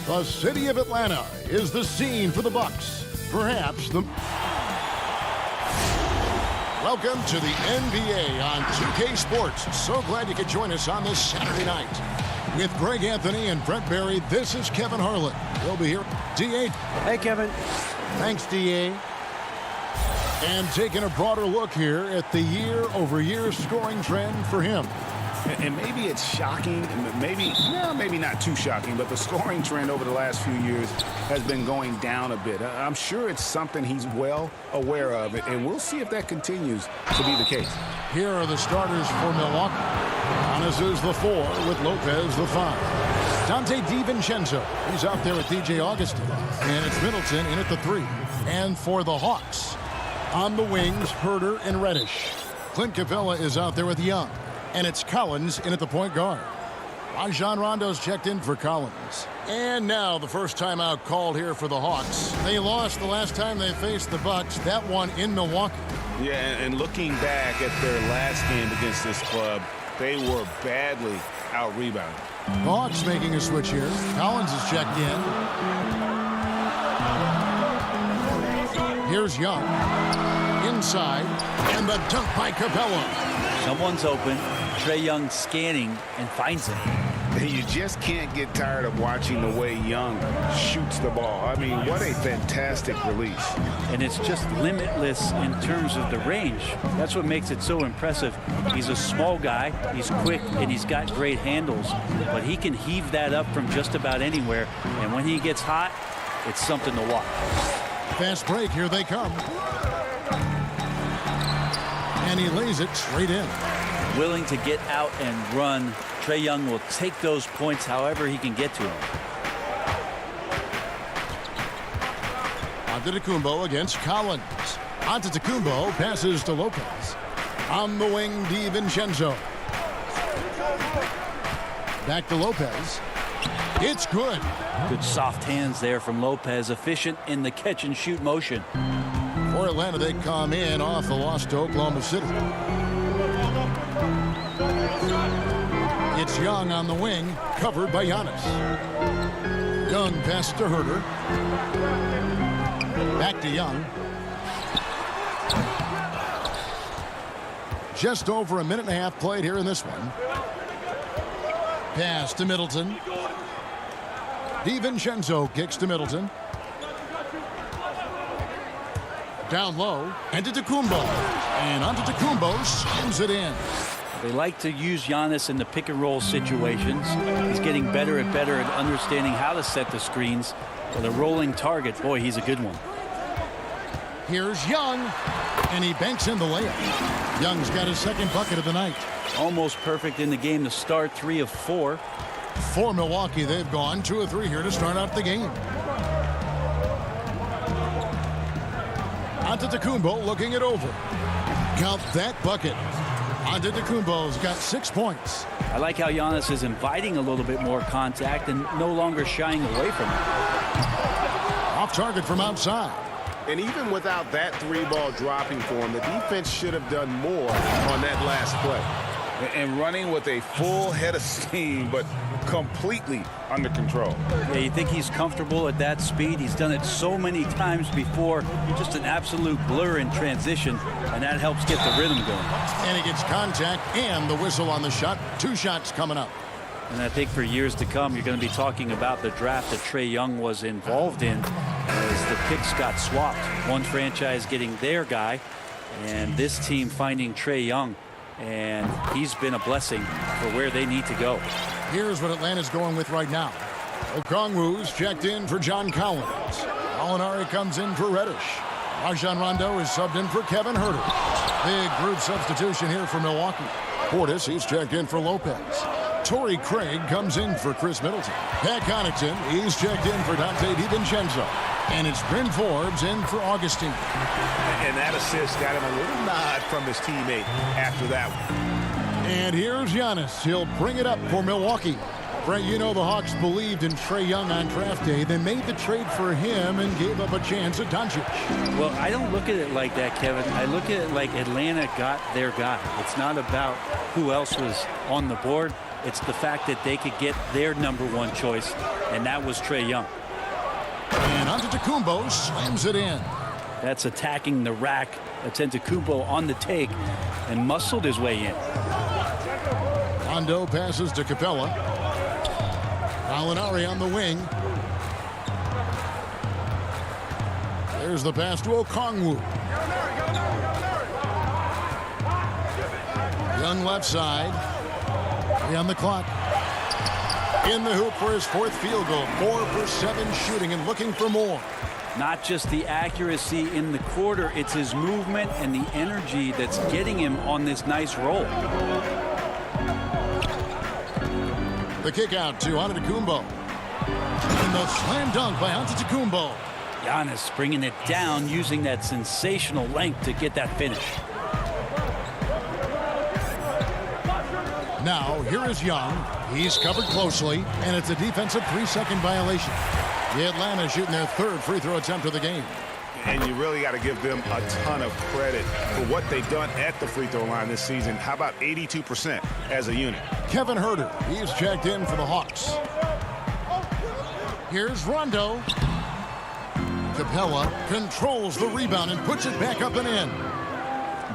The city of Atlanta is the scene for the Bucks. Perhaps the... Welcome to the NBA on 2K Sports. So glad you could join us on this Saturday night. With Greg Anthony and Brent Barry, this is Kevin Harlan. We'll be here. D.A. Hey, Kevin. Thanks, D.A. And taking a broader look here at the year-over-year scoring trend for him. And maybe it's shocking, maybe not too shocking, but the scoring trend over the last few years has been going down a bit. I'm sure it's something he's well aware of, and we'll see if that continues to be the case. Here are the starters for Milwaukee. Giannis is the 4 with Lopez the 5. Dante DiVincenzo, he's out there with DJ Augustin. And it's Middleton in at the 3. And for the Hawks, on the wings, Herter and Reddish. Clint Capella is out there with Young. And it's Collins in at the point guard. Rajon Rondo's checked in for Collins. And now the first timeout called here for the Hawks. They lost the last time they faced the Bucks, that one in Milwaukee. Yeah, and looking back at their last game against this club, they were badly out-rebounded. The Hawks making a switch here. Collins is checked in. Here's Young. Inside. And the dunk by Capella. Someone's open. Trae Young scanning and finds it. You just can't get tired of watching the way Young shoots the ball. I mean, what a fantastic release. And it's just limitless in terms of the range. That's what makes it so impressive. He's a small guy, he's quick, and he's got great handles. But he can heave that up from just about anywhere. And when he gets hot, it's something to watch. Fast break, here they come. And he lays it straight in. Willing to get out and run. Trae Young will take those points however he can get to them. Antetokounmpo against Collins. Antetokounmpo passes to Lopez. On the wing, DiVincenzo. Back to Lopez. It's good. Good soft hands there from Lopez. Efficient in the catch and shoot motion. For Atlanta, they come in off the loss to Oklahoma City. It's Young on the wing, covered by Giannis. Young passes to Herter. Back to Young. Just over a minute and a half played here in this one. Pass to Middleton. DiVincenzo kicks to Middleton. Down low, Antetokounmpo. And Antetokounmpo slams it in. They like to use Giannis in the pick and roll situations. He's getting better and better at understanding how to set the screens. With a rolling target, boy, he's a good one. Here's Young, and he banks in the layup. Young's got his second bucket of the night. Almost perfect in the game to start, 3 of 4. For Milwaukee, they've gone 2 of 3 here to start out the game. Antetokounmpo looking it over. Count that bucket. Antetokounmpo's got 6 points. I like how Giannis is inviting a little bit more contact and no longer shying away from it. Off target from outside. And even without that 3-ball dropping for him, the defense should have done more on that last play. And running with a full head of steam, but completely under control. Yeah, you think he's comfortable at that speed? He's done it so many times before. Just an absolute blur in transition, and that helps get the rhythm going. And he gets contact and the whistle on the shot. 2 shots coming up. And I think for years to come, you're going to be talking about the draft that Trae Young was involved in as the picks got swapped. One franchise getting their guy, and this team finding Trae Young. And he's been a blessing for where they need to go. Here's what Atlanta's going with right now. Okongwu's checked in for John Collins. Molinari comes in for Reddish. Rajon Rondo is subbed in for Kevin Herter. Big group substitution here for Milwaukee. Portis, he's checked in for Lopez. Torrey Craig comes in for Chris Middleton. Pat Connaughton, he's checked in for Dante DiVincenzo. And it's Bryn Forbes in for Augustine. And that assist got him a little nod from his teammate after that one. And here's Giannis. He'll bring it up for Milwaukee. Brent, you know the Hawks believed in Trae Young on draft day. They made the trade for him and gave up a chance at Doncic. Well, I don't look at it like that, Kevin. I look at it like Atlanta got their guy. It's not about who else was on the board. It's the fact that they could get their #1 choice, and that was Trae Young. And Antetokounmpo slams it in. That's attacking the rack. That's Antetokounmpo on the take and muscled his way in. Rondo passes to Capella. Gallinari on the wing. There's the pass to Okongwu. Young left side. 3 on the clock. In the hoop for his 4th field goal. 4 for 7 shooting and looking for more. Not just the accuracy in the quarter, it's his movement and the energy that's getting him on this nice roll. The kick out to Antetokounmpo. And the slam dunk by Antetokounmpo. Giannis bringing it down, using that sensational length to get that finish. Now, here is Young. He's covered closely, and it's a defensive 3-second violation. The Atlanta shooting their 3rd free throw attempt of the game. And you really got to give them a ton of credit for what they've done at the free throw line this season. How about 82% as a unit? Kevin Huerter, he's checked in for the Hawks. Here's Rondo. Capella controls the rebound and puts it back up and in.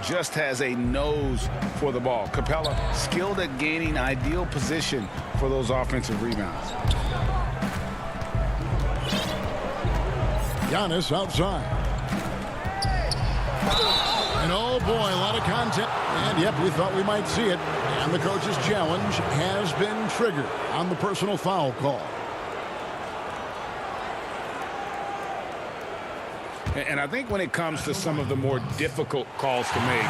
Just has a nose for the ball. Capella skilled at gaining ideal position for those offensive rebounds. Giannis outside. And oh boy, a lot of contact. And yep, we thought we might see it. And the coach's challenge has been triggered on the personal foul call. And I think when it comes to some of the more difficult calls to make,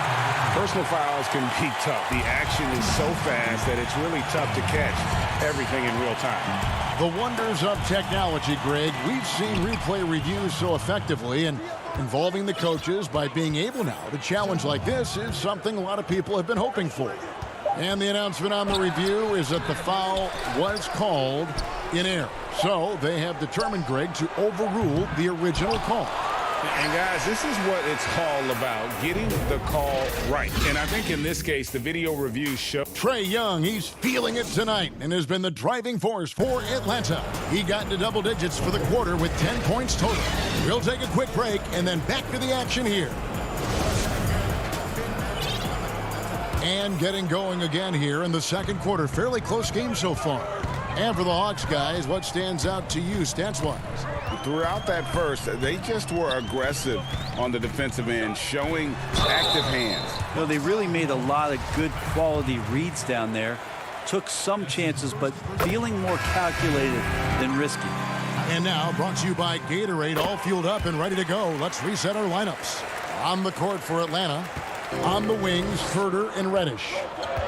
personal fouls can be tough. The action is so fast that it's really tough to catch everything in real time. The wonders of technology, Greg. We've seen replay reviews so effectively, and involving the coaches by being able now to challenge like this is something a lot of people have been hoping for. And the announcement on the review is that the foul was called in error. So they have determined, Greg, to overrule the original call. And guys, this is what it's all about, getting the call right. And I think in this case, the video reviews show Trae Young, he's feeling it tonight and has been the driving force for Atlanta. He got into double digits for the quarter with 10 points total. We'll take a quick break and then back to the action here. And getting going again here in the 2nd quarter. Fairly close game so far. And for the Hawks, guys, what stands out to you stats-wise? throughout that first, they just were aggressive on the defensive end, showing active hands. You know, they really made a lot of good quality reads down there. Took some chances, but feeling more calculated than risky. And now, brought to you by Gatorade, all fueled up and ready to go. Let's reset our lineups. On the court for Atlanta. On the wings, Herter and Reddish.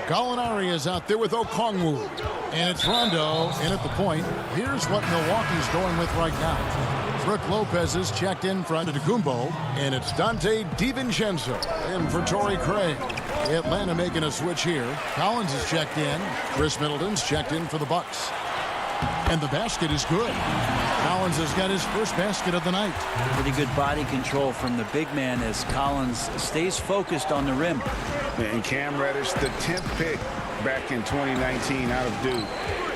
Gallinari is out there with Okongwu. And it's Rondo in at the point. Here's what Milwaukee's going with right now. Brook Lopez is checked in for Antetokounmpo. And it's Dante DiVincenzo in for Torrey Craig. Atlanta making a switch here. Collins is checked in. Chris Middleton's checked in for the Bucks. And the basket is good. Collins has got his first basket of the night. Pretty good body control from the big man as Collins stays focused on the rim. And Cam Reddish, the 10th pick back in 2019 out of Duke,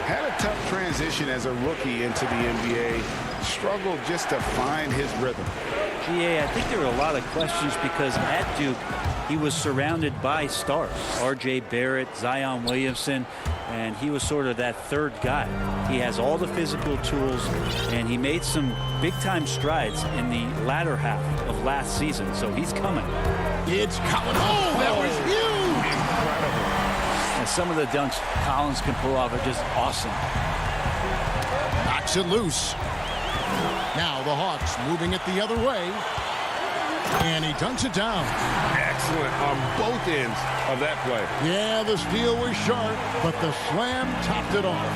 had a tough transition as a rookie into the NBA. Struggled just to find his rhythm. Yeah, I think there were a lot of questions because at Duke, he was surrounded by stars. R.J. Barrett, Zion Williamson, and he was sort of that third guy. He has all the physical tools, and he made some big-time strides in the latter half of last season, so he's coming. It's Collins. Oh, that was huge! Incredible. And some of the dunks Collins can pull off are just awesome. Knocks it loose. Now the Hawks moving it the other way. And he dunks it down. Excellent on both ends of that play. Yeah, the steal was sharp, but the slam topped it off.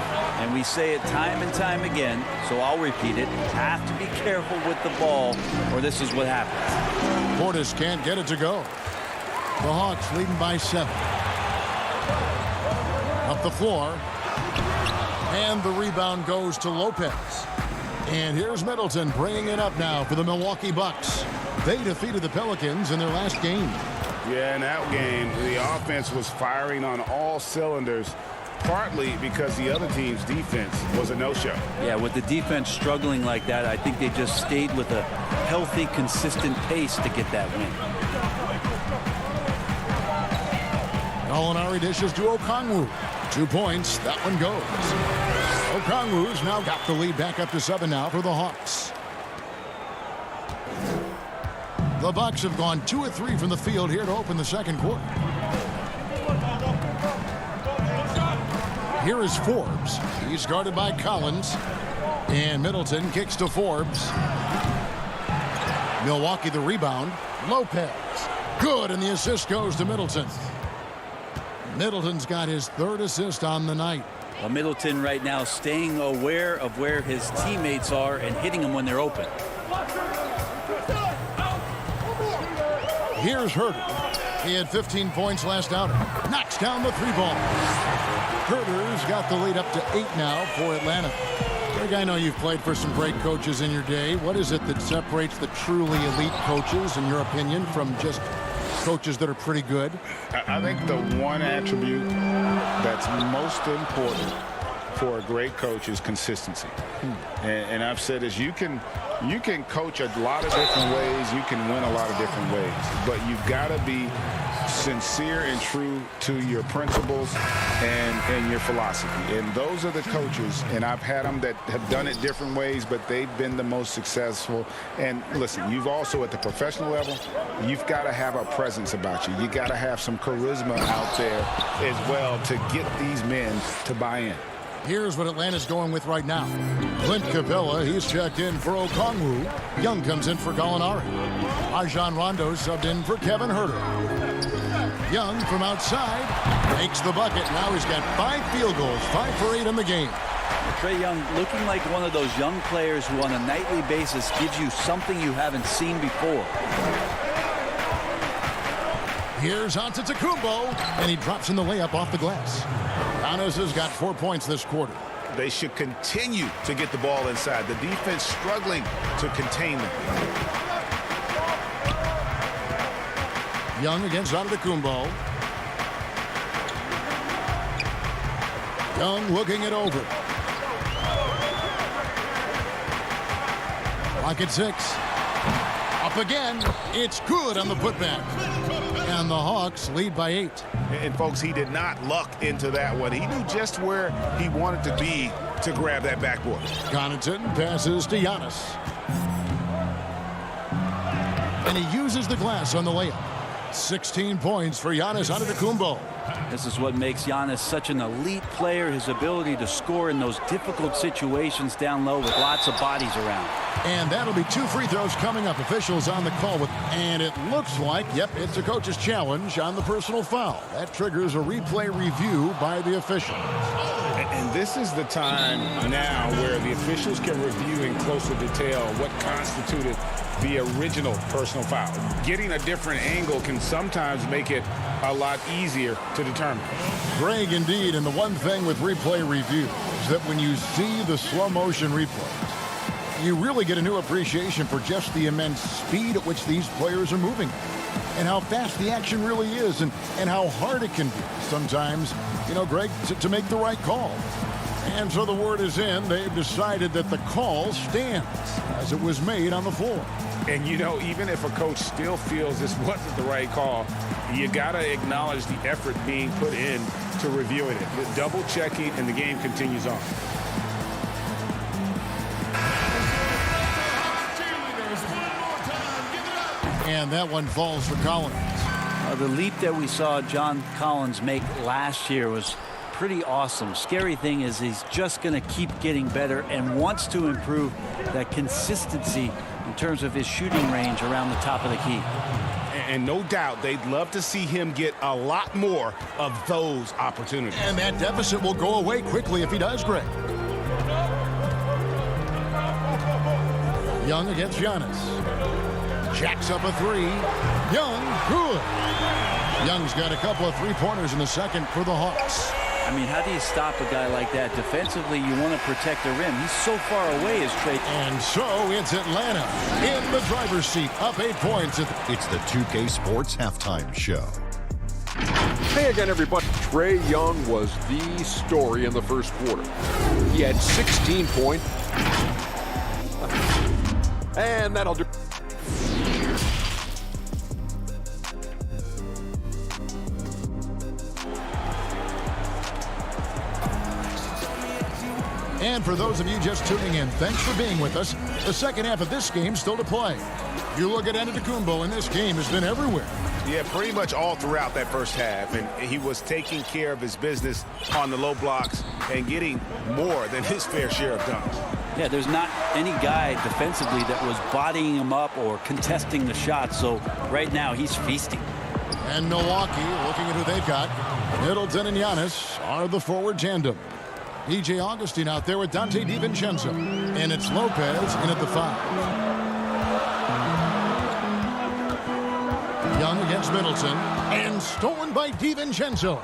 And we say it time and time again, so I'll repeat it. Have to be careful with the ball, or this is what happens. Portis can't get it to go. The Hawks leading by 7. Up the floor. And the rebound goes to Lopez. And here's Middleton bringing it up now for the Milwaukee Bucks. They defeated the Pelicans in their last game. Yeah, in that game, the offense was firing on all cylinders. partly because the other team's defense was a no-show. Yeah, with the defense struggling like that, I think they just stayed with a healthy, consistent pace to get that win. Gallinari dishes to Okongwu. 2 points. That one goes. Okongwu's now got the lead back up to 7 now for the Hawks. The Bucks have gone 2 of 3 from the field here to open the second quarter. Here is Forbes. He's guarded by Collins. And Middleton kicks to Forbes. Milwaukee the rebound. Lopez. Good, and the assist goes to Middleton. Middleton's got his 3rd assist on the night. Well, Middleton right now staying aware of where his teammates are and hitting them when they're open. Here's Herter. He had 15 points last outing. Knocks down the 3-ball. Herter's got the lead up to 8 now for Atlanta. Greg, I know you've played for some great coaches in your day. What is it that separates the truly elite coaches, in your opinion, from just coaches that are pretty good? I think the one attribute that's most important for a great coach is consistency. And I've said this, you can coach a lot of different ways, you can win a lot of different ways, but you've got to be sincere and true to your principles and your philosophy. And those are the coaches, and I've had them that have done it different ways, but they've been the most successful. And listen, you've also at the professional level, you've got to have a presence about you. You got to have some charisma out there as well to get these men to buy in. Here's what Atlanta's going with right now. Clint Capella, he's checked in for Okongwu. Young comes in for Gallinari. Rajon Rondo subbed in for Kevin Herter. Young from outside makes the bucket. Now he's got 5 field goals, 5 for 8 in the game. Trae Young looking like one of those young players who on a nightly basis gives you something you haven't seen before. Here's Antetokounmpo, and he drops in the layup off the glass. Giannis has got 4 points this quarter. They should continue to get the ball inside. The defense struggling to contain them. Young against Antetokounmpo. Young looking it over. Rocket 6. Up again. It's good on the putback. And the Hawks lead by 8. And folks, he did not luck into that one. He knew just where he wanted to be to grab that backboard. Connaughton passes to Giannis. And he uses the glass on the layup. 16 points for Giannis Antetokounmpo. This is what makes Giannis such an elite player, his ability to score in those difficult situations down low with lots of bodies around. And that'll be 2 free throws coming up. Officials on the call with, and it looks like, yep, it's a coach's challenge on the personal foul. That triggers a replay review by the official. And this is the time now where the officials can review in closer detail what constituted the original personal foul. Getting a different angle can sometimes make it a lot easier to determine. Greg, indeed, and the one thing with replay review is that when you see the slow motion replays, you really get a new appreciation for just the immense speed at which these players are moving and how fast the action really is and how hard it can be sometimes, you know, Greg, to make the right call. And so the word is in. They've decided that the call stands as it was made on the floor. And, you know, even if a coach still feels this wasn't the right call, you got to acknowledge the effort being put in to reviewing it. The double checking, and the game continues on. And that one falls for Collins. The leap that we saw John Collins make last year was pretty awesome. Scary thing is he's just going to keep getting better and wants to improve that consistency in terms of his shooting range around the top of the key. And no doubt they'd love to see him get a lot more of those opportunities. And that deficit will go away quickly if he does, Greg. Young against Giannis. Jacks up a 3. Young, good. Young's got a couple of 3-pointers in the second for the Hawks. I mean, how do you stop a guy like that? Defensively, you want to protect the rim. He's so far away as Trae. And so it's Atlanta in the driver's seat, up 8 points. It's the 2K Sports Halftime Show. Hey again, everybody. Trae Young was the story in the first quarter. He had 16 points. And that'll do. And for those of you just tuning in, thanks for being with us. The second half of this game still to play. You look at Antetokounmpo, and this game has been everywhere. Yeah, pretty much all throughout that first half. And he was taking care of his business on the low blocks and getting more than his fair share of dunks. Yeah, there's not any guy defensively that was bodying him up or contesting the shot. So right now he's feasting. And Milwaukee, looking at who they've got, Middleton and Giannis are the forward tandem. DJ Augustine out there with Dante DiVincenzo. And it's Lopez in at the 5. Young against Middleton, and stolen by DiVincenzo.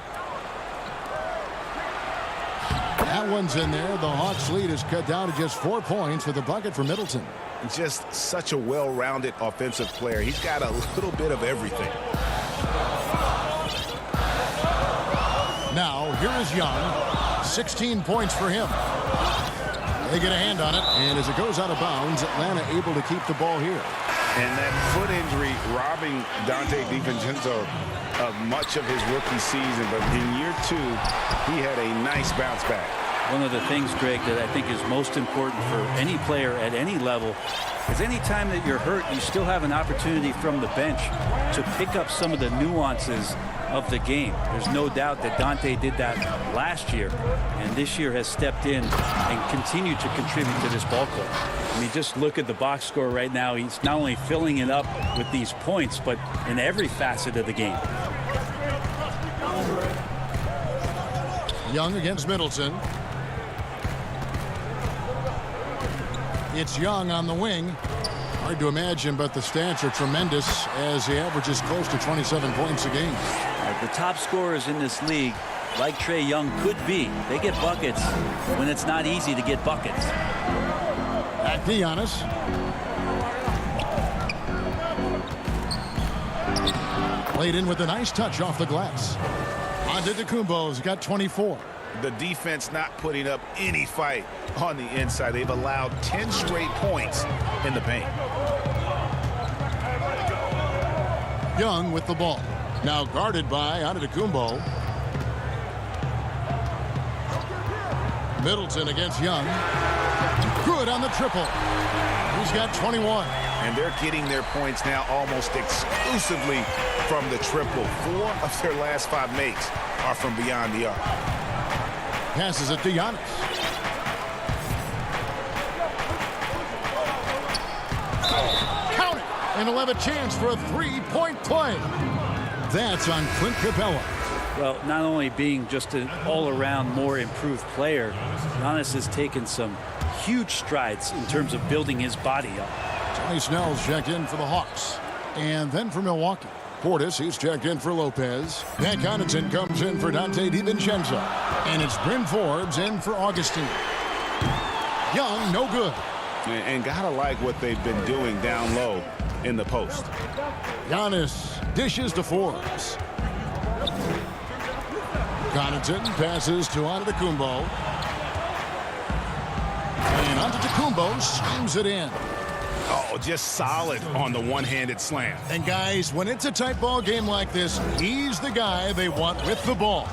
That one's in there. The Hawks lead is cut down to just 4 points with a bucket for Middleton. Just such a well-rounded offensive player. He's got a little bit of everything. Now, here is Young. 16 points for him. They get a hand on it, and as it goes out of bounds, Atlanta able to keep the ball here. And that foot injury robbing Dante DiVincenzo of much of his rookie season. But in year 2, he had a nice bounce back. One of the things, Greg, that I think is most important for any player at any level is any time that you're hurt, you still have an opportunity from the bench to pick up some of the nuances of the game. There's no doubt that Dante did that last year, and this year has stepped in and continued to contribute to this ball club. I mean, just look at the box score right now. He's not only filling it up with these points, but in every facet of the game. Young against Middleton. It's Young on the wing. Hard to imagine, but the stats are tremendous as he averages close to 27 points a game. The top scorers in this league, like Trae Young could be, they get buckets when it's not easy to get buckets. Back to Giannis. Played in with a nice touch off the glass. Antetokounmpo's got 24. The defense not putting up any fight on the inside. They've allowed 10 straight points in the paint. Young with the ball. Now guarded by Antetokounmpo. Middleton against Young. Good on the triple. He's got 21. And they're getting their points now almost exclusively from the triple. 4 of their last 5 makes are from beyond the arc. Passes it to Giannis. Count it. And he'll have a chance for a 3-point play. That's on Clint Capella. Well, not only being just an all-around more improved player, Giannis has taken some huge strides in terms of building his body up. Tony Snell's checked in for the Hawks. And then for Milwaukee. Portis, he's checked in for Lopez. Pat Connaughton comes in for Dante DiVincenzo. And it's Bryn Forbes in for Augustine. Young, no good. And gotta like what they've been doing down low in the post. Giannis dishes to Forbes. Connaughton passes to Antetokounmpo. And Antetokounmpo slams it in. Oh, just solid on the one-handed slam. And guys, when it's a tight ball game like this, he's the guy they want with the ball.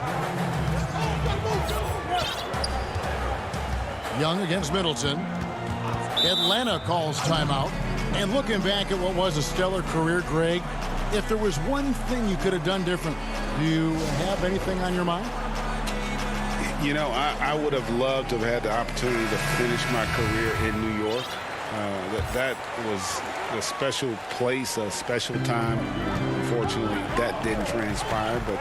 Young against Middleton. Atlanta calls timeout. And looking back at what was a stellar career, Greg, if there was one thing you could have done different, do you have anything on your mind? You know, I would have loved to have had the opportunity to finish my career in New York. That was a special place, a special time. Unfortunately, that didn't transpire, but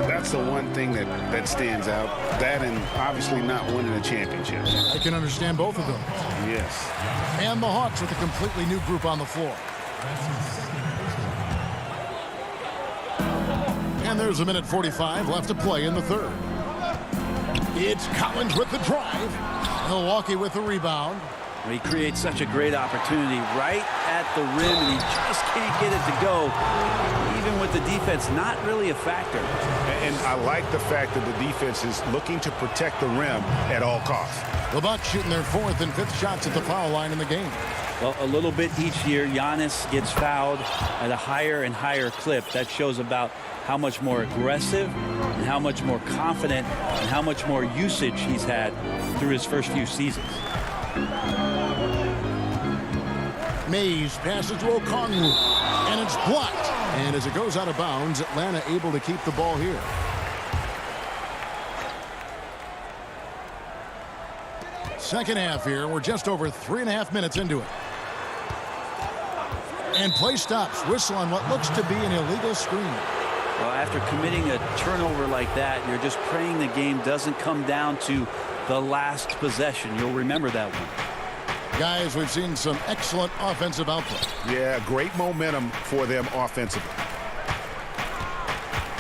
that's the one thing that stands out. That and obviously not winning a championship. I can understand both of them. Yes. And the Hawks with a completely new group on the floor. And there's a minute 45 left to play in the third. It's Collins with the drive. Milwaukee with the rebound. He creates such a great opportunity right at the rim, and he just can't get it to go. Even with the defense, not really a factor. And I like the fact that the defense is looking to protect the rim at all costs. The Bucks shooting their 4th and 5th shots at the foul line in the game. Well, a little bit each year, Giannis gets fouled at a higher and higher clip. That shows about how much more aggressive and how much more confident and how much more usage he's had through his first few seasons. Mays passes to Okongwu, and it's blocked. And as it goes out of bounds, Atlanta able to keep the ball here. Second half here. We're just over 3.5 minutes into it. And play stops. Whistle on what looks to be an illegal screen. Well, after committing a turnover like that, you're just praying the game doesn't come down to the last possession. You'll remember that one. Guys, we've seen some excellent offensive output. Yeah, great momentum for them offensively.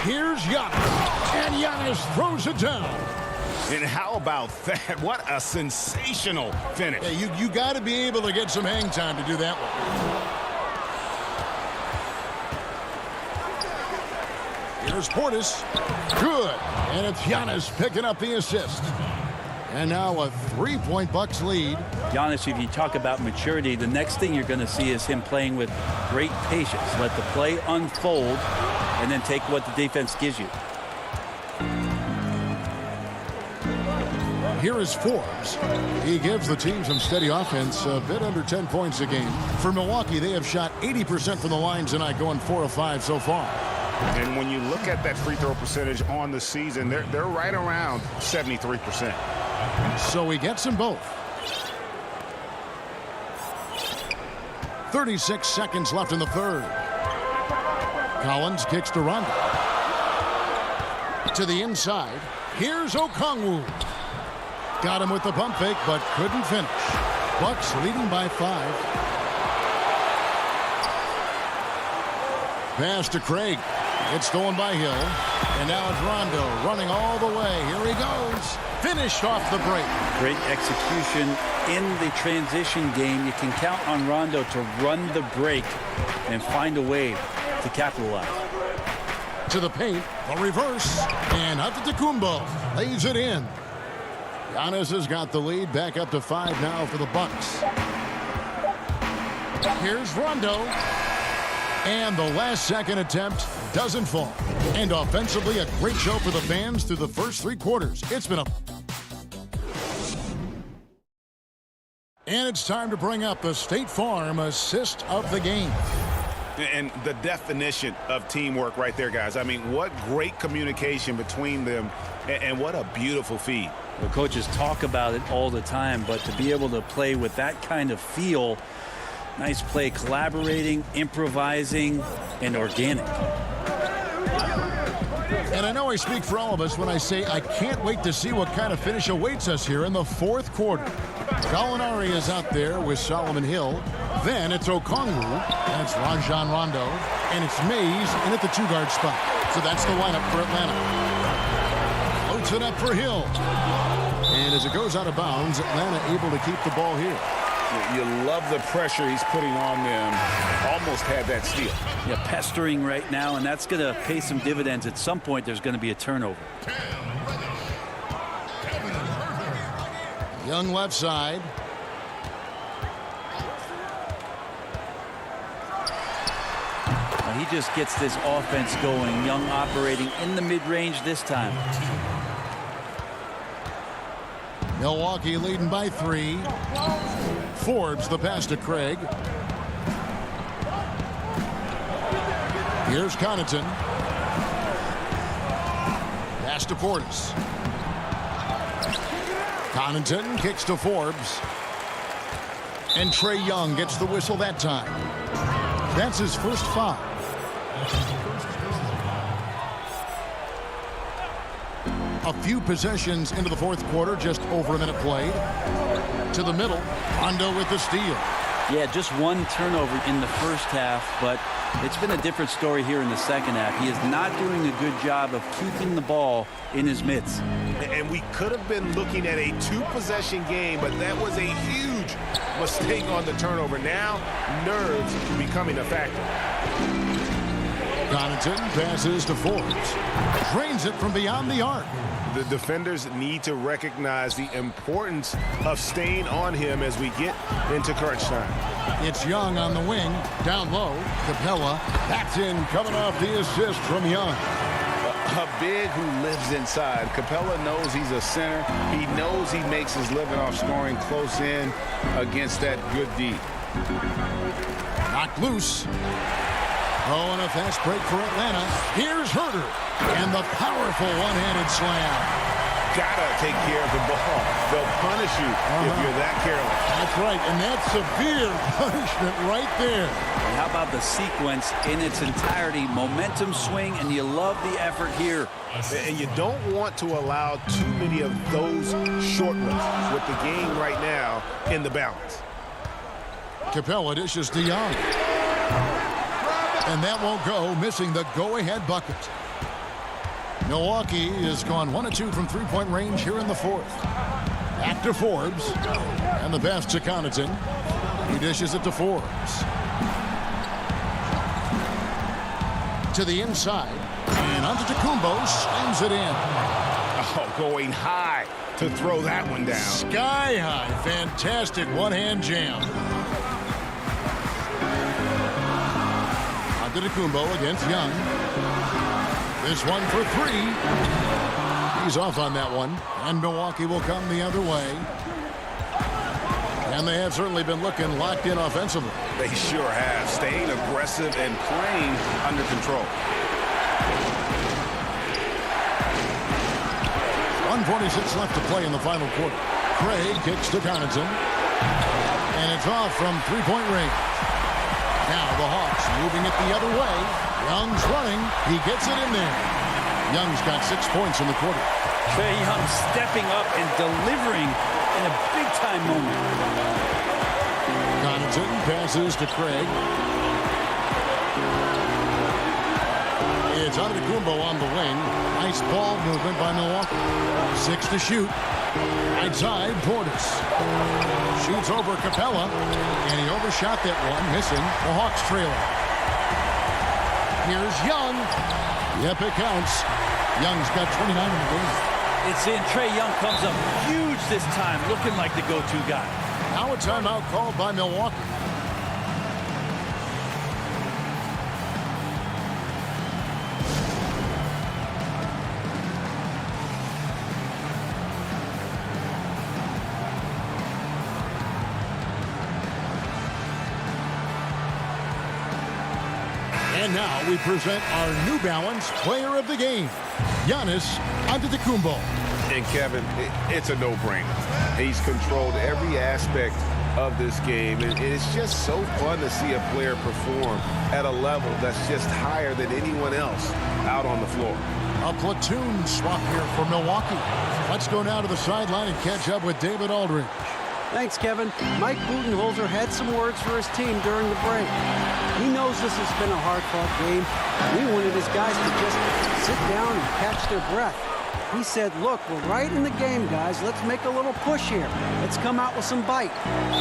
Here's Giannis, and Giannis throws it down. And how about that? What a sensational finish. Yeah, you got to be able to get some hang time to do that one. Here's Portis. Good. And it's Giannis picking up the assist. And now a 3-point Bucks lead. Giannis, if you talk about maturity, the next thing you're going to see is him playing with great patience. Let the play unfold and then take what the defense gives you. Here is Forbes. He gives the team some steady offense, a bit under 10 points a game. For Milwaukee, they have shot 80% from the line tonight, going 4 of 5 so far. And when you look at that free throw percentage on the season, they're right around 73%. So he gets them both. 36 seconds left in the third. Collins kicks to Rondo. To the inside. Here's Okongwu. Got him with the pump fake, but couldn't finish. Bucks leading by 5. Pass to Craig. It's stolen by Hill. And now it's Rondo running all the way. Here he goes. Finished off the break. Great execution in the transition game. You can count on Rondo to run the break and find a way to capitalize. To the paint, a reverse, and Antetokounmpo lays it in. Giannis has got the lead, back up to 5 now for the Bucks. Here's Rondo. And the last second attempt doesn't fall. And offensively, a great show for the fans through the first 3 quarters. It's been a... And it's time to bring up the State Farm assist of the game. And the definition of teamwork right there, guys. I mean, what great communication between them, and what a beautiful feed. The coaches talk about it all the time, but to be able to play with that kind of feel, nice play, collaborating, improvising, and organic. And I know I speak for all of us when I say I can't wait to see what kind of finish awaits us here in the 4th quarter. Gallinari is out there with Solomon Hill. Then it's Okongwu, and it's Rajon Rondo, and it's Mays in at the 2-guard spot. So that's the lineup for Atlanta. Floats it up for Hill. And as it goes out of bounds, Atlanta able to keep the ball here. You love the pressure he's putting on them. Almost had that steal. Yeah, pestering right now, and that's going to pay some dividends. At some point, there's going to be a turnover. Young left side. He just gets this offense going. Young operating in the mid-range this time. Milwaukee leading by 3. Forbes the pass to Craig. Here's Connaughton. Pass to Portis. Connaughton kicks to Forbes. And Trae Young gets the whistle that time. That's his first foul. A few possessions into the 4th quarter, just over a minute played. To the middle, Rondo with the steal. Yeah, just one turnover in the first half, but it's been a different story here in the second half. He is not doing a good job of keeping the ball in his mitts. And we could have been looking at a 2-possession game, but that was a huge mistake on the turnover. Now, nerves becoming a factor. Connaughton passes to Forbes. Drains it from beyond the arc. The defenders need to recognize the importance of staying on him as we get into crunch time. It's Young on the wing. Down low. Capella. That's in, coming off the assist from Young. A big who lives inside. Capella knows he's a center. He knows he makes his living off scoring close in against that good D. Knocked loose. Oh, and a fast break for Atlanta. Here's Herter. And the powerful one-handed slam. Gotta take care of the ball. They'll punish you if you're that careless. That's right, and that's severe punishment right there. And how about the sequence in its entirety? Momentum swing, and you love the effort here. And you don't want to allow too many of those short ones with the game right now in the balance. Capella dishes to Young. And that won't go, missing the go-ahead bucket. Milwaukee has gone 1 of 2 from three-point range here in the fourth. Back to Forbes. And the pass to Connaughton. He dishes it to Forbes. To the inside. And Antetokounmpo slams it in. Oh, going high to throw that one down. Sky high. Fantastic one-hand jam. Antetokounmpo against Young. This one for three. He's off on that one. And Milwaukee will come the other way. And they have certainly been looking locked in offensively. They sure have. Staying aggressive and playing under control. 1:46 left to play in the final quarter. Craig kicks to Connaughton. And it's off from three-point range. Now the Hawks moving it the other way. Young's running. He gets it in there. Young's got 6 points in the quarter. Trae Young stepping up and delivering in a big-time moment. Connaughton passes to Craig. It's Antetokounmpo on the wing. Nice ball movement by Milwaukee. 6 to shoot. Right side, Portis. Shoots over Capella. And he overshot that one, missing. The Hawks trailing. Here's Young. Yep, it counts. Young's got 29 in the game. It's in. Trae Young comes up huge this time, looking like the go-to guy. Now a timeout called by Milwaukee. And now we present our New Balance Player of the Game, Giannis Antetokounmpo. And Kevin, it's a no-brainer. He's controlled every aspect of this game, and it's just so fun to see a player perform at a level that's just higher than anyone else out on the floor. A platoon swap here for Milwaukee. Let's go now to the sideline and catch up with David Aldridge. Thanks, Kevin. Mike Budenholzer had some words for his team during the break. He knows this has been a hard-fought game. He wanted his guys to just sit down and catch their breath. He said, look, we're right in the game, guys. Let's make a little push here. Let's come out with some bite.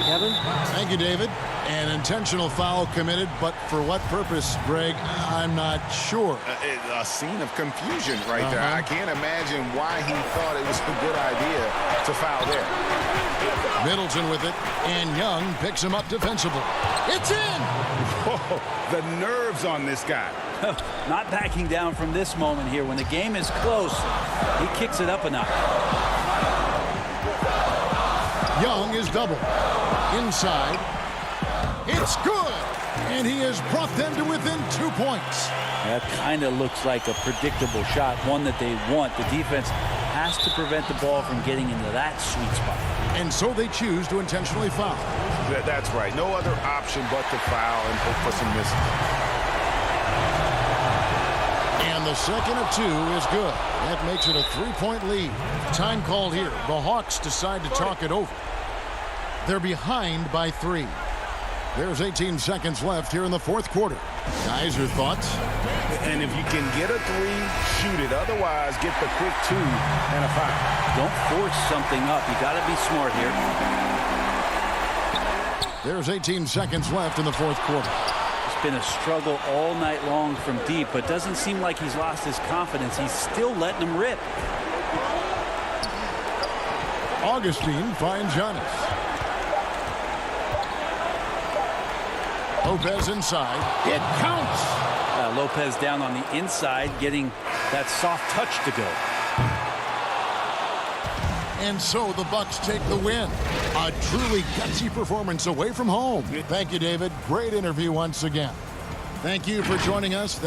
Kevin? Thank you, David. An intentional foul committed, but for what purpose, Greg? I'm not sure. A scene of confusion right there. I can't imagine why he thought it was a good idea to foul there. Middleton with it, and Young picks him up defensively. It's in! Whoa, the nerves on this guy. Not backing down from this moment here. When the game is close, he kicks it up a notch. Young is double. Inside. It's good! And he has brought them to within 2 points. That kind of looks like a predictable shot, one that they want. The defense has to prevent the ball from getting into that sweet spot. And so they choose to intentionally foul. That's right. No other option but to foul and hope for some misses. And the second of 2 is good. That makes it a 3-point lead. Time called here. The Hawks decide to talk it over. They're behind by 3. There's 18 seconds left here in the fourth quarter. Guys, your thoughts? And if you can get a 3, shoot it. Otherwise, get the quick 2 and a foul. Don't force something up. You got to be smart here. There's 18 seconds left in the fourth quarter. It's been a struggle all night long from deep, but doesn't seem like he's lost his confidence. He's still letting them rip. Augustine finds Giannis. Lopez inside. It counts. Lopez down on the inside, getting that soft touch to go. And so the Bucks take the win. A truly gutsy performance away from home. Thank you, David. Great interview once again. Thank you for joining us.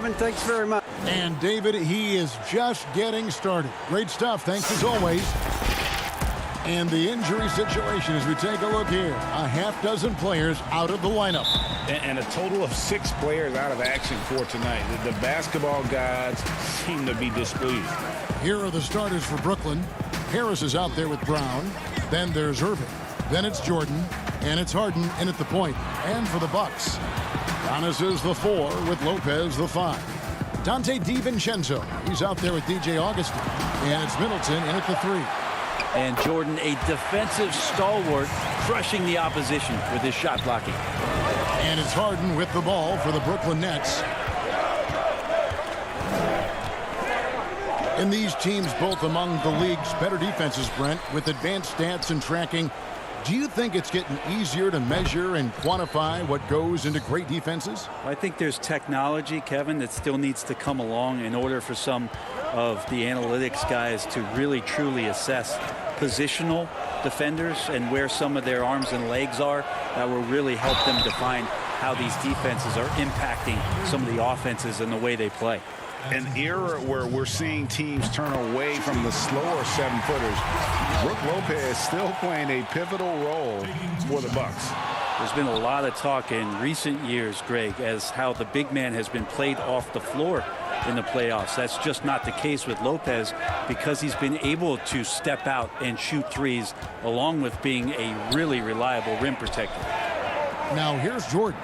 Kevin. Thanks very much. And David, he is just getting started. Great stuff. Thanks as always. And the injury situation as we take a look here. A half dozen players out of the lineup. And a total of 6 players out of action for tonight. The basketball gods seem to be displeased. Here are the starters for Brooklyn. Harris is out there with Brown. Then there's Irving. Then it's Jordan. And it's Harden in at the point. And for the Bucks, Giannis is the 4 with Lopez the 5. Dante DiVincenzo, he's out there with DJ Augustin. And it's Middleton in at the 3. And Jordan, a defensive stalwart, crushing the opposition with his shot blocking. And it's Harden with the ball for the Brooklyn Nets. And these teams both among the league's better defenses, Brent, with advanced stats and tracking. Do you think it's getting easier to measure and quantify what goes into great defenses? I think there's technology, Kevin, that still needs to come along in order for some of the analytics guys to really truly assess positional defenders and where some of their arms and legs are. That will really help them define how these defenses are impacting some of the offenses and the way they play. An era where we're seeing teams turn away from the slower 7-footers. Brook Lopez still playing a pivotal role for the Bucks. There's been a lot of talk in recent years, Greg, as how the big man has been played off the floor in the playoffs. That's just not the case with Lopez because he's been able to step out and shoot threes along with being a really reliable rim protector. Now here's Jordan.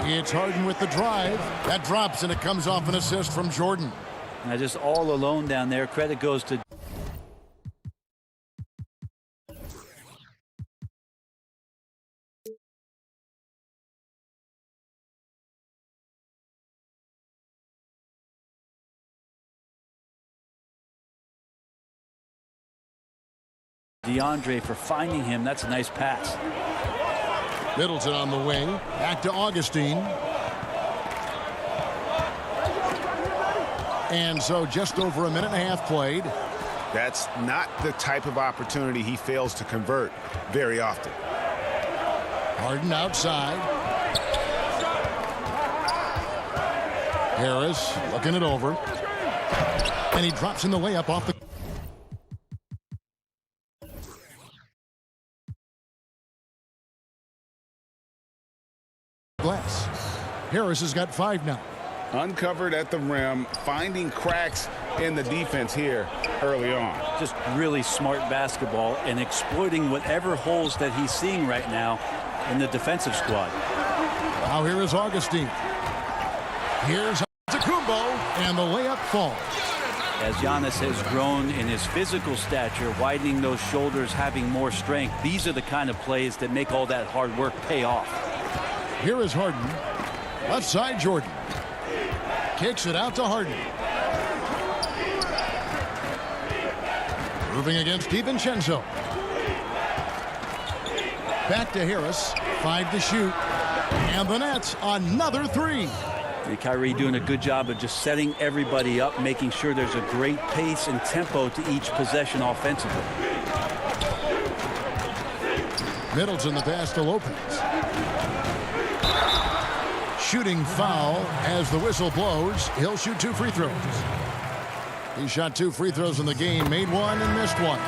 It's Harden with the drive. That drops and it comes off an assist from Jordan. Now just all alone down there. Credit goes to DeAndre for finding him. That's a nice pass. Middleton on the wing. Back to Augustine. And so just over a minute and a half played. That's not the type of opportunity he fails to convert very often. Harden outside. Harris looking it over. And he drops in the layup off the glass. Harris has got 5 now. Uncovered at the rim, finding cracks in the defense here early on. Just really smart basketball and exploiting whatever holes that he's seeing right now in the defensive squad. Now here is Augustine. Here's Antetokounmpo, and the layup falls. As Giannis has grown in his physical stature, widening those shoulders, having more strength, these are the kind of plays that make all that hard work pay off. Here is Harden. Left side, Jordan. Kicks it out to Harden. Moving against DiVincenzo. Back to Harris. 5 to shoot. And the Nets, another 3. And Kyrie doing a good job of just setting everybody up, making sure there's a great pace and tempo to each possession offensively. Middleton the pass to Lopez. Shooting foul as the whistle blows. He'll shoot 2 free throws. He shot 2 free throws in the game, made 1 and missed 1.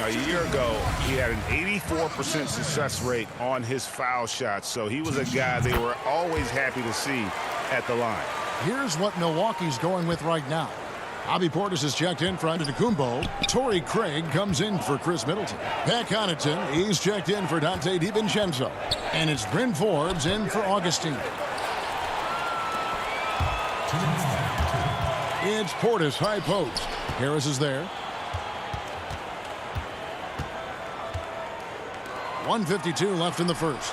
A year ago, he had an 84% success rate on his foul shots, so he was a guy they were always happy to see at the line. Here's what Milwaukee's going with right now. Bobby Portis is checked in for Antetokounmpo. Torrey Craig comes in for Chris Middleton. Pat Connaughton, he's checked in for Dante DiVincenzo. And it's Bryn Forbes in for Augustine. It's Portis, high post. Harris is there. 1:52 left in the first.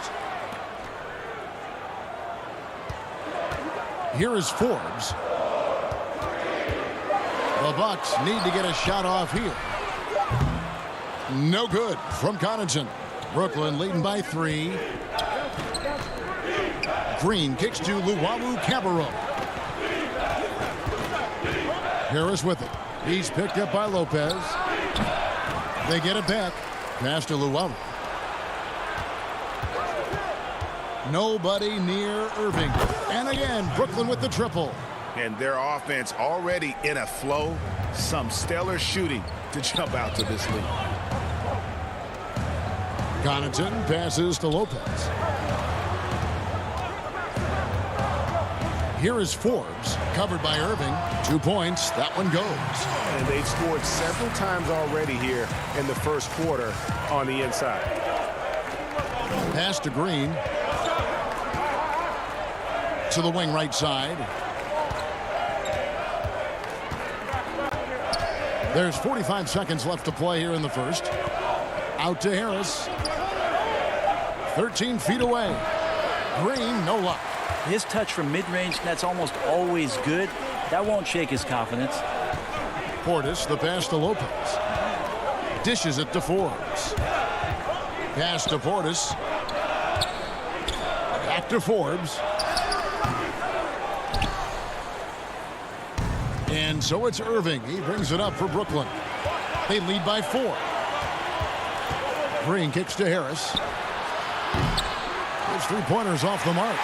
Here is Forbes. The Bucks need to get a shot off here. No good from Connaughton. Brooklyn leading by 3. Green kicks to Luwawu-Cabarrot. Harris with it. He's picked up by Lopez. They get it back. Pass to Luwawu. Nobody near Irving. And again, Brooklyn with the triple. And their offense already in a flow. Some stellar shooting to jump out to this lead. Connaughton passes to Lopez. Here is Forbes, covered by Irving. 2 points. That one goes. And they've scored several times already here in the first quarter on the inside. Pass to Green. To the wing right side. There's 45 seconds left to play here in the first. Out to Harris. 13 feet away. Green, no luck. His touch from mid-range, that's almost always good. That won't shake his confidence. Portis, the pass to Lopez. Dishes it to Forbes. Pass to Portis. Back to Forbes. And so it's Irving. He brings it up for Brooklyn. They lead by 4. Green kicks to Harris. His three-pointers off the mark.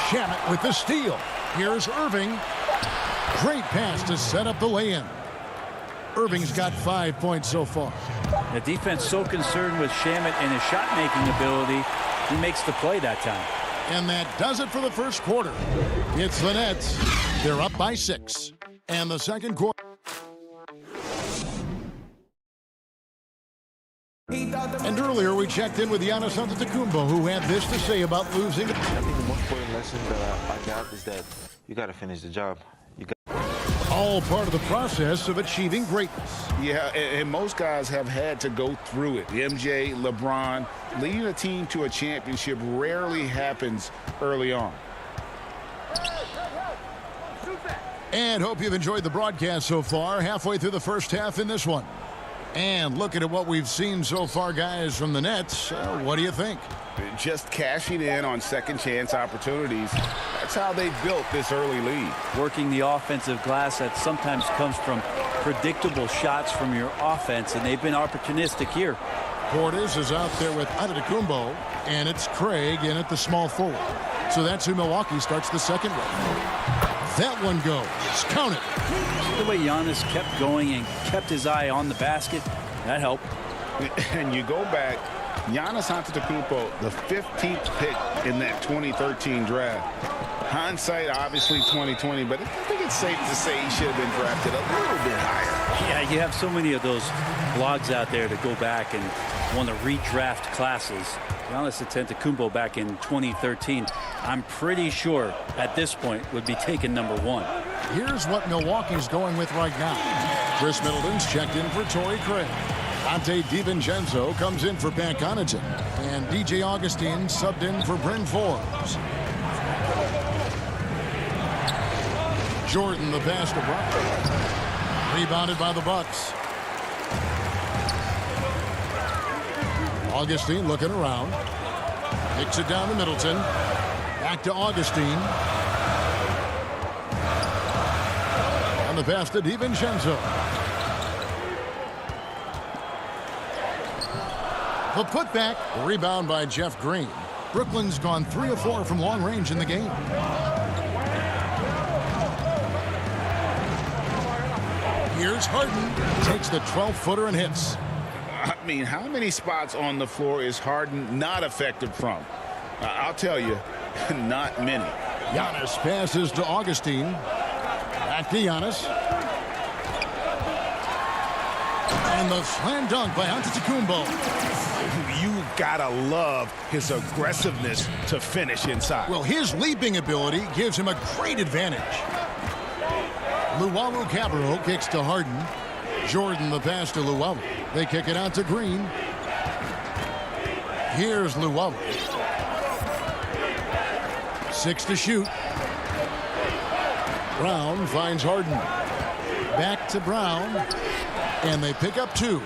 Shamet with the steal. Here's Irving. Great pass to set up the lay-in. Irving's got 5 points so far. The defense so concerned with Shamet and his shot-making ability, he makes the play that time. And that does it for the first quarter. It's the Nets. They're up by 6. And the second quarter. And earlier we checked in with Giannis Antetokounmpo, who had this to say about losing. I think the most important lesson that I got is that you got to finish the job. All part of the process of achieving greatness. Yeah, and most guys have had to go through it. MJ, LeBron, leading a team to a championship rarely happens early on. And hope you've enjoyed the broadcast so far. Halfway through the first half in this one. And looking at what we've seen so far, guys, from the Nets, what do you think? Just cashing in on second chance opportunities. That's how they built this early lead. Working the offensive glass that sometimes comes from predictable shots from your offense, and they've been opportunistic here. Portis is out there with Antetokounmpo, and it's Craig in at the small forward. So that's who Milwaukee starts the second with. That one goes. Count it. The way Giannis kept going and kept his eye on the basket, that helped. And you go back, Giannis Antetokounmpo, the 15th pick in that 2013 draft. Hindsight, obviously 2020, but I think it's safe to say he should have been drafted a little bit higher. Yeah, you have so many of those blogs out there to go back and want to redraft classes. Giannis Antetokounmpo back in 2013, I'm pretty sure at this point would be taken number 1. Here's what Milwaukee's going with right now. Chris Middleton's checked in for Torrey Craig. Dante DiVincenzo comes in for Pat Connaughton. And DJ Augustine subbed in for Bryn Forbes. Jordan the pass to Brown. Rebounded by the Bucks. Augustine looking around. Kicks it down to Middleton. Back to Augustine. And the pass to DiVincenzo. The putback. Rebound by Jeff Green. Brooklyn's gone 3 of 4 from long range in the game. Here's Harden. Takes the 12-footer and hits. I mean, how many spots on the floor is Harden not effective from? I'll tell you, not many. Giannis passes to Augustine. Back to Giannis. And the slam dunk by Antetokounmpo. You gotta love his aggressiveness to finish inside. Well, his leaping ability gives him a great advantage. Luwawu-Cabarrot kicks to Harden. Jordan the pass to Luwawu. They kick it out to Green. Here's Luwawu. 6 to shoot. Brown finds Harden. Back to Brown. And they pick up 2.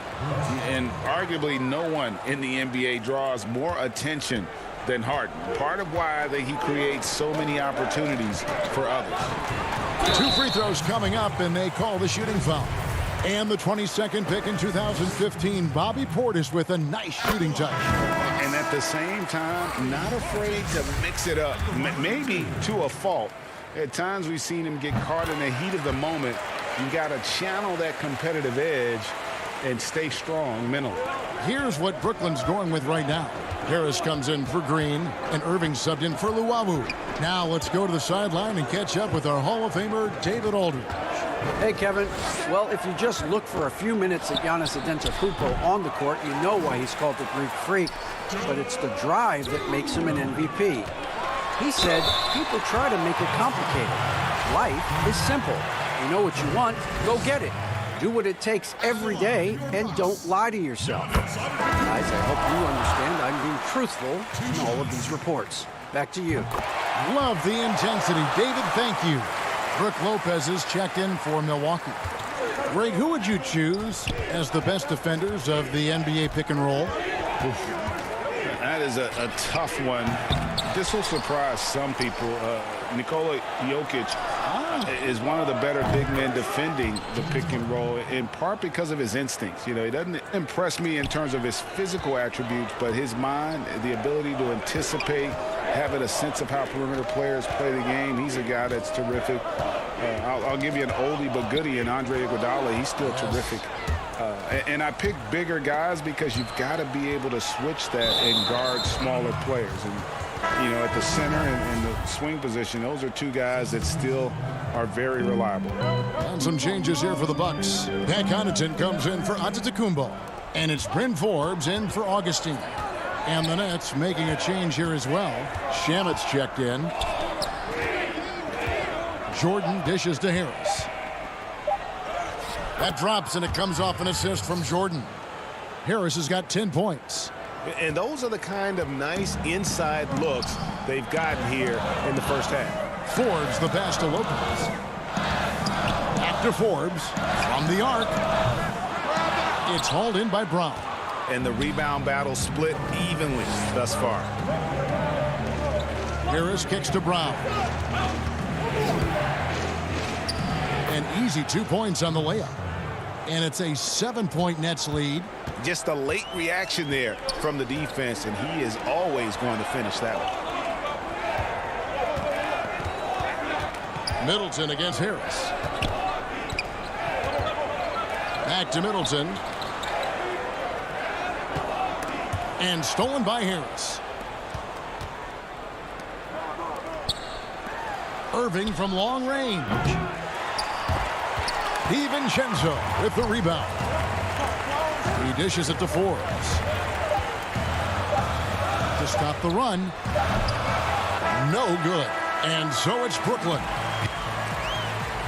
And arguably no one in the NBA draws more attention than Harden. Part of why he creates so many opportunities for others. 2 free throws coming up, and they call the shooting foul. And the 22nd pick in 2015, Bobby Portis with a nice shooting touch. And and at the same time, not afraid to mix it up, maybe to a fault. At times we've seen him get caught in the heat of the moment. You got to channel that competitive edge and stay strong mentally. Here's what Brooklyn's going with right now. Harris comes in for Green, and Irving subbed in for Luawu. Now let's go to the sideline and catch up with our Hall of Famer, David Aldridge. Hey, Kevin. Well, if you just look for a few minutes at Giannis Antetokounmpo on the court, you know why he's called the Greek Freak. But it's the drive that makes him an MVP. He said, people try to make it complicated. Life is simple. You know what you want, go get it. Do what it takes every day, and don't lie to yourself. Guys, I hope you understand I'm being truthful in all of these reports. Back to you. Love the intensity. David, thank you. Brook Lopez is checked in for Milwaukee. Greg, who would you choose as the best defenders of the NBA pick and roll? That is a tough one. This will surprise some people. Nikola Jokic is one of the better big men defending the pick and roll, in part because of his instincts. You know, he doesn't impress me in terms of his physical attributes, but his mind, the ability to anticipate, having a sense of how perimeter players play the game. He's a guy that's terrific. I'll give you an oldie but goodie in Andre Iguodala. He's still terrific. And I pick bigger guys because you've got to be able to switch that and guard smaller players. And, you know, at the center and the swing position, those are two guys that still are very reliable. And some changes here for the Bucks. Pat Connaughton comes in for Antetokounmpo. And it's Bryn Forbes in for Augustine. And the Nets making a change here as well. Shamet's checked in. Jordan dishes to Harris. That drops, and it comes off an assist from Jordan. Harris has got 10 points. And those are the kind of nice inside looks they've gotten here in the first half. Forbes the pass to Lopez. Back to Forbes from the arc. It's hauled in by Brown. And the rebound battle split evenly thus far. Harris kicks to Brown. An easy 2 points on the layup. And it's a 7-point Nets lead. Just a late reaction there from the defense, and he is always going to finish that one. Middleton against Harris. Back to Middleton. And stolen by Harris. Irving from long range. DiVincenzo with the rebound. He dishes it to Forbes. To stop the run. No good. And so it's Brooklyn.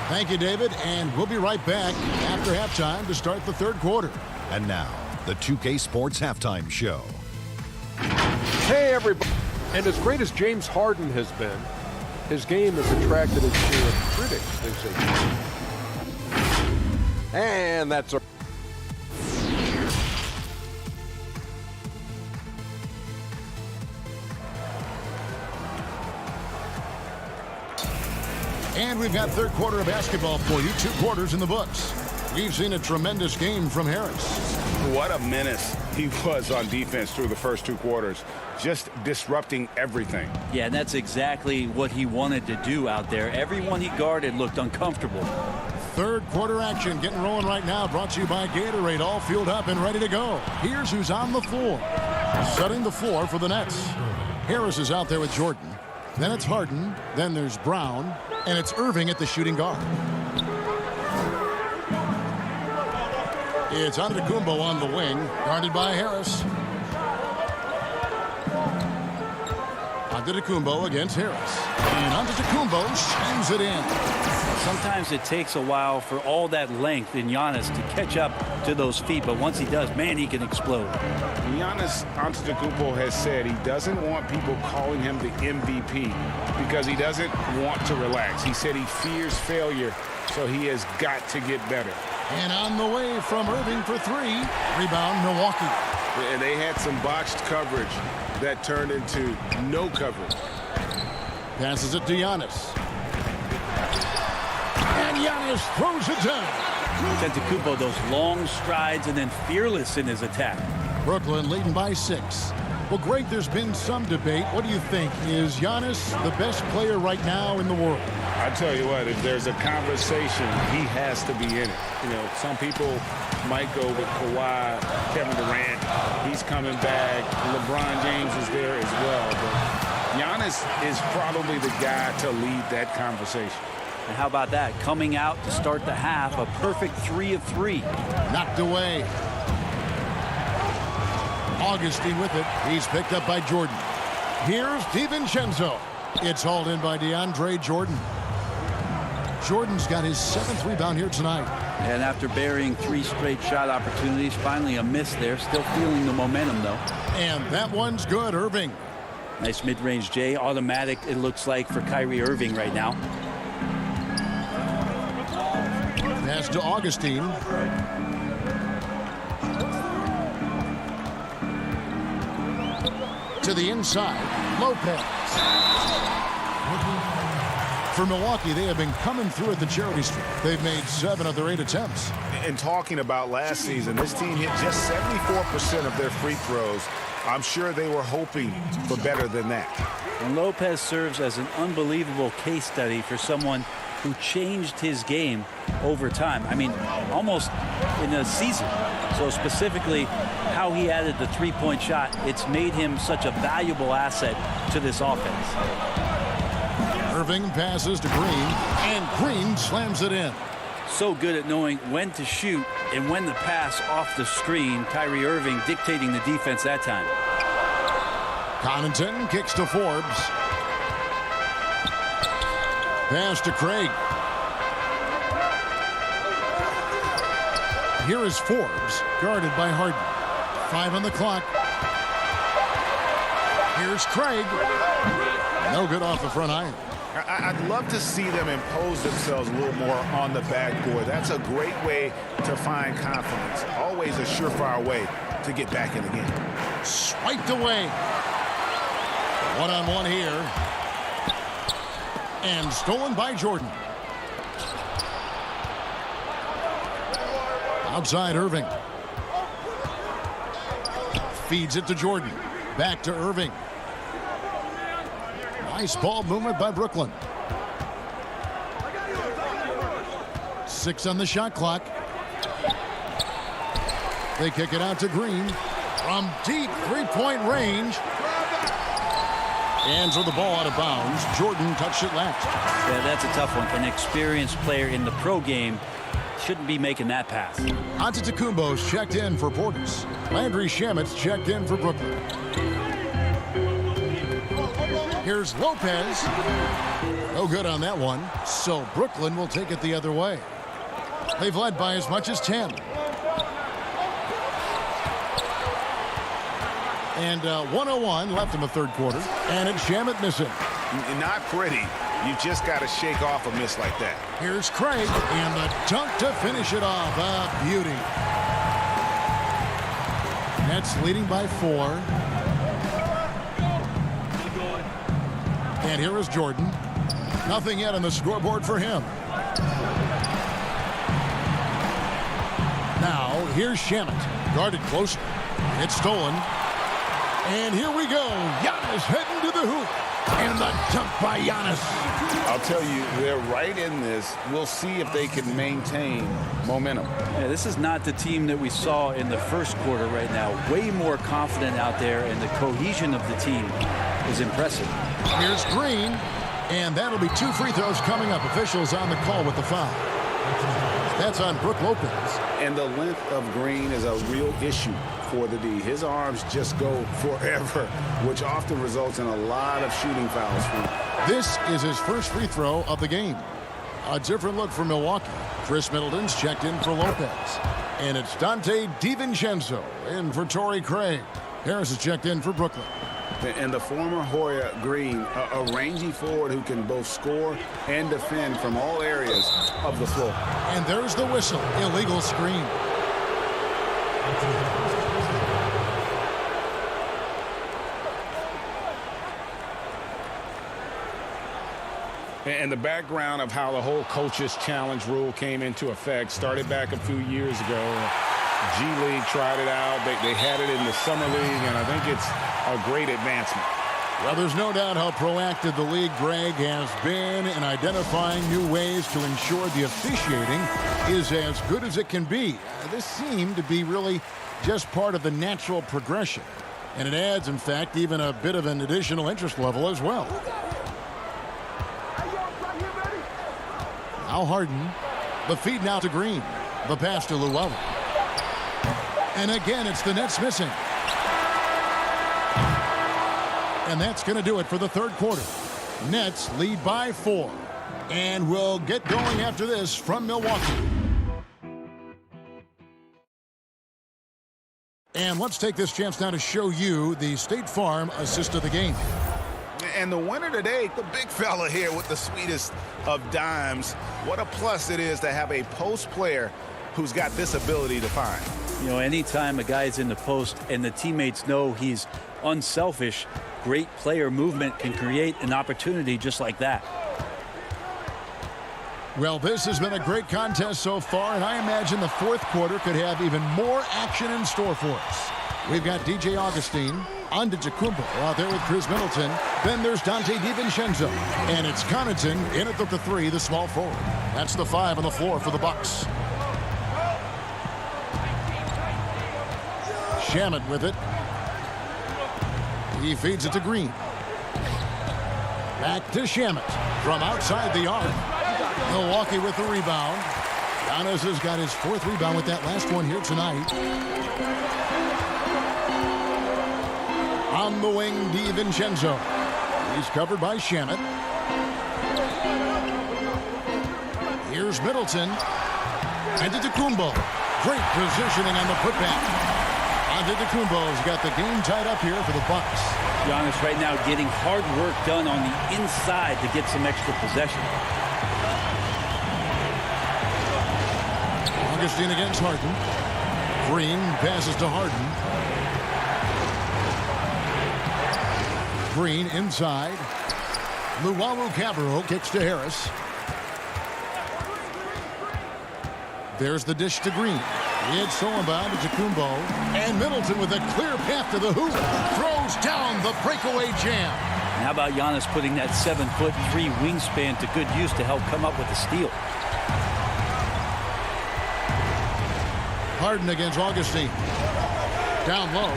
Thank you, David. And we'll be right back after halftime to start the third quarter. And now, the 2K Sports Halftime Show. Hey, everybody. And as great as James Harden has been, his game has attracted its share of critics, they say. And that's a... And we've got third quarter of basketball for you. 2 quarters in the books. We've seen a tremendous game from Harris. What a menace he was on defense through the first 2 quarters. Just disrupting everything. Yeah, and that's exactly what he wanted to do out there. Everyone he guarded looked uncomfortable. Third quarter action getting rolling right now. Brought to you by Gatorade. All fueled up and ready to go. Here's who's on the floor. Setting the floor for the Nets. Harris is out there with Jordan. Then it's Harden. Then there's Brown. And it's Irving at the shooting guard. It's Antetokounmpo on the wing. Guarded by Harris. Antetokounmpo against Harris. And Antetokounmpo slams it in. Sometimes it takes a while for all that length in Giannis to catch up to those feet, but once he does, man, he can explode. Giannis Antetokounmpo has said he doesn't want people calling him the MVP because he doesn't want to relax. He said he fears failure, so he has got to get better. And on the way from Irving for 3. Rebound, Milwaukee. And they had some botched coverage that turned into no coverage. Passes it to Giannis. And Giannis throws it down. Antetokounmpo, those long strides and then fearless in his attack. Brooklyn leading by 6. Well, Greg, there's been some debate. What do you think? Is Giannis the best player right now in the world? I tell you what, if there's a conversation, he has to be in it. You know, some people might go with Kawhi, Kevin Durant. He's coming back. LeBron James is there as well. But Giannis is probably the guy to lead that conversation. And how about that? Coming out to start the half, a perfect 3 of 3. Knocked away. Augustine with it. He's picked up by Jordan. Here's DiVincenzo. It's hauled in by DeAndre Jordan. Jordan's got his 7th rebound here tonight. And after burying 3 straight shot opportunities, finally a miss there. Still feeling the momentum, though. And that one's good, Irving. Nice mid-range J. Automatic, it looks like, for Kyrie Irving right now. Pass to Augustine. To the inside, Lopez. For Milwaukee, they have been coming through at the charity stripe. They've made 7 of their 8 attempts. And talking about last season, this team hit just 74% of their free throws. I'm sure they were hoping for better than that. And Lopez serves as an unbelievable case study for someone who changed his game over time. I mean, almost in a season. So specifically, how he added the three-point shot, it's made him such a valuable asset to this offense. Irving passes to Green, and Green slams it in. So good at knowing when to shoot and when to pass off the screen. Kyrie Irving dictating the defense that time. Connaughton kicks to Forbes. Pass to Craig. Here is Forbes, guarded by Harden. 5 on the clock. Here's Craig. No good off the front iron. I'd love to see them impose themselves a little more on the backboard. That's a great way to find confidence. Always a surefire way to get back in the game. Swiped away. One-on-one here. And stolen by Jordan. Outside Irving. Feeds it to Jordan. Back to Irving. Nice ball movement by Brooklyn. 6 on the shot clock. They kick it out to Green. From deep three-point range. And throw the ball out of bounds. Jordan touched it last. Yeah, that's a tough one. An experienced player in the pro game shouldn't be making that pass. Antetokounmpo's checked in for Portis. Landry Shamet's checked in for Brooklyn. Here's Lopez. No good on that one. So Brooklyn will take it the other way. They've led by as much as 10. And 101 left in the third quarter. And it's Shamet missing. Not pretty. You just got to shake off a miss like that. Here's Craig. And the dunk to finish it off. A beauty. Nets leading by 4. And here is Jordan. Nothing yet on the scoreboard for him. Now, here's Shamet. Guarded close. It's stolen. And here we go. Giannis heading to the hoop. And the dunk by Giannis. I'll tell you, they're right in this. We'll see if they can maintain momentum. Yeah, this is not the team that we saw in the first quarter right now. Way more confident out there, and the cohesion of the team is impressive. Here's Green. And that'll be 2 free throws coming up. Officials on the call with the foul. That's on Brook Lopez. And the length of Green is a real issue for the D. His arms just go forever, which often results in a lot of shooting fouls for him. This is his first free throw of the game. A different look for Milwaukee. Chris Middleton's checked in for Lopez. And it's Dante DiVincenzo in for Torrey Craig. Harris is checked in for Brooklyn. And the former Hoya Green, a rangy forward who can both score and defend from all areas of the floor. And there's the whistle. Illegal screen. And the background of how the whole coach's challenge rule came into effect started back a few years ago. G League tried it out. They had it in the Summer League, and I think it's a great advancement. Well, there's no doubt how proactive the league, Greg, has been in identifying new ways to ensure the officiating is as good as it can be. This seemed to be really just part of the natural progression. And it adds, in fact, even a bit of an additional interest level as well. Now Harden. The feed now to Green. The pass to Luwawu. And again, it's the Nets missing. And that's going to do it for the third quarter. Nets lead by 4. And we'll get going after this from Milwaukee. And let's take this chance now to show you the State Farm assist of the game. And the winner today, the big fella here with the sweetest of dimes. What a plus it is to have a post player who's got this ability to find. You know, anytime a guy's in the post and the teammates know he's unselfish, great player movement can create an opportunity just like that. Well, this has been a great contest so far, and I imagine the fourth quarter could have even more action in store for us. We've got DJ Augustine, Antetokounmpo out there with Chris Middleton. Then there's Dante DiVincenzo, and it's Connaughton in at the 3, the small forward. That's the 5 on the floor for the Bucks. Shamet with it. He feeds it to Green. Back to Shamet from outside the arc. Milwaukee with the rebound. Giannis has got his 4th rebound with that last one here tonight. On the wing, DiVincenzo. He's covered by Shamet. Here's Middleton. Antetokounmpo. Great positioning on the putback. Antetokounmpo's got the game tied up here for the Bucks. Giannis right now getting hard work done on the inside to get some extra possession. Augustine against Harden. Green passes to Harden. Green inside. Luwawu-Cabarrot kicks to Harris. There's the dish to Green. It's Solomon to Antetokounmpo. And Middleton with a clear path to the hoop. Throws down the breakaway jam. And how about Giannis putting that 7'3" wingspan to good use to help come up with the steal? Harden against Augustine. Down low.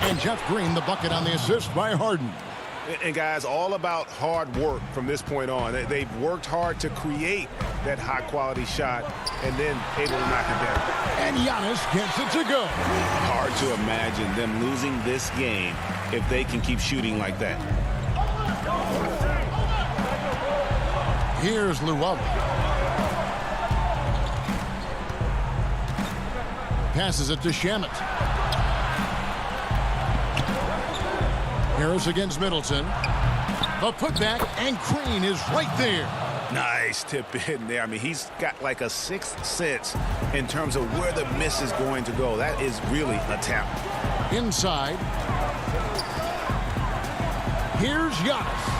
And Jeff Green, the bucket on the assist by Harden. And guys, all about hard work from this point on. They've worked hard to create that high-quality shot and then able to knock it down. And Giannis gets it to go. Hard to imagine them losing this game if they can keep shooting like that. Here's Luwawu. Passes it to Shamet. Harris against Middleton. The putback, and Green is right there. Nice tip in there. I mean, he's got like a 6th sense in terms of where the miss is going to go. That is really a talent. Inside. Here's Giannis.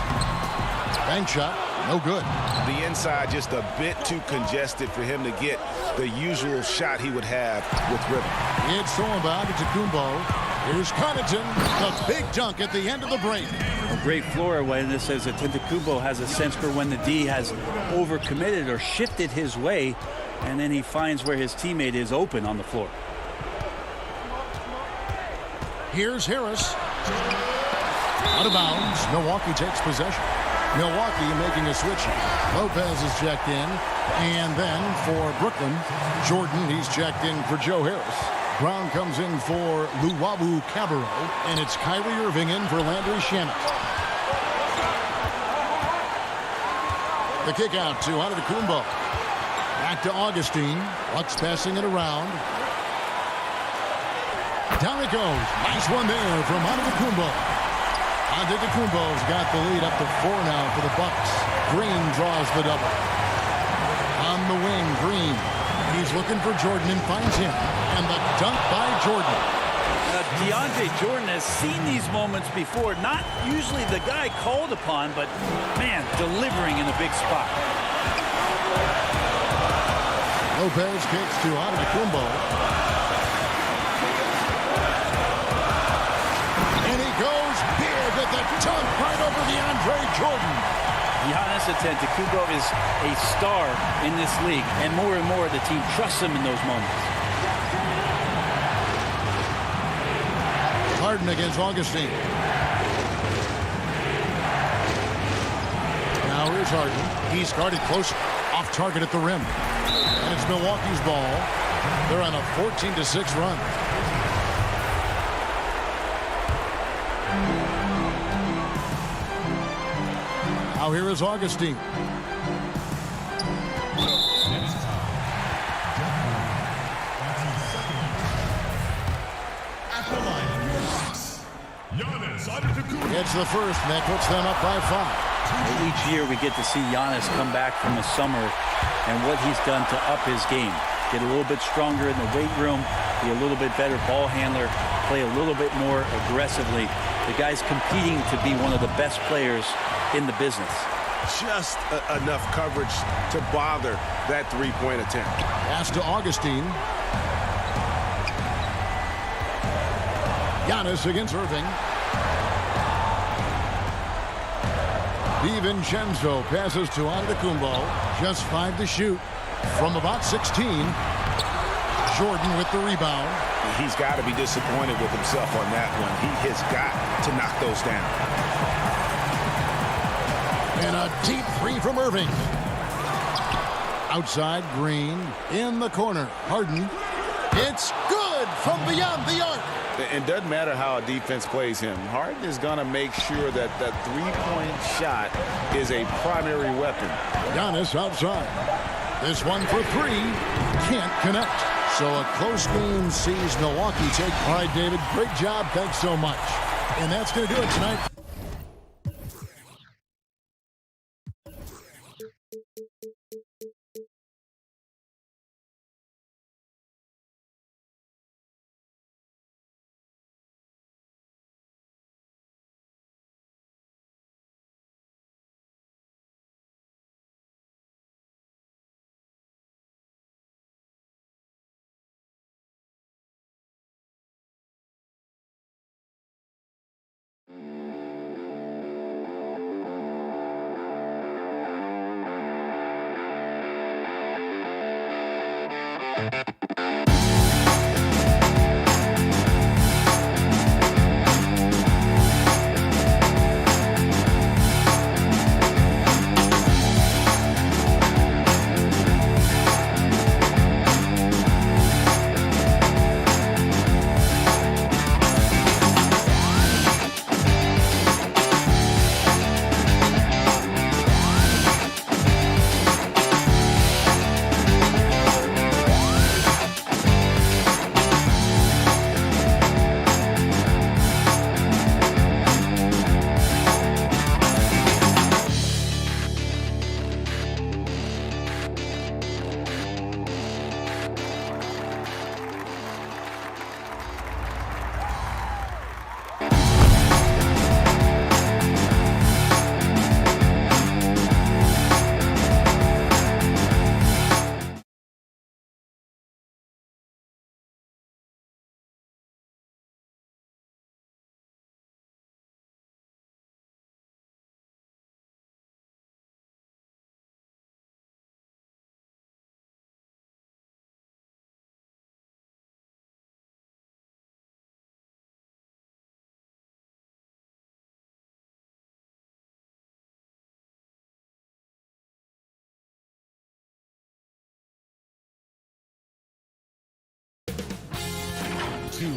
Bank shot, no good. The inside just a bit too congested for him to get the usual shot he would have with rhythm. It's Solomon to Antetokounmpo. Here's Connaughton, the big dunk at the end of the break. A great floor awareness says that Antetokounmpo has a sense for when the D has overcommitted or shifted his way, and then he finds where his teammate is open on the floor. Here's Harris. Out of bounds. Milwaukee takes possession. Milwaukee making a switch. Lopez is checked in. And then for Brooklyn, Jordan, he's checked in for Joe Harris. Brown comes in for Luwawu-Cabarrot, and it's Kyrie Irving in for Landry Shamet. The kick out to Antetokounmpo. Back to Augustine. Bucks passing it around. Down it goes. Nice one there from Antetokounmpo. Antetokounmpo's got the lead up to 4 now for the Bucks. Green draws the double. On the wing, Green. He's looking for Jordan and finds him. And the dunk by Jordan. DeAndre Jordan has seen these moments before. Not usually the guy called upon, but, man, delivering in a big spot. Lopez kicks to Antetokounmpo. And he goes big at the dunk right over DeAndre Jordan. Giannis Antetokounmpo is a star in this league, and more the team trusts him in those moments. Harden against Augustine. Now here's Harden. He's guarded close, off target at the rim. And it's Milwaukee's ball. They're on a 14-6 run. Now here is Augustine. It's the first, and that puts them up by 5. Each year we get to see Giannis come back from the summer and what he's done to up his game. Get a little bit stronger in the weight room, be a little bit better ball handler, play a little bit more aggressively. The guy's competing to be one of the best players in the business. Just enough coverage to bother that three-point attempt. Pass to Augustine. Giannis against Irving. DiVincenzo passes to Antetokounmpo. Just 5 to shoot from about 16. Jordan with the rebound. He's got to be disappointed with himself on that one. He has got to knock those down. And a deep three from Irving. Outside, Green in the corner. Harden. It's good from beyond the arc. It doesn't matter how a defense plays him. Harden is going to make sure that that three-point shot is a primary weapon. Giannis outside. This one for 3. Can't connect. So a close game sees Milwaukee take. All right, David, great job. Thanks so much. And that's going to do it tonight.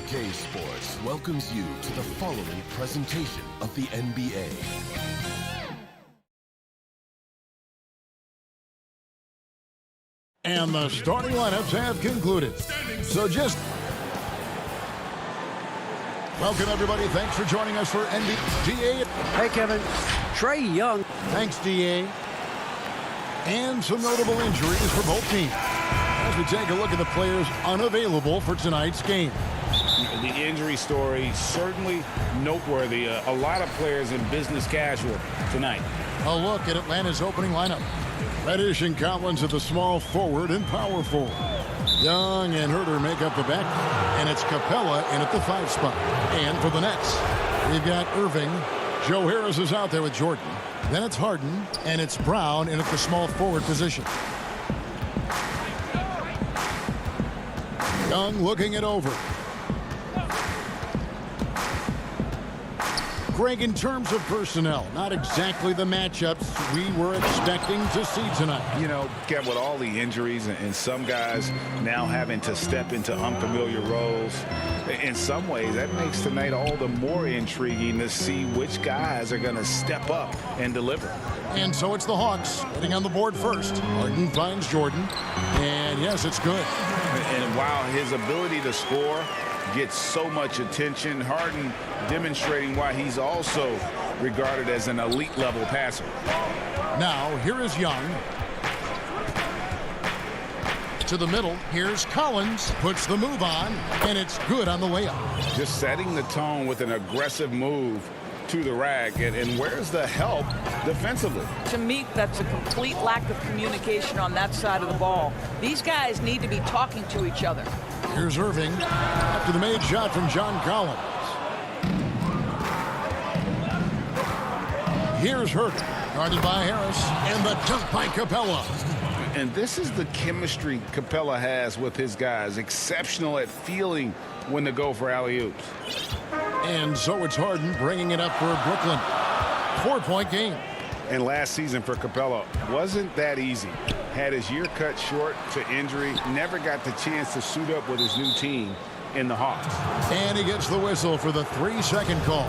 CLA Sports welcomes you to the following presentation of the NBA. And the starting lineups have concluded. So just welcome, everybody. Thanks for joining us for NBA. Hey, Kevin. Trae Young. Thanks, DA. And some notable injuries for both teams. As we take a look at the players unavailable for tonight's game. The injury story certainly noteworthy. A lot of players in business casual tonight. A look at Atlanta's opening lineup. Reddish and Collins at the small forward and power forward. Young and Herter make up the back, and it's Capella in at the 5 spot. And for the Nets, we've got Irving. Joe Harris is out there with Jordan. Then it's Harden, and it's Brown in at the small forward position. Young looking it over. Greg, in terms of personnel, not exactly the matchups we were expecting to see tonight. You know, Kev, with all the injuries and some guys now having to step into unfamiliar roles, in some ways that makes tonight all the more intriguing to see which guys are going to step up and deliver. And so it's the Hawks getting on the board first. Harden finds Jordan, and yes, it's good. And while his ability to score gets so much attention, Harden demonstrating why he's also regarded as an elite level passer. Now here is Young. To the middle, here's Collins, puts the move on, and it's good on the layup. Just setting the tone with an aggressive move to the rack, and where's the help defensively? To me, that's a complete lack of communication on that side of the ball. These guys need to be talking to each other. Here's Irving after the made shot from John Collins. Here's Herter, guarded by Harris, and the dunk by Capella. And this is the chemistry Capella has with his guys. Exceptional at feeling when to go for alley-oops. And so it's Harden bringing it up for Brooklyn. 4-point game. And last season for Capella wasn't that easy. Had his year cut short to injury, never got the chance to suit up with his new team in the Hawks. And he gets the whistle for the 3-second call.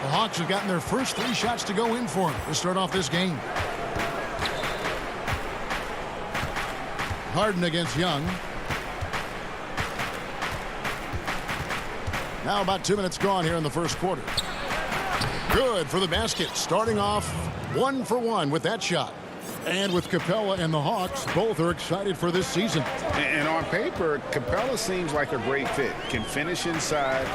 The Hawks have gotten their first 3 shots to go in for him to start off this game. Harden against Young. Now about 2 minutes gone here in the first quarter. Good for the basket, starting off 1 for 1 with that shot. And with Capella and the Hawks, both are excited for this season. And on paper, Capella seems like a great fit. Can finish inside,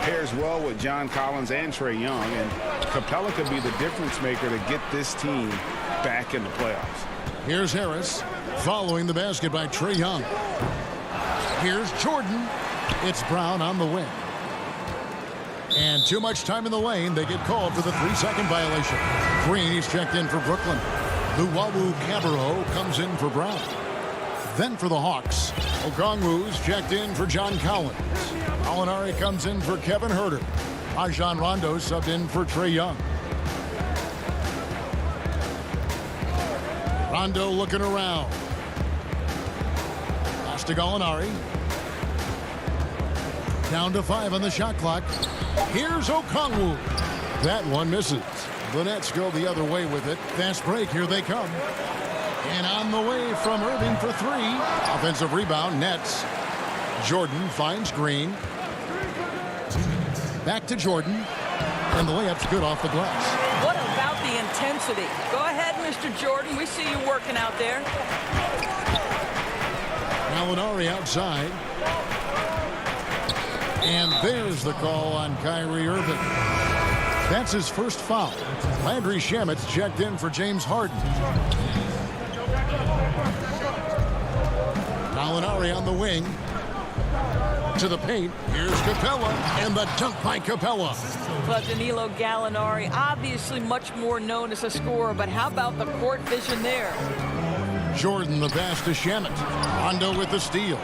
pairs well with John Collins and Trae Young, and Capella could be the difference maker to get this team back in the playoffs. Here's Harris, following the basket by Trae Young. Here's Jordan. It's Brown on the wing. And too much time in the lane. They get called for the 3-second violation. Green, he's checked in for Brooklyn. Luwawu Cabarro comes in for Brown. Then for the Hawks, Okongwu's checked in for John Collins. Alinari comes in for Kevin Herter. Rajon Rondo subbed in for Trae Young. Rondo looking around. Pass to Gallinari. Down to 5 on the shot clock. Here's Okongwu. That one misses. The Nets go the other way with it. Fast break, here they come. And on the way from Irving for 3. Offensive rebound, Nets. Jordan finds Green. Back to Jordan. And the layup's good off the glass. What about the intensity? Go ahead, Mr. Jordan. We see you working out there. Gallinari outside. And there's the call on Kyrie Irving. That's his first foul. Landry Shamet's checked in for James Harden. Gallinari on the wing. To the paint. Here's Capella. And the dunk by Capella. But Danilo Gallinari, obviously much more known as a scorer, but how about the court vision there? Jordan the pass to Shamet. Rondo with the steal.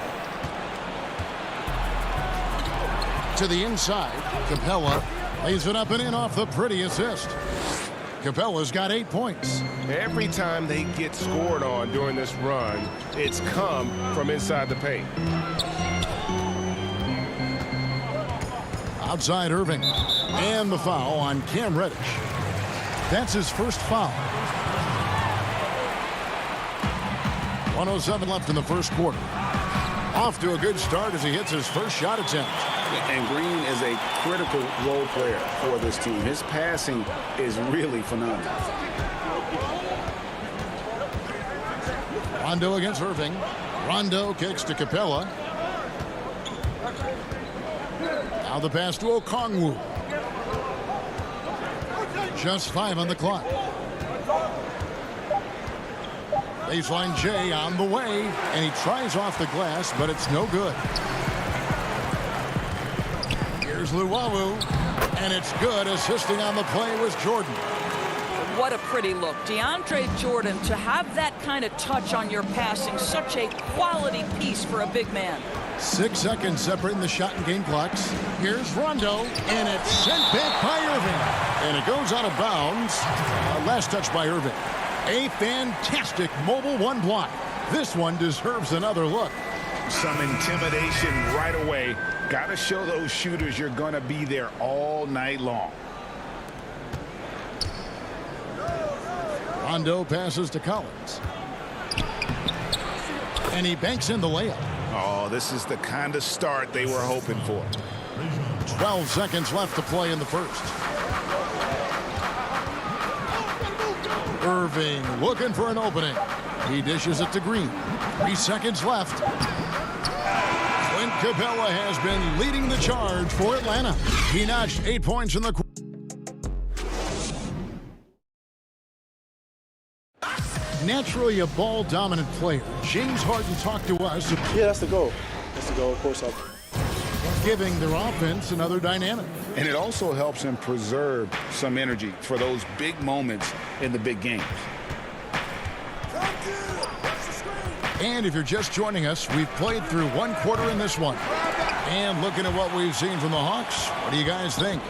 To the inside. Capella lays it up and in off the pretty assist. Capella's got 8 points. Every time they get scored on during this run, it's come from inside the paint. Outside Irving. And the foul on Cam Reddish. That's his first foul. 1:07 left in the first quarter. Off to a good start as he hits his first shot attempt. And Green is a critical role player for this team. His passing is really phenomenal. Rondo against Irving. Rondo kicks to Capella. Now the pass to Okongwu. Just 5 on the clock. Baseline J on the way, and he tries off the glass, but it's no good. Here's Luwawu, and it's good. Assisting on the play was Jordan. What a pretty look. DeAndre Jordan, to have that kind of touch on your passing, such a quality piece for a big man. 6 seconds separating the shot and game clocks. Here's Rondo, and it's sent back by Irving. And it goes out of bounds. Last touch by Irving. A fantastic mobile one block. This one deserves another look. Some intimidation right away. Got to show those shooters you're going to be there all night long. Rondo passes to Collins. And he banks in the layup. Oh, this is the kind of start they were hoping for. 12 seconds left to play in the first. Irving looking for an opening. He dishes it to Green. 3 seconds left. Clint Capella has been leading the charge for Atlanta. He notched 8 points in the quarter. Naturally a ball-dominant player, James Harden talked to us. Yeah, that's the goal. That's the goal, of course. Giving their offense another dynamic. And it also helps him preserve some energy for those big moments in the big games. And if you're just joining us, we've played through one quarter in this one. And looking at what we've seen from the Hawks, what do you guys think?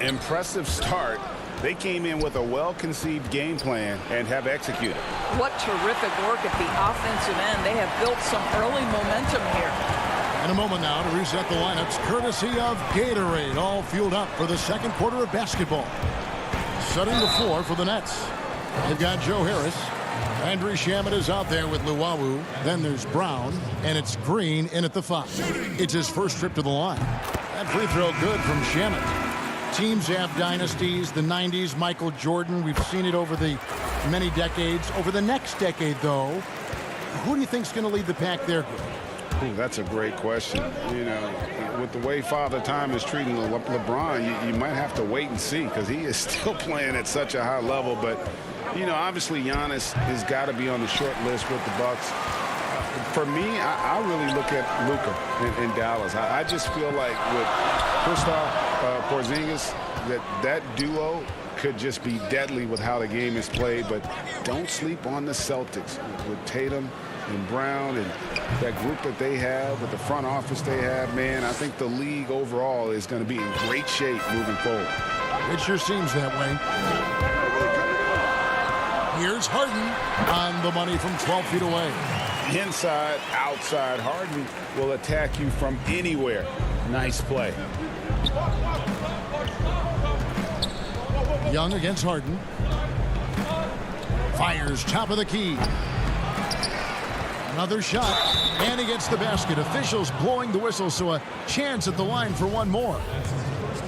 Impressive start. They came in with a well-conceived game plan and have executed. What terrific work at the offensive end. They have built some early momentum here. In a moment now to reset the lineups, courtesy of Gatorade, all fueled up for the second quarter of basketball. Setting the floor for the Nets. They've got Joe Harris. Andrew Shamet is out there with Luwawu. Then there's Brown, and it's Green in at the 5. It's his first trip to the line. That free throw good from Shamet. Teams have dynasties, the 90s, Michael Jordan. We've seen it over the many decades. Over the next decade, though, who do you think is going to lead the pack there, Greg? Ooh, that's a great question. You know, with the way Father Time is treating LeBron, you might have to wait and see because he is still playing at such a high level. But, you know, obviously Giannis has got to be on the short list with the Bucks. For me, I really look at Luka in Dallas. I just feel like with Kristaps Porzingis, that duo could just be deadly with how the game is played. But don't sleep on the Celtics with Tatum and Brown and that group that they have with the front office they have. Man, I think the league overall is going to be in great shape moving forward. It sure seems that way. Here's Harden on the money from 12 feet away. Inside, outside, Harden will attack you from anywhere. Nice play. Young against Harden. Fires top of the key. Another shot, and he gets the basket. Officials blowing the whistle, so a chance at the line for one more.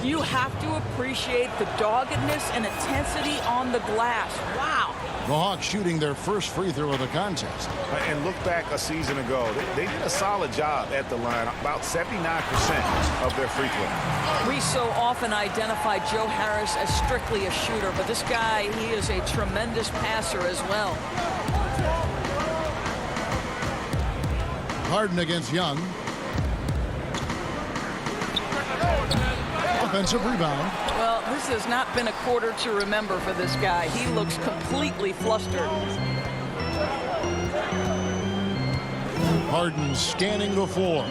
You have to appreciate the doggedness and intensity on the glass. Wow. The Hawks shooting their first free throw of the contest. And look back a season ago. They did a solid job at the line, about 79% of their free throw. We so often identify Joe Harris as strictly a shooter, but this guy, he is a tremendous passer as well. Harden against Young. Offensive rebound. Well, this has not been a quarter to remember for this guy. He looks completely flustered. Harden scanning the floor.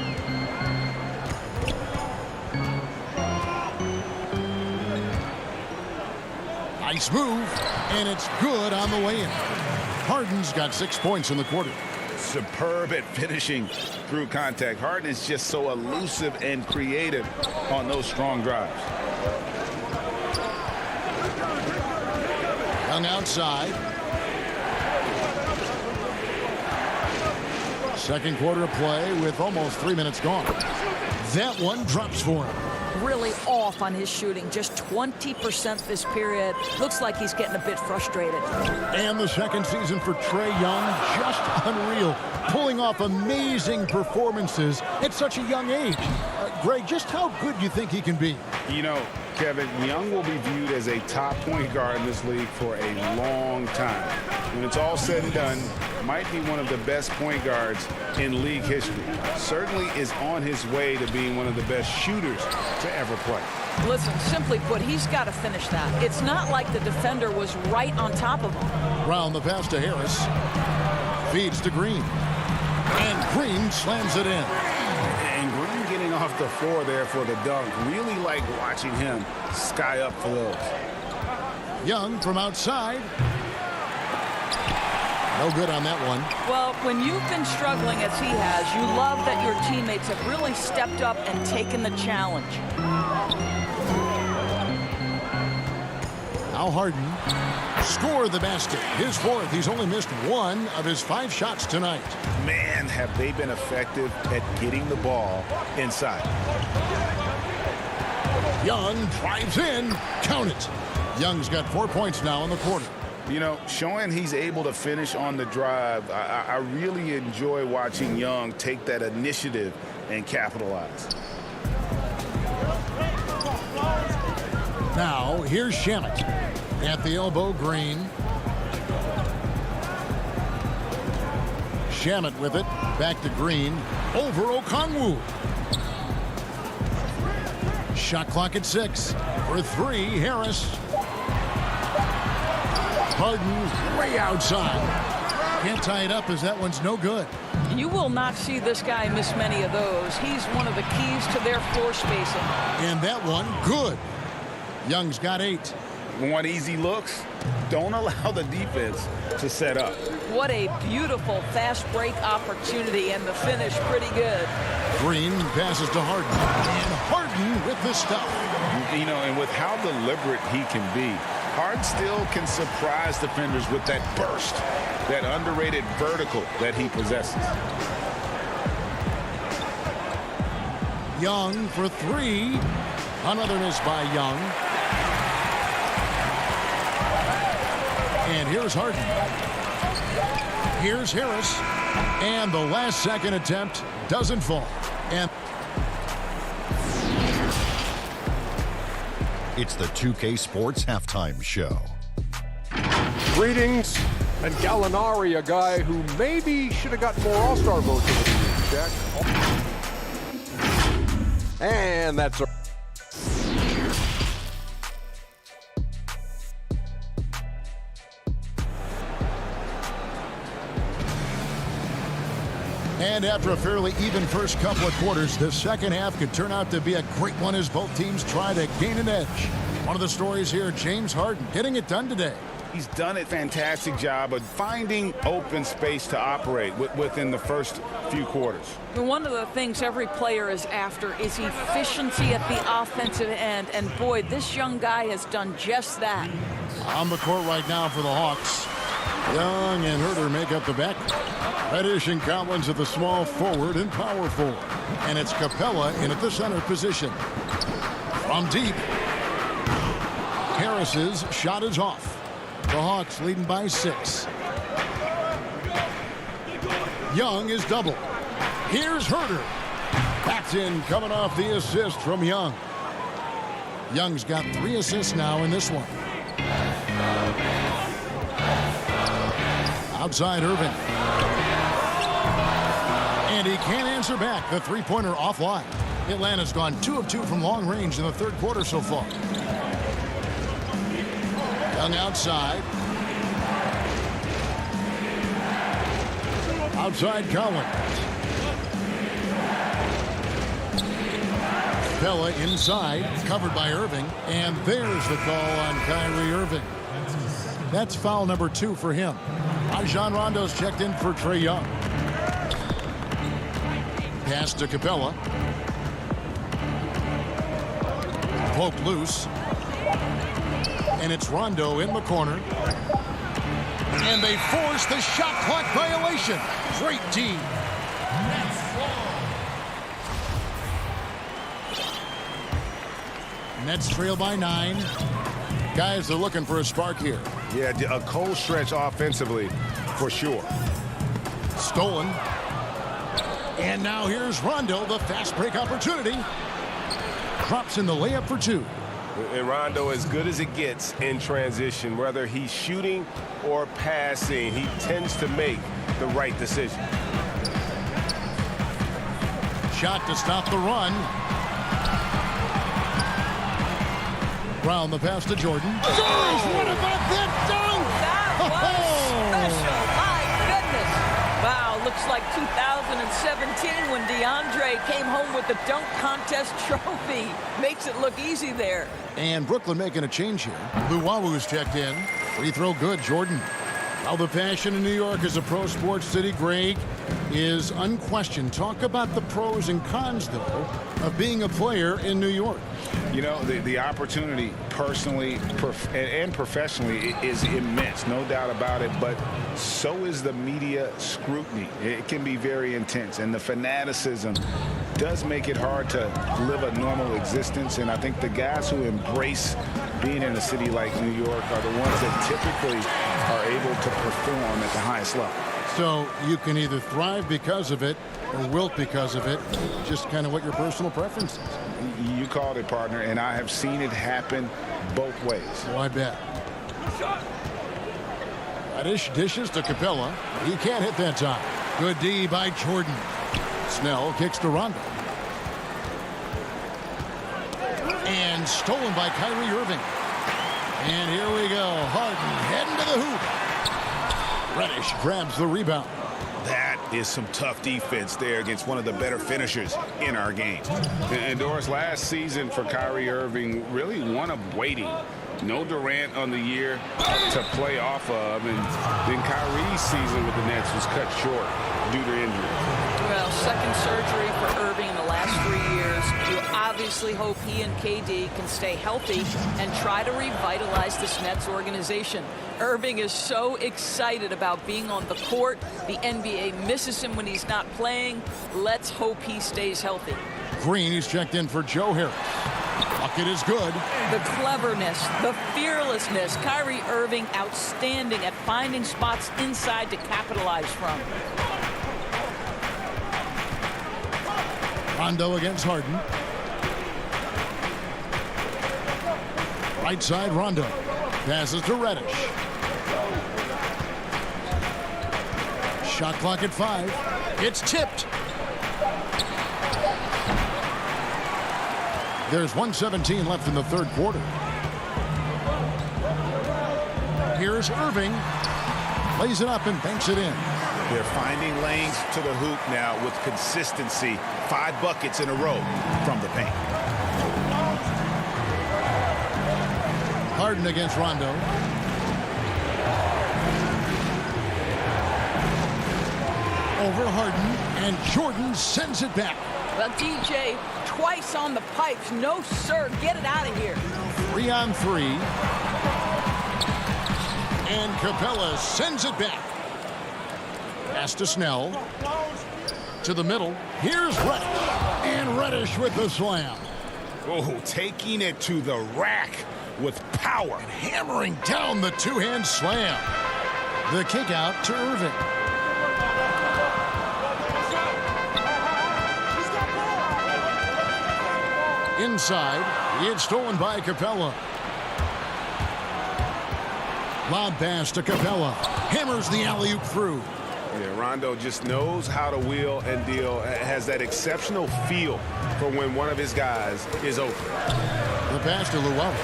Nice move, and it's good on the way in. Harden's got 6 points in the quarter. Superb at finishing through contact. Harden is just so elusive and creative on those strong drives. Young outside. Second quarter of play with almost 3 minutes gone. That one drops for him. Really off on his shooting, just 20% this period. Looks like he's getting a bit frustrated. And the second season for Trae Young, just unreal. Pulling off amazing performances at such a young age. Greg, just how good do you think he can be? You know, Kevin, Young will be viewed as a top point guard in this league for a long time. When it's all said and done, might be one of the best point guards in league history. Certainly is on his way to being one of the best shooters to ever play. Listen, simply put, he's got to finish that. It's not like the defender was right on top of him. Brown the pass to Harris. Feeds to Green. And Green slams it in. And Green getting off the floor there for the dunk. Really like watching him sky up for those. Young from outside. No good on that one. Well, when you've been struggling as he has, you love that your teammates have really stepped up and taken the challenge. Now Harden scored the basket. His fourth. He's only missed one of his 5 shots tonight. Man, have they been effective at getting the ball inside. Young drives in. Count it. Young's got 4 points now in the quarter. You know, showing he's able to finish on the drive, I really enjoy watching Young take that initiative and capitalize. Now, here's Shamet. At the elbow, Green. Shamet with it. Back to Green. Over Okongwu. Shot clock at 6. For 3, Harris. Harden way outside. Can't tie it up as that one's no good. You will not see this guy miss many of those. He's one of the keys to their floor spacing. And that one, good. Young's got 8. Want easy looks? Don't allow the defense to set up. What a beautiful fast break opportunity, and the finish pretty good. Green passes to Harden. And Harden with the stuff. You know, and with how deliberate he can be, Harden still can surprise defenders with that burst, that underrated vertical that he possesses. Young for 3. Another miss by Young. And here's Harden. Here's Harris. And the last second attempt doesn't fall. And It's the 2K Sports Halftime Show. Greetings. And Gallinari, a guy who maybe should have gotten more All-Star votes over the years, Jack. And that's a... And after a fairly even first couple of quarters, the second half could turn out to be a great one as both teams try to gain an edge. One of the stories here, James Harden getting it done today. He's done a fantastic job of finding open space to operate within the first few quarters. One of the things every player is after is efficiency at the offensive end. And boy, this young guy has done just that. On the court right now for the Hawks. Young and Herter make up the back. Reddish and Collins at the small forward and power forward. And it's Capella in at the center position. From deep. Harris's shot is off. The Hawks leading by 6. Young is double. Here's Herter. Backed in, coming off the assist from Young. Young's got 3 assists now in this one. Outside Irving. And he can't answer back. The three-pointer offline. Atlanta's gone 2 of 2 from long range in the third quarter so far. Young outside. Outside Collins. Capella inside, covered by Irving. And there's the call on Kyrie Irving. That's foul number 2 for him. Rajon Rondo's checked in for Trae Young. Pass to Capella. Poked loose. And it's Rondo in the corner. And they force the shot clock violation. Great team. Nets trail by 9. Guys are looking for a spark here. Yeah, a cold stretch offensively for sure. Stolen. And now here's Rondo, the fast break opportunity. Drops in the layup for 2. And Rondo, as good as it gets in transition, whether he's shooting or passing, he tends to make the right decision. Shot to stop the run. Brown the pass to Jordan. What about that dunk? That was special. My goodness. Wow, looks like 2017 when DeAndre came home with the dunk contest trophy. Makes it look easy there. And Brooklyn making a change here. Luwawu is checked in. Free throw good, Jordan. Now the passion in New York as a pro sports city, Greg, is unquestioned. Talk about the pros and cons, though, of being a player in New York. You know, the opportunity personally and professionally is immense, no doubt about it, but so is the media scrutiny. It can be very intense, and the fanaticism does make it hard to live a normal existence, and I think the guys who embrace being in a city like New York are the ones that typically are able to perform at the highest level. So you can either thrive because of it or wilt because of it, just kind of what your personal preference is. You called it, partner, and I have seen it happen both ways. Oh, I bet. Reddish dishes to Capella. He can't hit that time. Good D by Jordan. Snell kicks to Rondo. And stolen by Kyrie Irving. And here we go. Harden heading to the hoop. Reddish grabs the rebound. That is some tough defense there against one of the better finishers in our game. And Doris, last season for Kyrie Irving, really one of waiting. No Durant on the year to play off of, and then Kyrie's season with the Nets was cut short due to injury. Well, second surgery for Irving in the last 3 years. You obviously hope he and KD can stay healthy and try to revitalize this Nets organization. Irving is so excited about being on the court. The NBA misses him when he's not playing. Let's hope he stays healthy. Green is checked in for Joe Harris. Bucket is good. The cleverness, the fearlessness. Kyrie Irving outstanding at finding spots inside to capitalize from. Rondo against Harden. Right side, Rondo. Passes to Reddish. Shot clock at 5. It's tipped. There's 1:17 left in the third quarter. Here's Irving. Lays it up and banks it in. They're finding lanes to the hoop now with consistency. 5 buckets in a row from the paint. Harden against Rondo. Over Harden, and Jordan sends it back. Well, DJ, twice on the pipes. No, sir. Get it out of here. 3 on 3. And Capella sends it back. Pass to Snell. To the middle. Here's Reddish. And Reddish with the slam. Oh, taking it to the rack with power. And hammering down the two-hand slam. The kick out to Irving. Inside, it's stolen by Capella. Lob pass to Capella. Hammers the alley-oop through. Yeah, Rondo just knows how to wheel and deal. Has that exceptional feel for when one of his guys is open. The pass to Luwawu.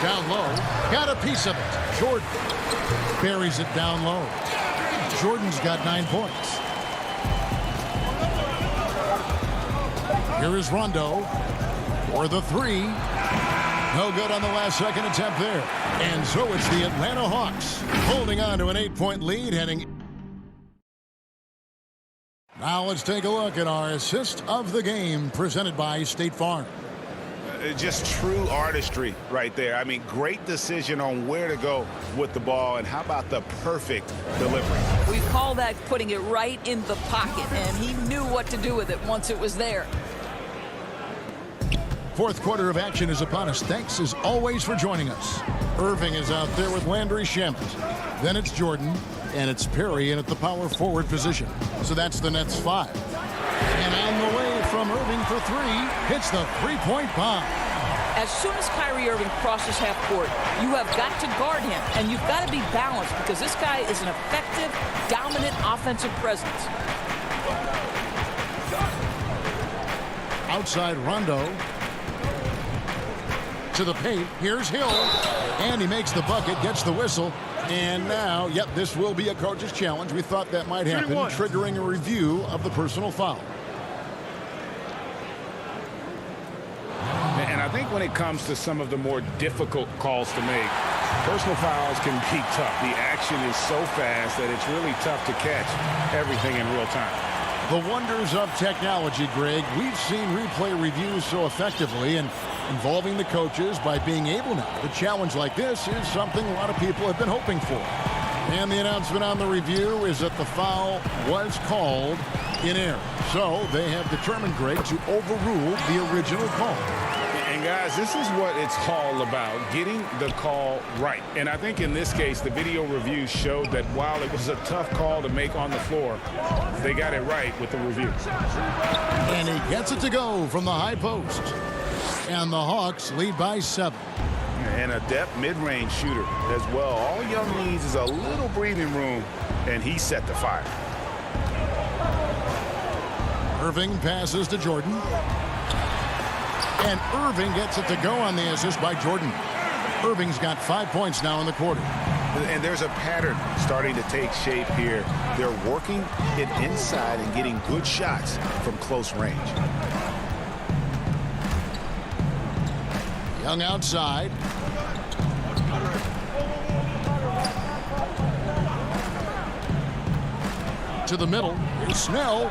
Down low. Got a piece of it. Jordan buries it down low. Jordan's got 9 points. Here is Rondo. For the 3. No good on the last second attempt there. And so it's the Atlanta Hawks holding on to an 8-point lead heading. Now let's take a look at our assist of the game presented by State Farm. Just true artistry right there. I mean, great decision on where to go with the ball, and how about the perfect delivery? We call that putting it right in the pocket, and he knew what to do with it once it was there. Fourth quarter of action is upon us. Thanks as always for joining us. Irving is out there with Landry Shamet. Then it's Jordan, and it's Perry in at the power forward position. So that's the Nets 5. And on the way from Irving for 3, hits the three-point bomb. As soon as Kyrie Irving crosses half court, you have got to guard him, and you've got to be balanced because this guy is an effective, dominant offensive presence. Outside Rondo. To the paint. Here's Hill. And he makes the bucket, gets the whistle. And now, yep, this will be a coach's challenge. We thought that might happen, triggering a review of the personal foul. And I think when it comes to some of the more difficult calls to make, personal fouls can be tough. The action is so fast that it's really tough to catch everything in real time. The wonders of technology, Greg. We've seen replay reviews so effectively, and involving the coaches by being able now to challenge like this is something a lot of people have been hoping for. And the announcement on the review is that the foul was called in error. So they have determined, Greg, to overrule the original call. And guys, this is what it's all about, getting the call right. And I think in this case, the video review showed that while it was a tough call to make on the floor, they got it right with the review. And he gets it to go from the high post. And the Hawks lead by 7. And a depth mid-range shooter as well. All Young needs is a little breathing room, and he set the fire. Irving passes to Jordan. And Irving gets it to go on the assist by Jordan. Irving's got 5 points now in the quarter. And there's a pattern starting to take shape here. They're working it inside and getting good shots from close range. Young outside. To the middle. Here's Snell.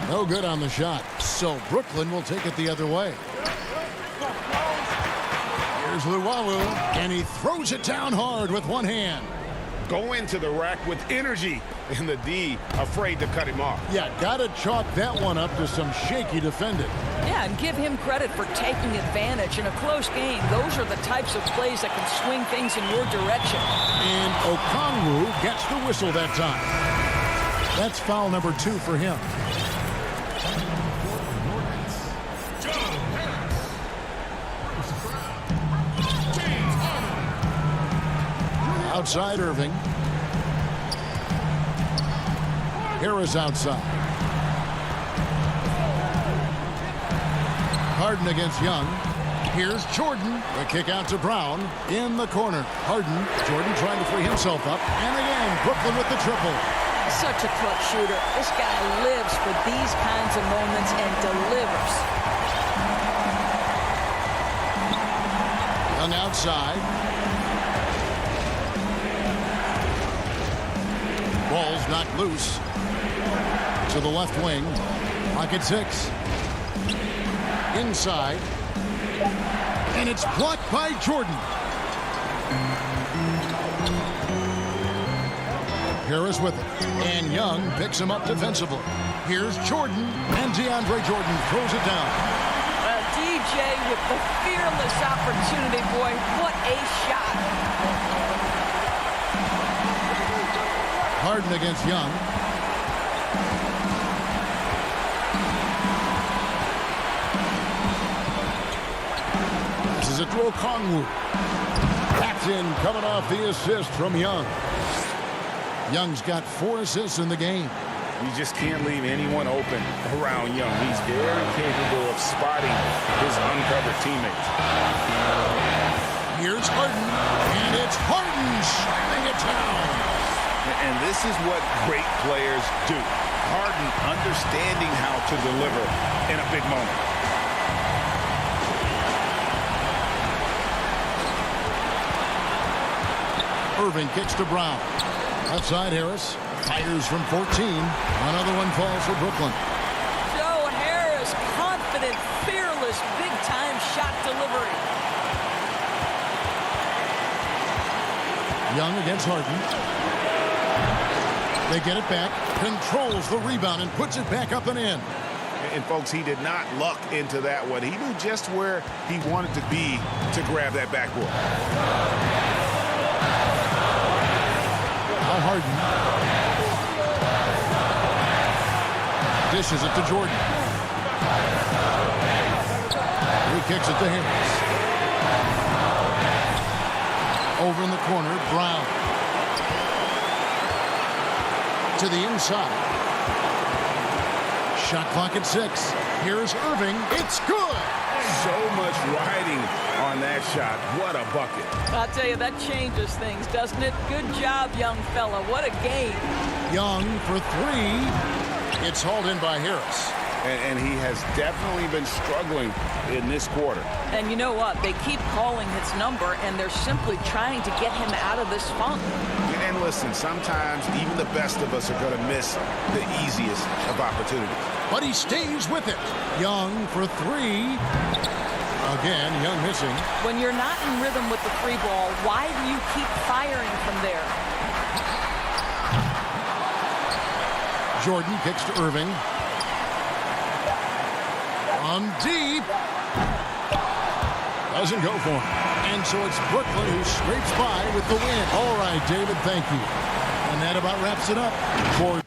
No good on the shot. So Brooklyn will take it the other way. Here's Luwawu. And he throws it down hard with one hand. Go into the rack with energy. And the D afraid to cut him off. Yeah, got to chalk that one up to some shaky defending. Yeah, and give him credit for taking advantage in a close game. Those are the types of plays that can swing things in your direction. And Okongwu gets the whistle that time. That's foul number 2 for him. Outside Irving. Harris outside. Harden against Young. Here's Jordan. The kick out to Brown in the corner. Harden. Jordan trying to free himself up. And again, Brooklyn with the triple. Such a clutch shooter. This guy lives for these kinds of moments and delivers. Young outside. Ball's knocked loose. To the left wing. Pocket 6. Inside. And it's blocked by Jordan. Harris with it. And Young picks him up defensively. Here's Jordan. And DeAndre Jordan throws it down. DJ with the fearless opportunity, boy. What a shot. Harden against Young. This is a throw. Okongwu. Backed in, coming off the assist from Young. Young's got 4 assists in the game. You just can't leave anyone open around Young. He's very capable of spotting his uncovered teammates. Here's Harden, and it's Harden slamming it down. And this is what great players do. Harden understanding how to deliver in a big moment. Irving kicks to Brown. Outside Harris. Fires from 14. Another one falls for Brooklyn. Joe Harris, confident, fearless, big-time shot delivery. Young against Harden. They get it back. Controls the rebound and puts it back up and in. And, folks, he did not luck into that one. He knew just where he wanted to be to grab that backboard. Now Harden. Dishes it to Jordan. He kicks it to Harris. Over in the corner, Brown. To the inside. Shot clock at 6. Here's Irving. It's good. So much riding on that shot. What a bucket. I'll tell you, that changes things, doesn't it? Good job, young fella. What a game. Young for 3. It's hauled in by Harris. And he has definitely been struggling in this quarter. And you know what? They keep calling his number, and they're simply trying to get him out of this funk. And listen, sometimes even the best of us are going to miss the easiest of opportunities. But he stays with it. Young for 3. Again, Young missing. When you're not in rhythm with the free ball, why do you keep firing from there? Jordan kicks to Irving. On deep. Doesn't go for him. And so it's Brooklyn who scrapes by with the win. All right, David, thank you. And that about wraps it up for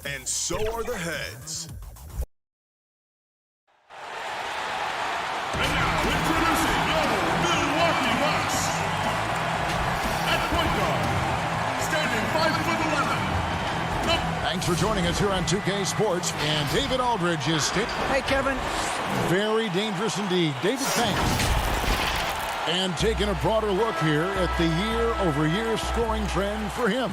And so are the heads. And now introducing your Milwaukee Bucks. At point guard, standing 5'11". Thanks for joining us here on 2K Sports. And David Aldridge is Hey, Kevin. very dangerous indeed. David, thanks. And taking a broader look here at the year-over-year scoring trend for him.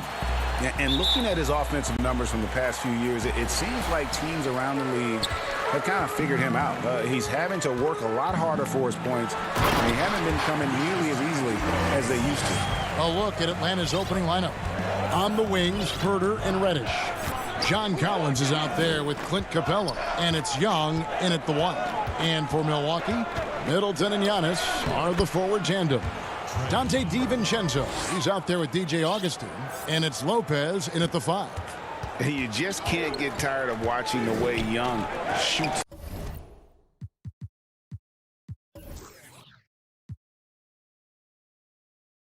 Yeah, and looking at his offensive numbers from the past few years, it seems like teams around the league have kind of figured him out. He's having to work a lot harder for his points, and he haven't been coming nearly as easily as they used to. A look at Atlanta's opening lineup. On the wings, Herter and Reddish. John Collins is out there with Clint Capella, and it's Young in at the 1. And for Milwaukee, Middleton and Giannis are the forward tandem. Dante DiVincenzo, he's out there with DJ Augustin, and it's Lopez in at the 5. You just can't get tired of watching the way Young shoots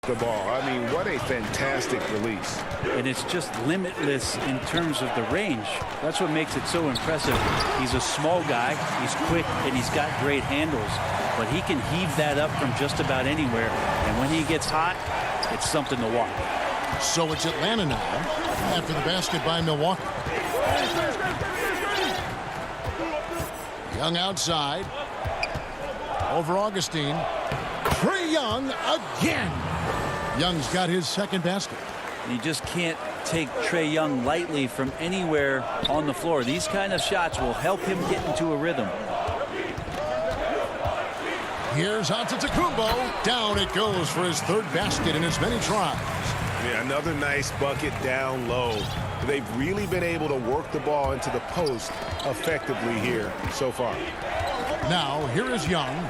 the ball. I mean, what a fantastic release. And it's just limitless in terms of the range. That's what makes it so impressive. He's a small guy, he's quick, and he's got great handles. But he can heave that up from just about anywhere. And when he gets hot, it's something to watch. So it's Atlanta now after the basket by Milwaukee. Young outside. Over Augustine. Trae Young again. Young's got his second basket. You just can't take Trae Young lightly from anywhere on the floor. These kind of shots will help him get into a rhythm. Here's Antetokounmpo. Down it goes for his third basket in as many tries. Yeah, another nice bucket down low. They've really been able to work the ball into the post effectively here so far. Now, here is Young.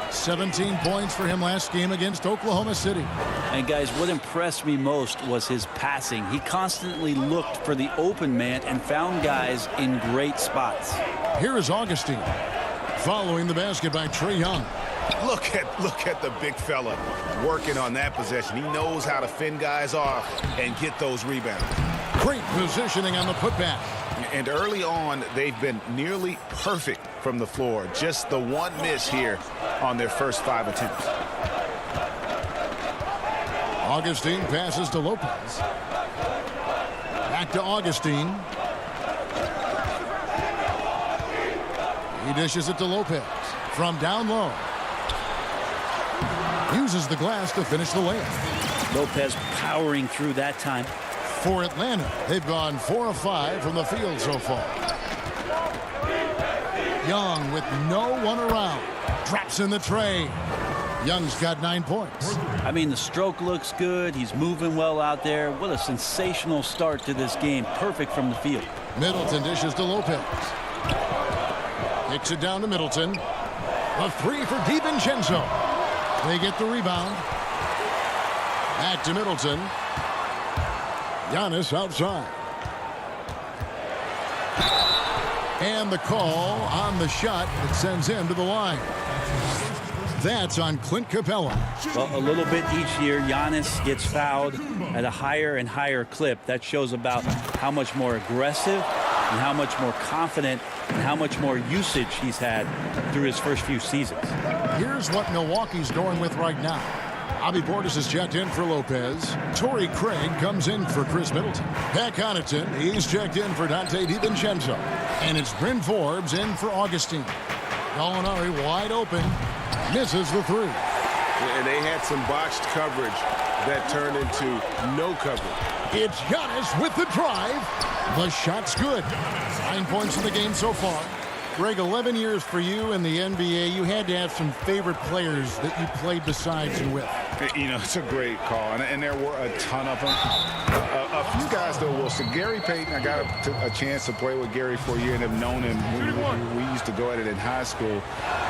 17 points for him last game against Oklahoma City. And guys, what impressed me most was his passing. He constantly looked for the open man and found guys in great spots. Here is Augustine following the basket by Trae Young. Look at the big fella working on that possession. He knows how to fend guys off and get those rebounds. Great positioning on the putback. And early on, they've been nearly perfect from the floor. Just the one miss here on their first 5 attempts. Augustine passes to Lopez. Back to Augustine. He dishes it to Lopez from down low. Uses the glass to finish the layup. Lopez powering through that time. For Atlanta, they've gone 4 of 5 from the field so far. Young with no one around. Drops in the tray. Young's got 9 points. I mean, the stroke looks good. He's moving well out there. What a sensational start to this game. Perfect from the field. Middleton dishes to Lopez. Kicks it down to Middleton. A 3 for DiVincenzo. They get the rebound. Back to Middleton. Giannis outside. And the call on the shot that sends him to the line. That's on Clint Capella. Well, a little bit each year, Giannis gets fouled at a higher and higher clip. That shows about how much more aggressive and how much more confident and how much more usage he's had through his first few seasons. Here's what Milwaukee's going with right now. Bobby Portis is checked in for Lopez. Torrey Craig comes in for Chris Middleton. Pat Connaughton, he's checked in for Dante DiVincenzo. And it's Bryn Forbes in for Augustine. Gallinari wide open. Misses the 3. And they had some botched coverage that turned into no coverage. It's Giannis with the drive. The shot's good. 9 points in the game so far. Greg, 11 years for you in the NBA. You had to have some favorite players that you played besides and with. You know, it's a great call, and there were a ton of them. A few guys, though, Wilson. Gary Payton, I got a chance to play with Gary for a year and have known him. We used to go at it in high school,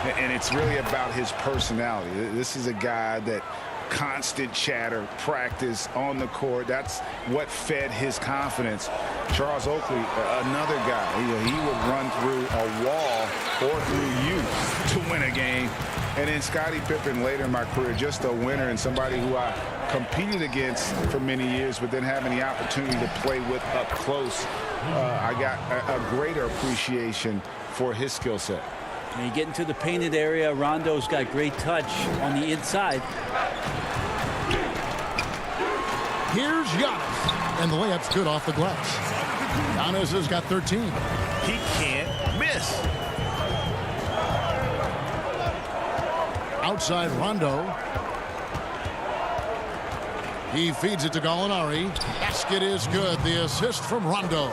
and it's really about his personality. This is a guy that constant chatter, practice on the court. That's what fed his confidence. Charles Oakley, another guy, he would run through a wall or through you to win a game. And then Scottie Pippen later in my career, just a winner and somebody who I competed against for many years, but then having the opportunity to play with up close, I got a greater appreciation for his skill set. And you get into the painted area. Rondo's got great touch on the inside. Here's Giannis. And the layup's good off the glass. Giannis has got 13. He can't miss. Outside Rondo. He feeds it to Gallinari. Basket is good. The assist from Rondo.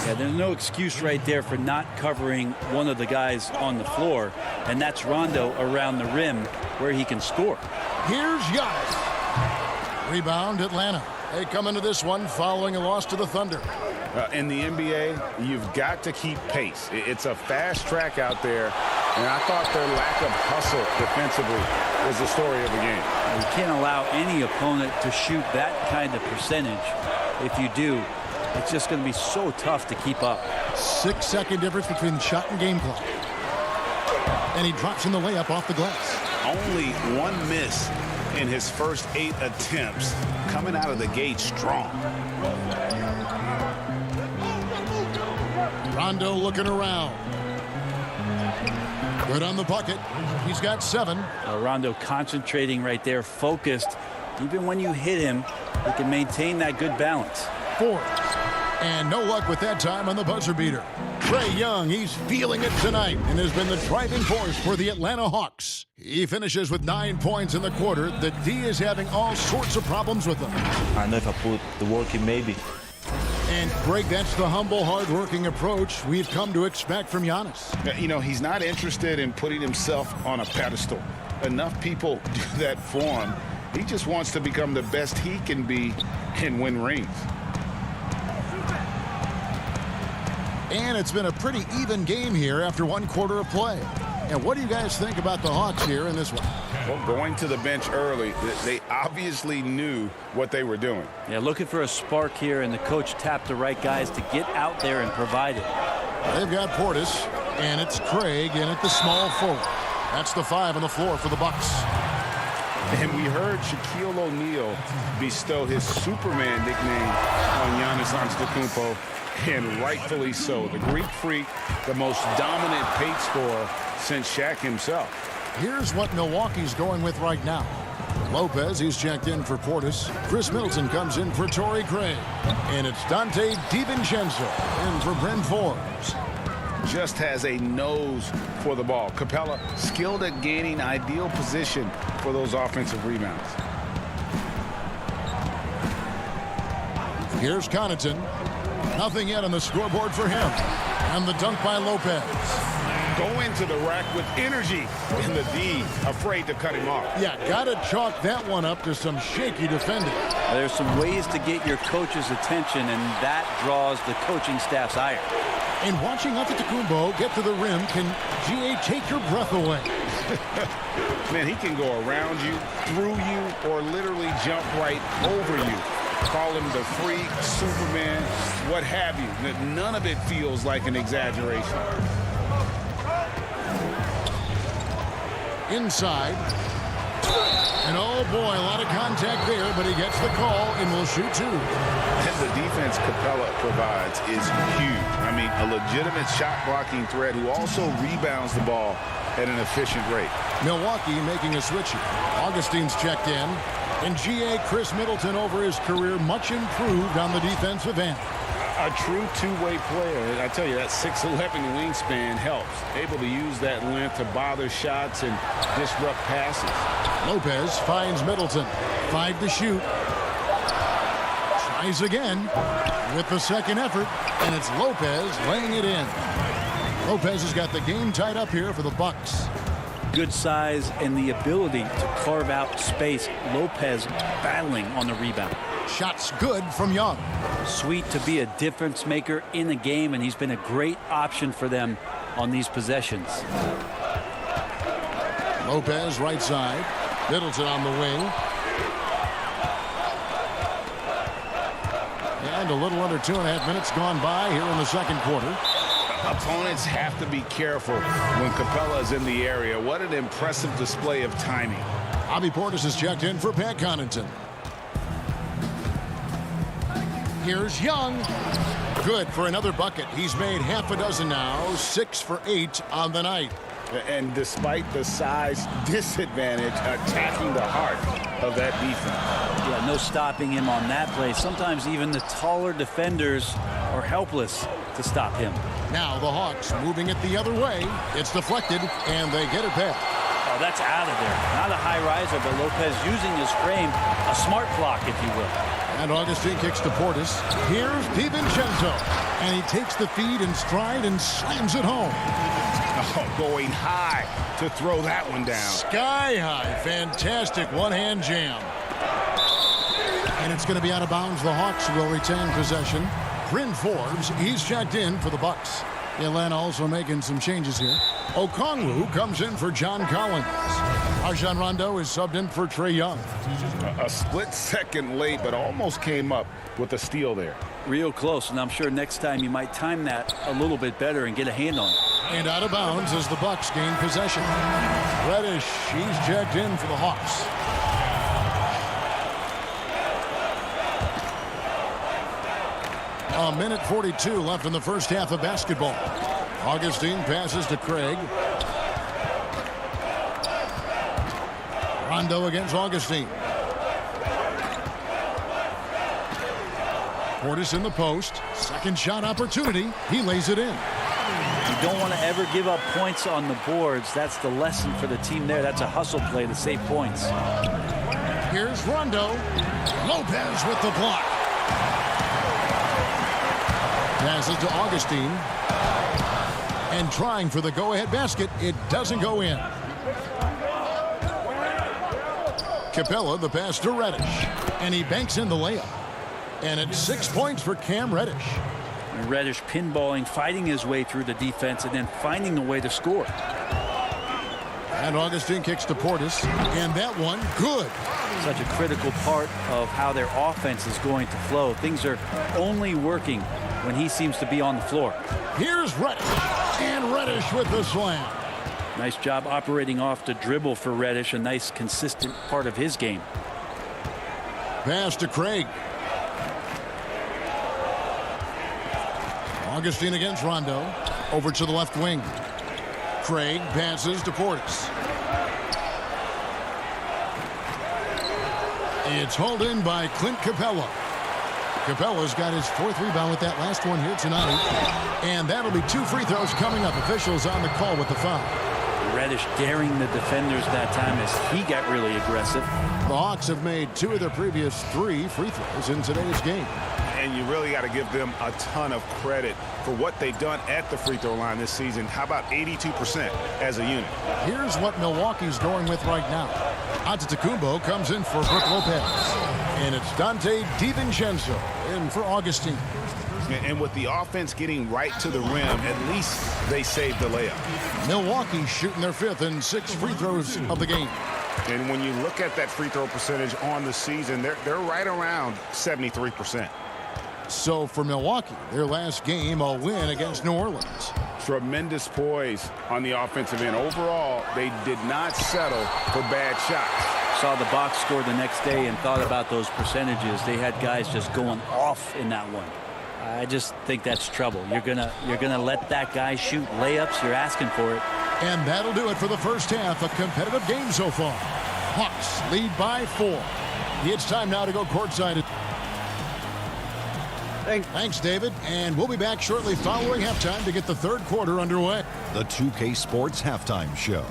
Yeah, there's no excuse right there for not covering one of the guys on the floor. And that's Rondo around the rim where he can score. Here's Giannis. Rebound Atlanta. They come into this one following a loss to the Thunder. In the NBA, you've got to keep pace. It's a fast track out there, And I thought their lack of hustle defensively was the story of the game. You can't allow any opponent to shoot that kind of percentage. If you do, it's just going to be so tough to keep up. 6-second difference between shot and game clock. And he drops in the layup off the glass. Only one miss in his first 8 attempts, coming out of the gate strong. Rondo looking around. Good on the bucket. He's got 7. Rondo concentrating right there, focused. Even when you hit him, he can maintain that good balance. 4. And no luck with that time on the buzzer beater. Trae Young, he's feeling it tonight and has been the driving force for the Atlanta Hawks. He finishes with 9 points in the quarter. The D is having all sorts of problems with him. I know if I put the work in, maybe. And Greg, that's the humble, hard-working approach we've come to expect from Giannis. You know, he's not interested in putting himself on a pedestal. Enough people do that for him. He just wants to become the best he can be and win rings. And it's been a pretty even game here after 1 quarter of play. And what do you guys think about the Hawks here in this one? Well, going to the bench early, they obviously knew what they were doing. Yeah, looking for a spark here, and the coach tapped the right guys to get out there and provide it. They've got Portis, and it's Craig in at the small forward. That's the 5 on the floor for the Bucks. And we heard Shaquille O'Neal bestow his Superman nickname on Giannis Antetokounmpo, and rightfully so. The Greek freak, the most dominant paint scorer since Shaq himself. Here's what Milwaukee's going with right now. Lopez, he's checked in for Portis. Chris Middleton comes in for Torrey Craig. And it's Dante DiVincenzo in for Bryn Forbes. Just has a nose for the ball. Capella skilled at gaining ideal position for those offensive rebounds. Here's Connaughton. Nothing yet on the scoreboard for him. And the dunk by Lopez. Go into the rack with energy, and the D afraid to cut him off. Yeah, got to chalk that one up to some shaky defending. There's some ways to get your coach's attention, and that draws the coaching staff's ire. And watching Antetokounmpo get to the rim can, GA, take your breath away. Man, he can go around you, through you, or literally jump right over you. Call him the freak, Superman, what have you. None of it feels like an exaggeration. Inside. And oh boy, a lot of contact there, but he gets the call and will shoot 2. And the defense Capella provides is huge. I mean, a legitimate shot blocking threat who also rebounds the ball at an efficient rate. Milwaukee making a switch here. Augustine's checked in. And GA Chris Middleton over his career much improved on the defensive end. A true two-way player. I tell you, that 6'11" wingspan helps. Able to use that length to bother shots and disrupt passes. Lopez finds Middleton. 5 to shoot. Tries again with the second effort, and it's Lopez laying it in. Lopez has got the game tied up here for the Bucks. Good size and the ability to carve out space. Lopez battling on the rebound. Shots good from Young. Sweet to be a difference maker in the game, and he's been a great option for them on these possessions. Lopez right side. Middleton on the wing. And a little under 2.5 minutes gone by here in the second quarter. Opponents have to be careful when Capella is in the area. What an impressive display of timing. Bobby Portis is checked in for Pat Connaughton. Here's Young. Good for another bucket. He's made half a dozen now. 6 for 8 on the night. And despite the size disadvantage, attacking the heart of that defense. Yeah, no stopping him on that play. Sometimes even the taller defenders are helpless to stop him. Now the Hawks moving it the other way. It's deflected, and they get it back. Oh, that's out of there. Not a high riser, but Lopez using his frame. A smart block, if you will. And Augustine kicks to Portis. Here's DiVincenzo. And he takes the feed in stride and slams it home. Oh, going high to throw that one down. Sky high. Fantastic one-hand jam. And it's going to be out of bounds. The Hawks will retain possession. Bryn Forbes, he's checked in for the Bucks. Atlanta also making some changes here. Okongwu comes in for John Collins. Rajon Rondo is subbed in for Trae Young. A split second late, but almost came up with a steal there. Real close, and I'm sure next time you might time that a little bit better and get a hand on it. And out of bounds as the Bucks gain possession. Reddish, he's checked in for the Hawks. A minute 42 left in the first half of basketball. Augustine passes to Craig. Rondo against Augustine. Portis in the post. Second shot opportunity. He lays it in. You don't want to ever give up points on the boards. That's the lesson for the team there. That's a hustle play to save points. Here's Rondo. Lopez with the block. Passes to Augustine. And trying for the go-ahead basket. It doesn't go in. Capella, the pass to Reddish. And he banks in the layup. And it's 6 points for Cam Reddish. And Reddish pinballing, fighting his way through the defense, and then finding a way to score. And Augustine kicks to Portis. And that one, good. Such a critical part of how their offense is going to flow. Things are only working when he seems to be on the floor. Here's Reddish. And Reddish with the slam. Nice job operating off the dribble for Reddish. A nice, consistent part of his game. Pass to Craig. Augustine against Rondo. Over to the left wing. Craig passes to Portis. It's hauled in by Clint Capella. Capella's got his fourth rebound with that last one here tonight. And that'll be 2 free throws coming up. Officials on the call with the foul. Reddish daring the defenders that time as he got really aggressive. The Hawks have made 2 of their previous 3 free throws in today's game. And you really got to give them a ton of credit for what they've done at the free throw line this season. How about 82% as a unit? Here's what Milwaukee's going with right now. Antetokounmpo comes in for Brook Lopez. And it's Dante DiVincenzo in for Augustine. And with the offense getting right to the rim, at least they saved the layup. Milwaukee shooting their 5th and 6th free throws of the game. And when you look at that free throw percentage on the season, they're right around 73%. So for Milwaukee, their last game, a win against New Orleans. Tremendous poise on the offensive end. Overall, they did not settle for bad shots. Saw the box score the next day and thought about those percentages. They had guys just going off in that one. I just think that's trouble. You're gonna let that guy shoot layups. You're asking for it. And that'll do it for the first half. A competitive game so far. Hawks lead by 4. It's time now to go courtside. Thanks, David. And we'll be back shortly following halftime to get the third quarter underway. The 2K Sports Halftime Show.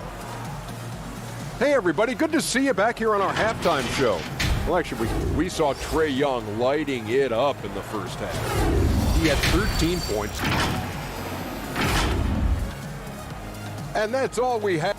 Hey, everybody. Good to see you back here on our halftime show. Well, actually, we saw Trae Young lighting it up in the first half. He had 13 points. And that's all we have.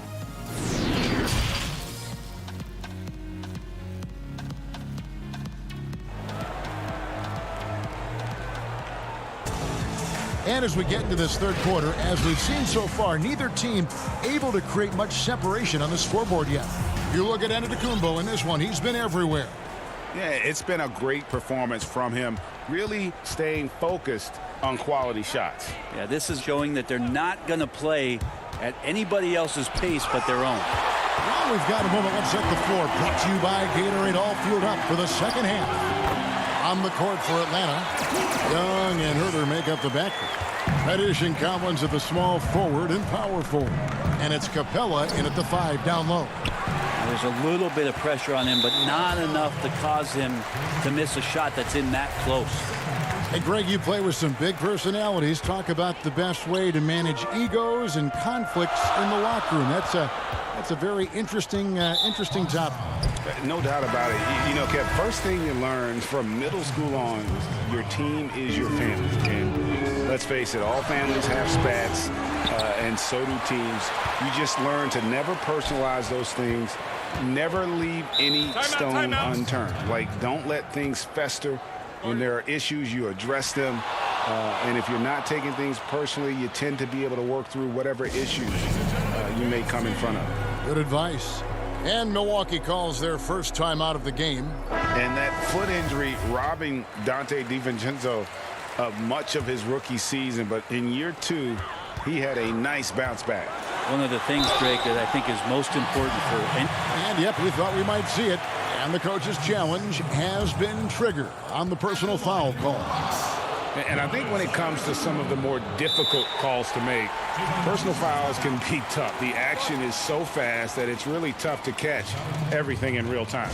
And as we get into this third quarter, as we've seen so far, neither team able to create much separation on the scoreboard yet. You look at Antetokounmpo in this one, he's been everywhere. Yeah, it's been a great performance from him, really staying focused on quality shots. Yeah, this is showing that they're not going to play at anybody else's pace but their own. Now we've got a moment. Let's set the floor. Brought to you by Gatorade, all fueled up for the second half. On the court for Atlanta, Young and Herter make up the backcourt. Reddish and Collins at the small forward and power forward. And it's Capella in at the 5 down low. There's a little bit of pressure on him, but not enough to cause him to miss a shot that's in that close. Hey, Greg, you play with some big personalities. Talk about the best way to manage egos and conflicts in the locker room. That's a very interesting topic. No doubt about it. You know, Kev, first thing you learn from middle school on is your team is your family. And let's face it, all families have spats, and so do teams. You just learn to never personalize those things. Never leave any stone unturned. Like, don't let things fester. When there are issues, you address them. And if you're not taking things personally, you tend to be able to work through whatever issues you may come in front of. Good advice. And Milwaukee calls their first time out of the game. And that foot injury robbing Donte DiVincenzo of much of his rookie season. But in year 2, he had a nice bounce back. One of the things, Greg, that I think is most important for... And yep, we thought we might see it. And the coach's challenge has been triggered on the personal foul call. And I think when it comes to some of the more difficult calls to make, personal fouls can be tough. The action is so fast that it's really tough to catch everything in real time.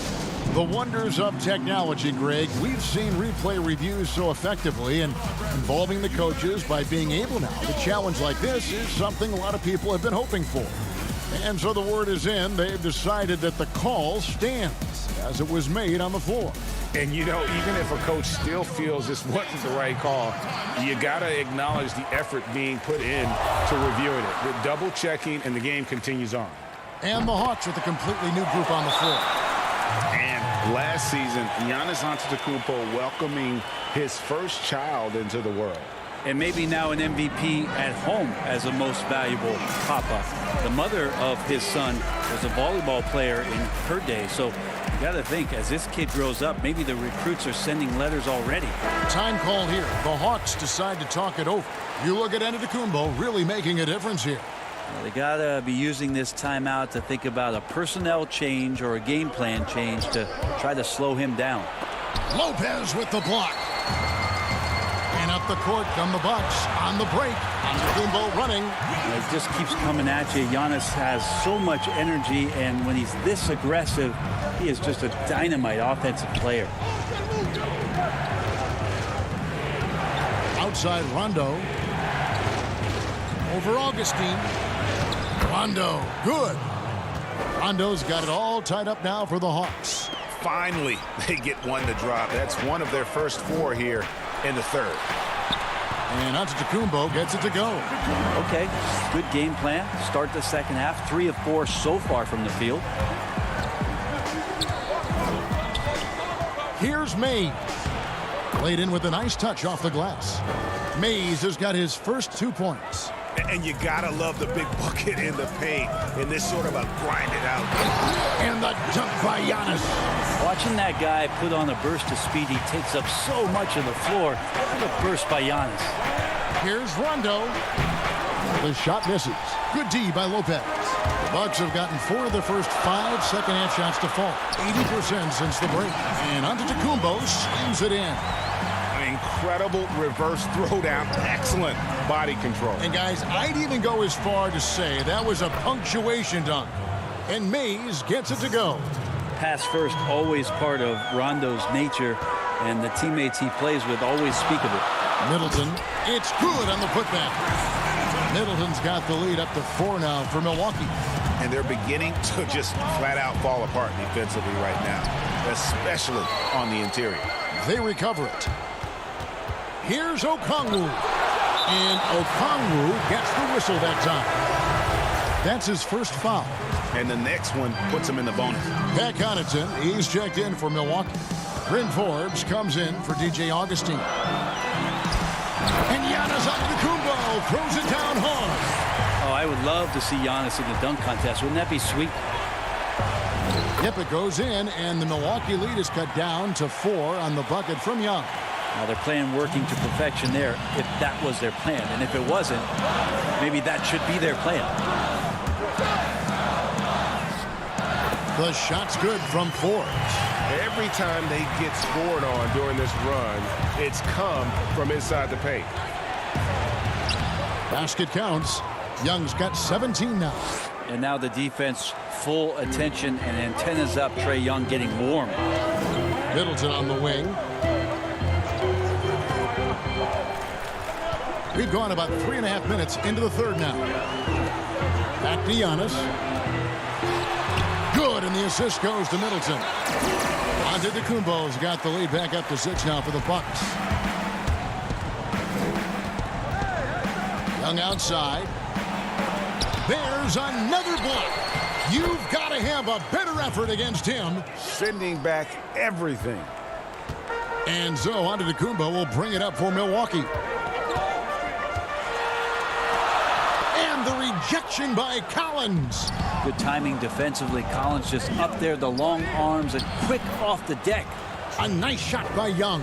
The wonders of technology, Greg. We've seen replay reviews so effectively, and involving the coaches by being able now to challenge like this is something a lot of people have been hoping for. And so the word is in. They've decided that the call stands as it was made on the floor. And, you know, even if a coach still feels this wasn't the right call, you got to acknowledge the effort being put in to reviewing it. With double checking, and the game continues on. And the Hawks with a completely new group on the floor. And last season, Giannis Antetokounmpo welcoming his first child into the world. And maybe now an MVP at home as a most valuable papa. The mother of his son was a volleyball player in her day. So you got to think, as this kid grows up, maybe the recruits are sending letters already. Time call here. The Hawks decide to talk it over. You look at Antetokounmpo really making a difference here. Well, they got to be using this timeout to think about a personnel change or a game plan change to try to slow him down. Lopez with the block. And up the court come the Bucks on the break. Antetokounmpo running. It just keeps coming at you. Giannis has so much energy, and when he's this aggressive, he is just a dynamite offensive player. Outside Rondo. Over Augustine. Rondo, good. Rondo's got it all tied up now for the Hawks. Finally, they get one to drop. That's one of their first 4 here in the third. And Antetokounmpo gets it to go. Okay, good game plan. Start the second half. 3 of 4 so far from the field. Here's Mays. Laid in with a nice touch off the glass. Mays has got his first 2 points. And you gotta love the big bucket in the paint in this sort of a grind it out. And the dunk by Giannis. Watching that guy put on a burst of speed, he takes up so much of the floor. What a burst by Giannis. Here's Rondo. The shot misses. Good D by Lopez. The Bucks have gotten 4 of the first 5 second-half shots to fall. 80% since the break. And Antetokounmpo slams it in. An incredible reverse throwdown. Excellent body control. And guys, I'd even go as far to say that was a punctuation dunk. And Mays gets it to go. Pass first, always part of Rondo's nature, and the teammates he plays with always speak of it. Middleton, it's good on the putback. Middleton's got the lead up to 4 now for Milwaukee. And they're beginning to just flat out fall apart defensively right now, especially on the interior. They recover it. Here's Okongwu. And Okongwu gets the whistle that time. That's his first foul. And the next one puts him in the bonus. Pat Connaughton, he's checked in for Milwaukee. Bryn Forbes comes in for DJ Augustine. And Giannis Antetokounmpo throws it down hard. Oh, I would love to see Giannis in the dunk contest. Wouldn't that be sweet? Yep, it goes in, and the Milwaukee lead is cut down to 4 on the bucket from Young. Now they're playing working to perfection there, if that was their plan. And if it wasn't, maybe that should be their plan. The shot's good from Forbes. Every time they get scored on during this run, it's come from inside the paint. Basket counts. Young's got 17 now. And now the defense, full attention and antennas up. Trae Young getting warm. Middleton on the wing. We've gone about 3.5 minutes into the third now. Back to Giannis. Good, and the assist goes to Middleton. Antetokounmpo's got the lead back up to 6 now for the Bucks. Young outside. There's another block. You've got to have a better effort against him. Sending back everything. And so Antetokounmpo will bring it up for Milwaukee. And the rejection by Collins. Good timing defensively. Collins just up there, the long arms, and quick off the deck. A nice shot by Young.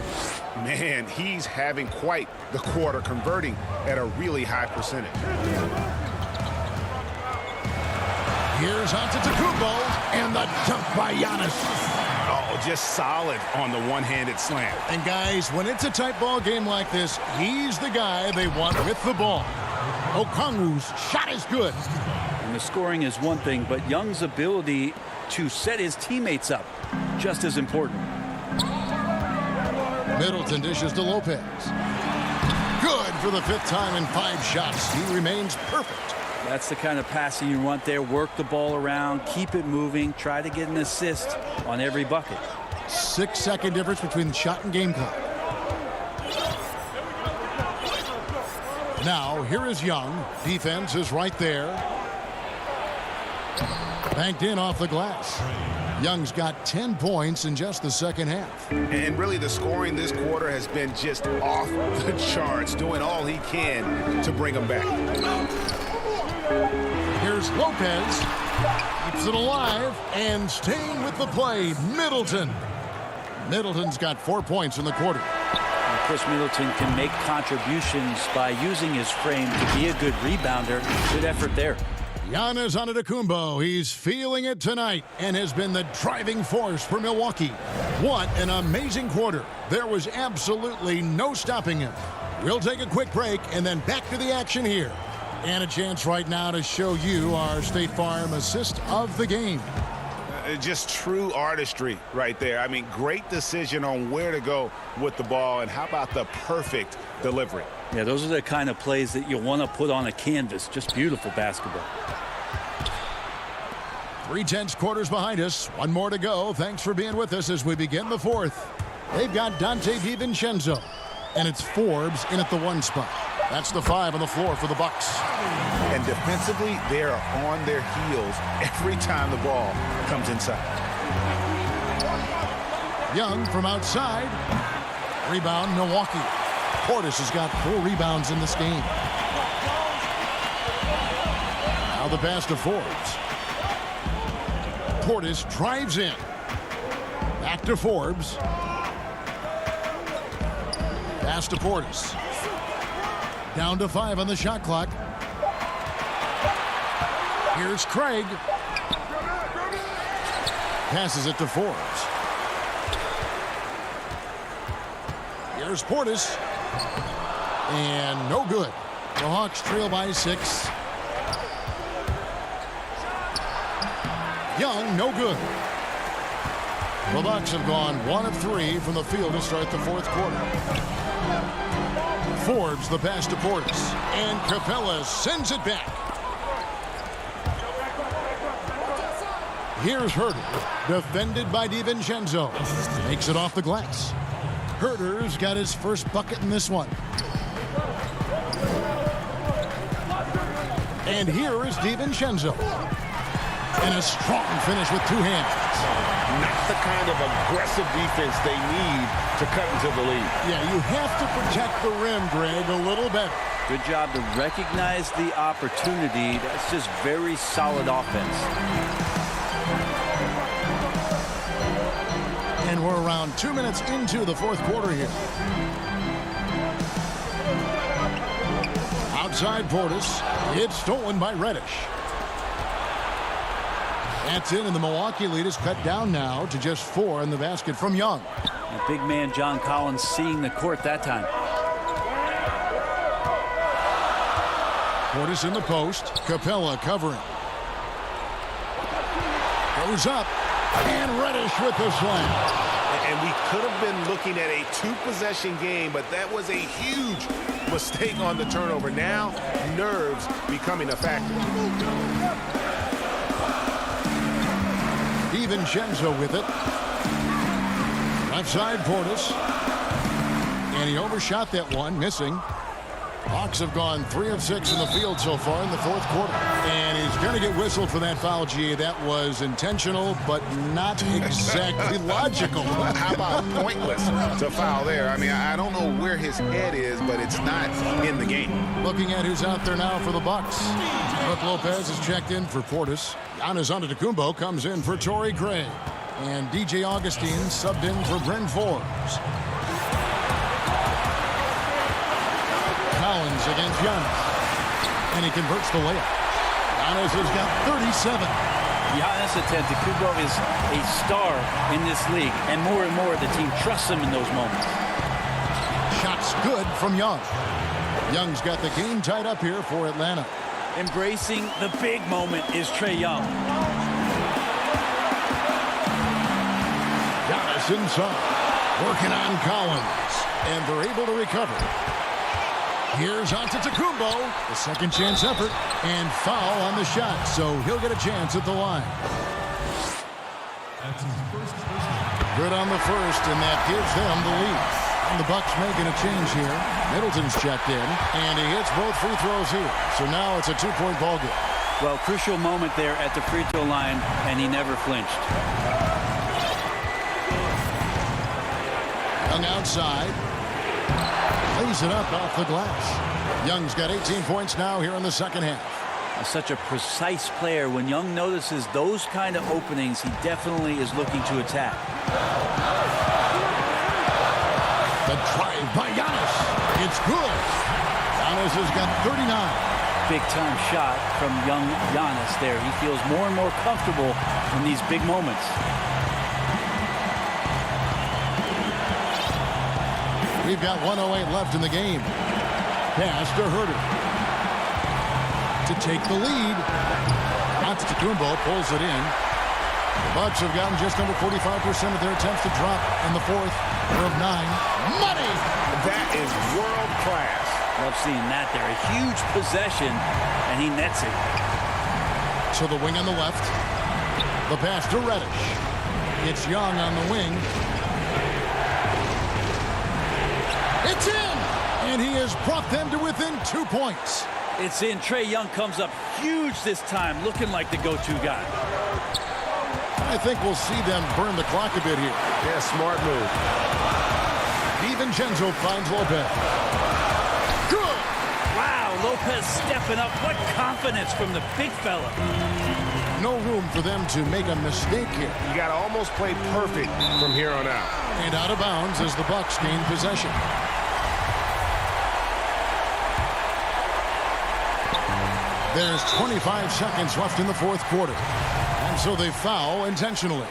Man, he's having quite the quarter, converting at a really high percentage. Here's Antetokounmpo, and the dunk by Giannis. Oh, just solid on the one-handed slam. And guys, when it's a tight ball game like this, he's the guy they want with the ball. Okongwu's shot is good. And the scoring is one thing, but Young's ability to set his teammates up, just as important. Middleton dishes to Lopez. Good for the 5th time in 5 shots. He remains perfect. That's the kind of passing you want there. Work the ball around, keep it moving, try to get an assist on every bucket. 6-second difference between the shot and game clock. Now, here is Young. Defense is right there. Banked in off the glass. Young's got 10 points in just the second half. And really, the scoring this quarter has been just off the charts, doing all he can to bring them back. Here's Lopez. Keeps it alive and staying with the play. Middleton. Middleton's got 4 points in the quarter. And Chris Middleton can make contributions by using his frame to be a good rebounder. Good effort there. Giannis Antetokounmpo, he's feeling it tonight and has been the driving force for Milwaukee. What an amazing quarter. There was absolutely no stopping him. We'll take a quick break and then back to the action here. And a chance right now to show you our State Farm assist of the game. Just true artistry right there. I mean, great decision on where to go with the ball, and how about the perfect delivery? Yeah, those are the kind of plays that you want to put on a canvas. Just beautiful basketball. 3/10 quarters behind us. One more to go. Thanks for being with us as we begin the 4th. They've got Dante DiVincenzo, and it's Forbes in at the 1 spot. That's the 5 on the floor for the Bucks. And defensively, they are on their heels every time the ball comes inside. Young from outside. Rebound, Milwaukee. Portis has got 4 rebounds in this game. Now the pass to Forbes. Portis drives in. Back to Forbes. Pass to Portis. Down to 5 on the shot clock. Here's Craig. Passes it to Forbes. Here's Portis. And no good. The Hawks trail by 6. Young, no good. The Bucks have gone 1 of 3 from the field to start the 4th quarter. Forbes the pass to Portis. And Capella sends it back. Here's Herter, defended by DiVincenzo. Makes it off the glass. Herter's got his first bucket in this one. And here is DiVincenzo. And a strong finish with 2 hands. Not the kind of aggressive defense they need to cut into the lead. Yeah, you have to protect the rim, Greg, a little better. Good job to recognize the opportunity. That's just very solid offense. And we're around 2 minutes into the 4th quarter here. Outside Portis. It's stolen by Reddish. That's in, and the Milwaukee lead is cut down now to just 4 in the basket from Young. The big man John Collins seeing the court that time. Portis in the post. Capella covering. Goes up. And Reddish with the slam. And we could have been looking at a 2-possession game, but that was a huge mistake on the turnover. Now, nerves becoming a factor. DiVincenzo with it. Left side Portis. And he overshot that one, missing. Hawks have gone 3 of 6 in the field so far in the 4th quarter. And his Going to get whistled for that foul, G. That was intentional, but not exactly logical. How about pointless to foul there? I mean, I don't know where his head is, but it's not in the game. Looking at who's out there now for the Bucks. Brook Lopez is checked in for Portis. Giannis Antetokounmpo comes in for Torrey Craig. And DJ Augustine subbed in for Bryn Forbes. Collins against Giannis. And he converts the layup. Giannis has got 37. Giannis Antetokounmpo is a star in this league, and more the team trusts him in those moments. Shots good from Young. Young's got the game tied up here for Atlanta. Embracing the big moment is Trae Young. Giannis inside. Working on Collins. And they're able to recover. Here's Antetokounmpo, the second chance effort, and foul on the shot, so he'll get a chance at the line. Good on the first, and that gives them the lead. And the Bucks making a change here. Middleton's checked in, and he hits both free throws here. So now it's a two-point ball game. Well, crucial moment there at the free throw line, and he never flinched. Young outside. Lays it up off the glass. Young's got 18 points now here in the second half. Such a precise player. When Young notices those kind of openings, he definitely is looking to attack. The drive by Giannis. It's good. Giannis has got 39. Big-time shot from young Giannis there. He feels more and more comfortable in these big moments. We've got 1:08 left in the game. Pass to Herter. To take the lead. Antetokounmpo pulls it in. The Bucks have gotten just under 45% of their attempts to drop in the fourth. They're of 9. Money! That is world class. Love seeing that there. A huge possession, and he nets it. To the wing on the left. The pass to Reddish. It's Young on the wing. It's in! And he has brought them to within 2 points. It's in. Trae Young comes up huge this time, looking like the go-to guy. I think we'll see them burn the clock a bit here. Yeah, smart move. DiVincenzo finds Lopez. Good! Wow, Lopez stepping up. What confidence from the big fella. No room for them to make a mistake here. You got to almost play perfect from here on out. And out of bounds as the Bucks gain possession. There's 25 seconds left in the fourth quarter. And so they foul intentionally.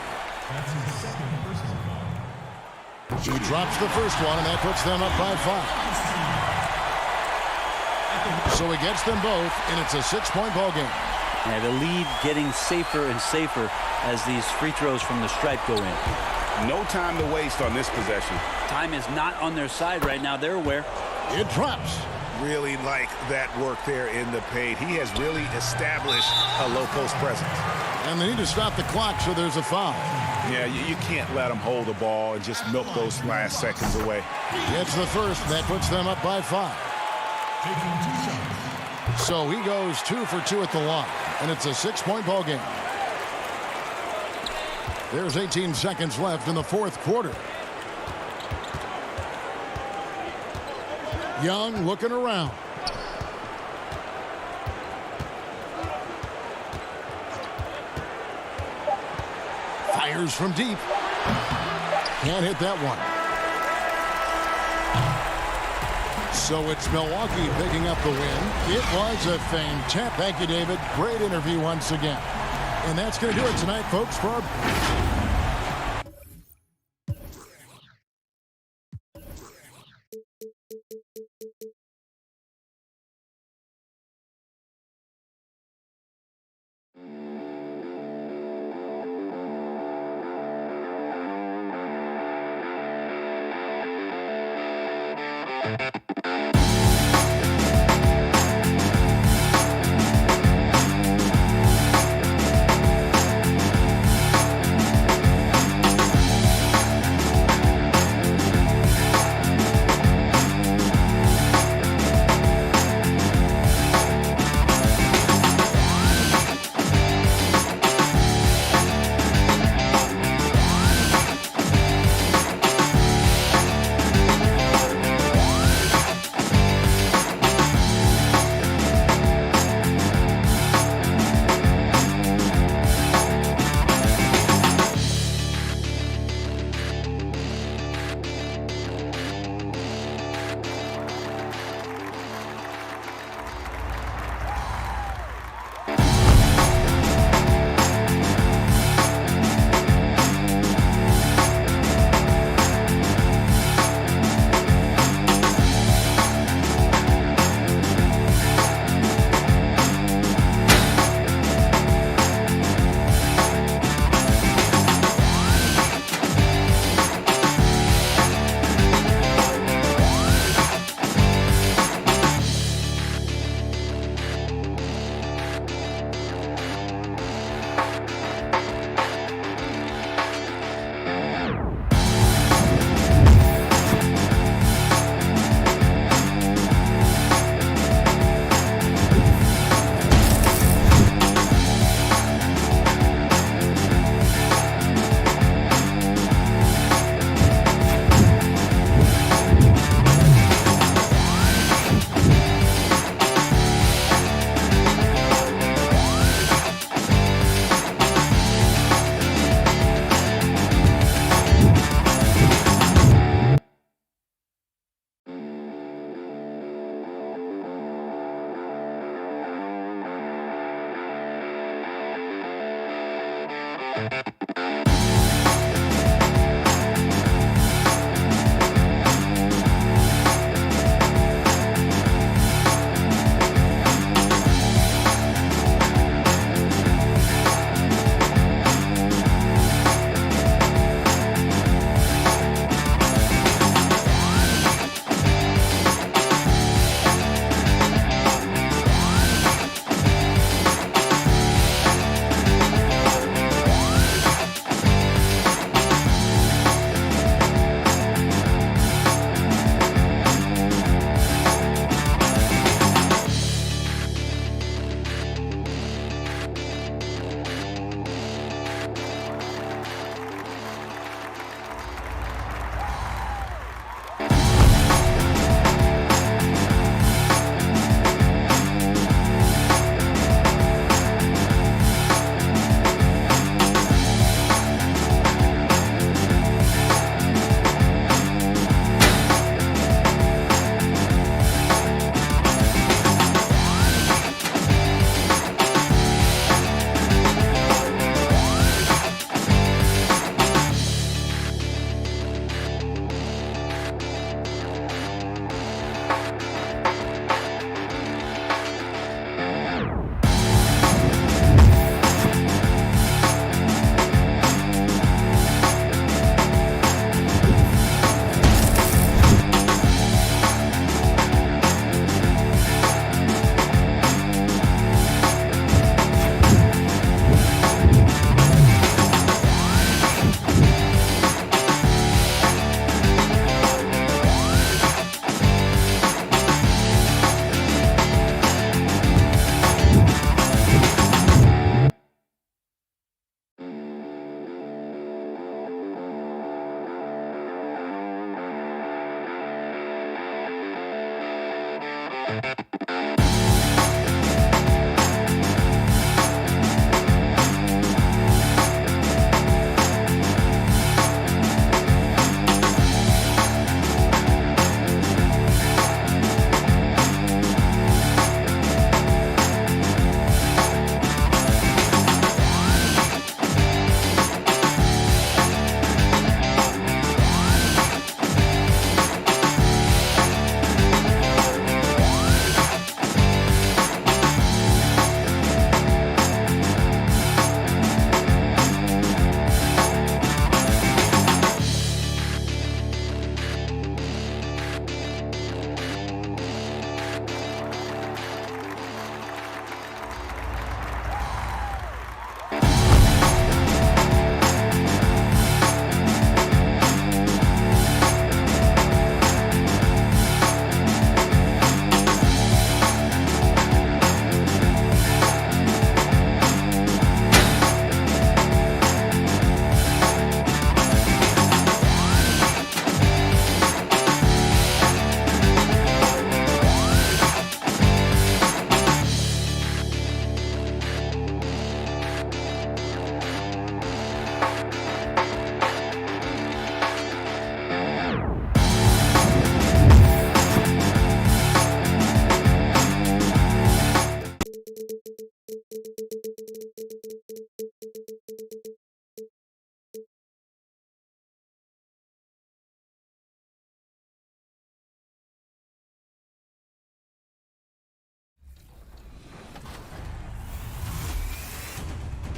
He drops the first one, and that puts them up by 5. So he gets them both, and it's a 6-point ball game. Yeah, the lead getting safer and safer as these free throws from the stripe go in. No time to waste on this possession. Time is not on their side right now. They're aware. It drops. Really like that work there in the paint. He has really established a low post presence. And they need to stop the clock, so there's a foul. Yeah, you can't let him hold the ball and just milk those last seconds away. It's the first, and that puts them up by 5. So he goes 2 for 2 at the line, and it's a 6-point ball game. There's 18 seconds left in the fourth quarter. Young looking around. Fires from deep. Can't hit that one. So it's Milwaukee picking up the win. It was a fantastic. Thank you, David. Great interview once again. And that's going to do it tonight, folks, for our...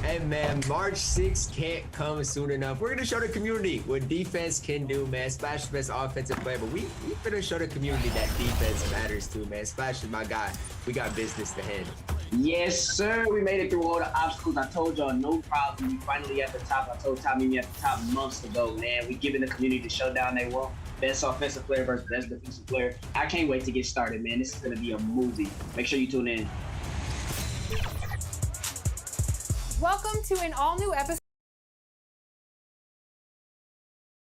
Hey man, March 6th can't come soon enough. We're gonna show the community what defense can do, man. Splash is the best offensive player, but we finna show the community that defense matters too, man. Splash is my guy. We got business to handle. Yes, sir. We made it through all the obstacles. I told y'all, no problem. We finally at the top. I told Tommy me at the top months ago, man. We giving the community the showdown they want. Best offensive player versus best defensive player. I can't wait to get started, man. This is gonna be a movie. Make sure you tune in. Welcome to an all-new episode.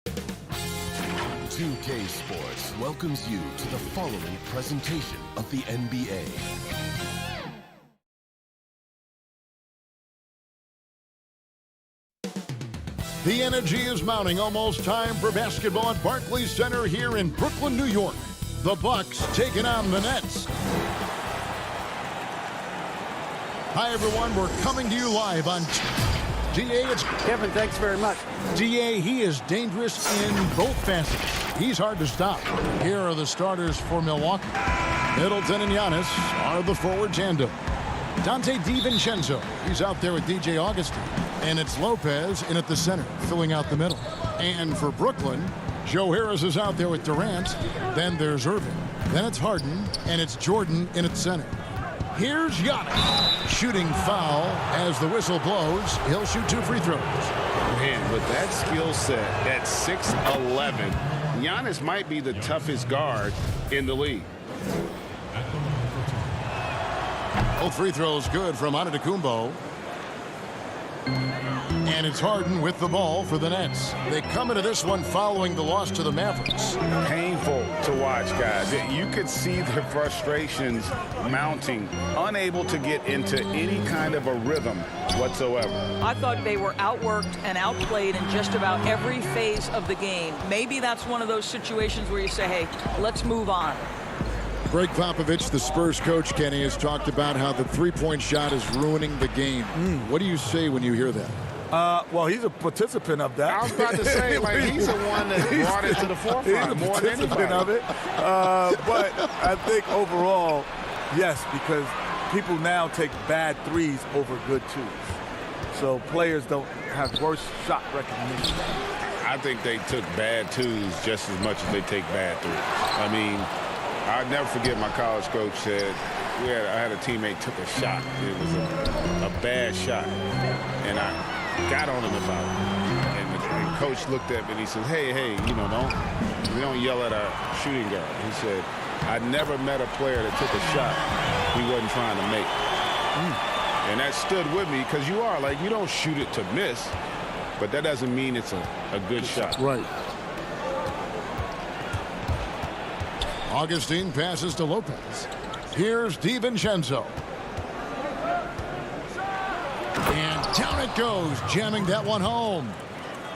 2K Sports welcomes you to the following presentation of the NBA. The energy is mounting. Almost time for basketball at Barclays Center here in Brooklyn, New York. The Bucks taking on the Nets. Hi, everyone. We're coming to you live on DA, it's Kevin, thanks very much. DA, he is dangerous in both facets. He's hard to stop. Here are the starters for Milwaukee. Middleton and Giannis are the forward tandem. Dante DiVincenzo, he's out there with DJ Augustin. And it's Lopez in at the center, filling out the middle. And for Brooklyn, Joe Harris is out there with Durant. Then there's Irving. Then it's Harden, and it's Jordan in at center. Here's Giannis. Shooting foul as the whistle blows. He'll shoot 2 free throws. Man, with that skill set at 6'11", Giannis might be the toughest guard in the league. Both free throws good from Antetokounmpo. And it's Harden with the ball for the Nets. They come into this one following the loss to the Mavericks. Painful to watch, guys. You could see their frustrations mounting, unable to get into any kind of a rhythm whatsoever. I thought they were outworked and outplayed in just about every phase of the game. Maybe that's one of those situations where you say, hey, let's move on. Greg Popovich, the Spurs coach, Kenny, has talked about how the three-point shot is ruining the game. What do you say when you hear that? Well, he's a participant of that. I was about to say, like, he's the one that brought it to the forefront more than anybody. Of it. But I think overall, yes, because people now take bad threes over good twos. So players don't have worse shot recognition. I think they took bad twos just as much as they take bad threes. I mean, I'll never forget my college coach said, I had a teammate took a shot. It was a bad shot. And I got on him about it. And the coach looked at me and he said, hey, we don't yell at our shooting guard. He said, I never met a player that took a shot he wasn't trying to make. And that stood with me because you don't shoot it to miss, but that doesn't mean it's a good shot. Right. Augustin passes to Lopez. Here's DiVincenzo. And down it goes, jamming that one home.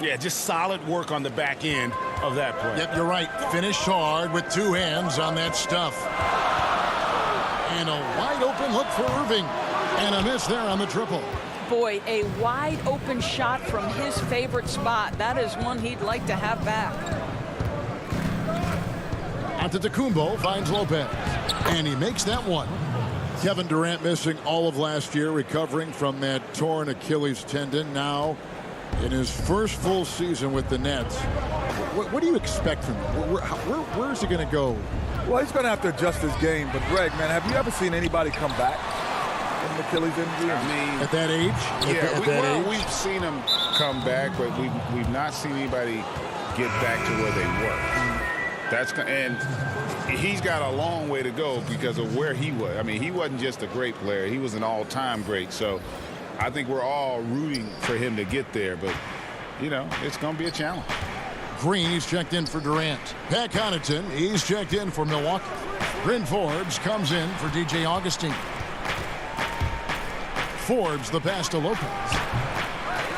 Yeah, just solid work on the back end of that play. Yep, you're right. Finished hard with 2 hands on that stuff. And a wide open look for Irving. And a miss there on the triple. Boy, a wide open shot from his favorite spot. That is one he'd like to have back. Antetokounmpo finds Lopez, and he makes that one. Kevin Durant missing all of last year, recovering from that torn Achilles tendon. Now, in his first full season with the Nets, what do you expect from him? Where is he going to go? Well, he's going to have to adjust his game. But, Greg, man, have you ever seen anybody come back from an Achilles injury? I mean, at that age? We've seen him come back, but we've not seen anybody get back to where they were. And he's got a long way to go because of where he was. I mean, he wasn't just a great player. He was an all-time great. So I think we're all rooting for him to get there. But, it's going to be a challenge. Green, he's checked in for Durant. Pat Connaughton, he's checked in for Milwaukee. Bryn Forbes comes in for DJ Augustin. Forbes, the pass to Lopez.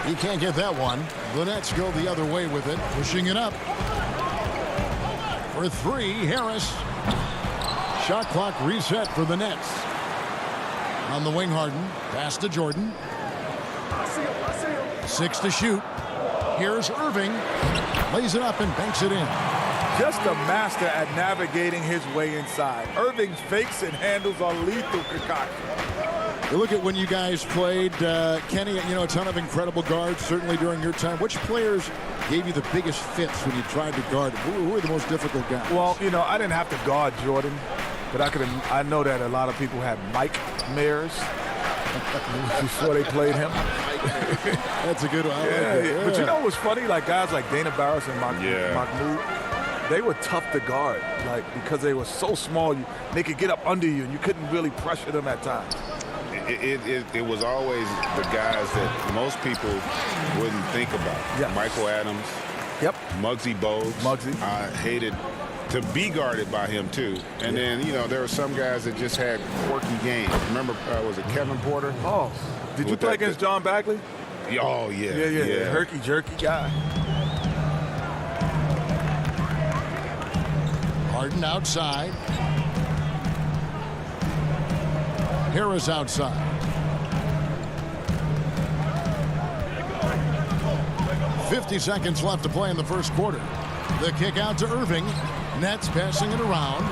He can't get that one. The Nets go the other way with it, pushing it up. For 3, Harris. Shot clock reset for the Nets. On the wing, Harden. Pass to Jordan. 6 to shoot. Here's Irving. Lays it up and banks it in. Just a master at navigating his way inside. Irving's fakes and handles are lethal concoction. You look at when you guys played, Kenny, a ton of incredible guards, certainly during your time. Which players gave you the biggest fits when you tried to guard them? Who were the most difficult guys? Well, I didn't have to guard Jordan, but I know that a lot of people had Mike Mears before they played him. That's a good one. Yeah. But what's funny? Like guys like Dana Barris and Mahmoud, they were tough to guard, because they were so small. They could get up under you, and you couldn't really pressure them at times. It was always the guys that most people wouldn't think about. Yeah. Michael Adams. Yep. Muggsy Bogues. I hated to be guarded by him, too. And then, there were some guys that just had quirky games. Remember, was it Kevin Porter? Oh, did you play against John Bagley? Oh, yeah. Yeah. Herky-jerky guy. Harden outside. Harris outside. 50 seconds left to play in the first quarter. The kick out to Irving. Nets passing it around.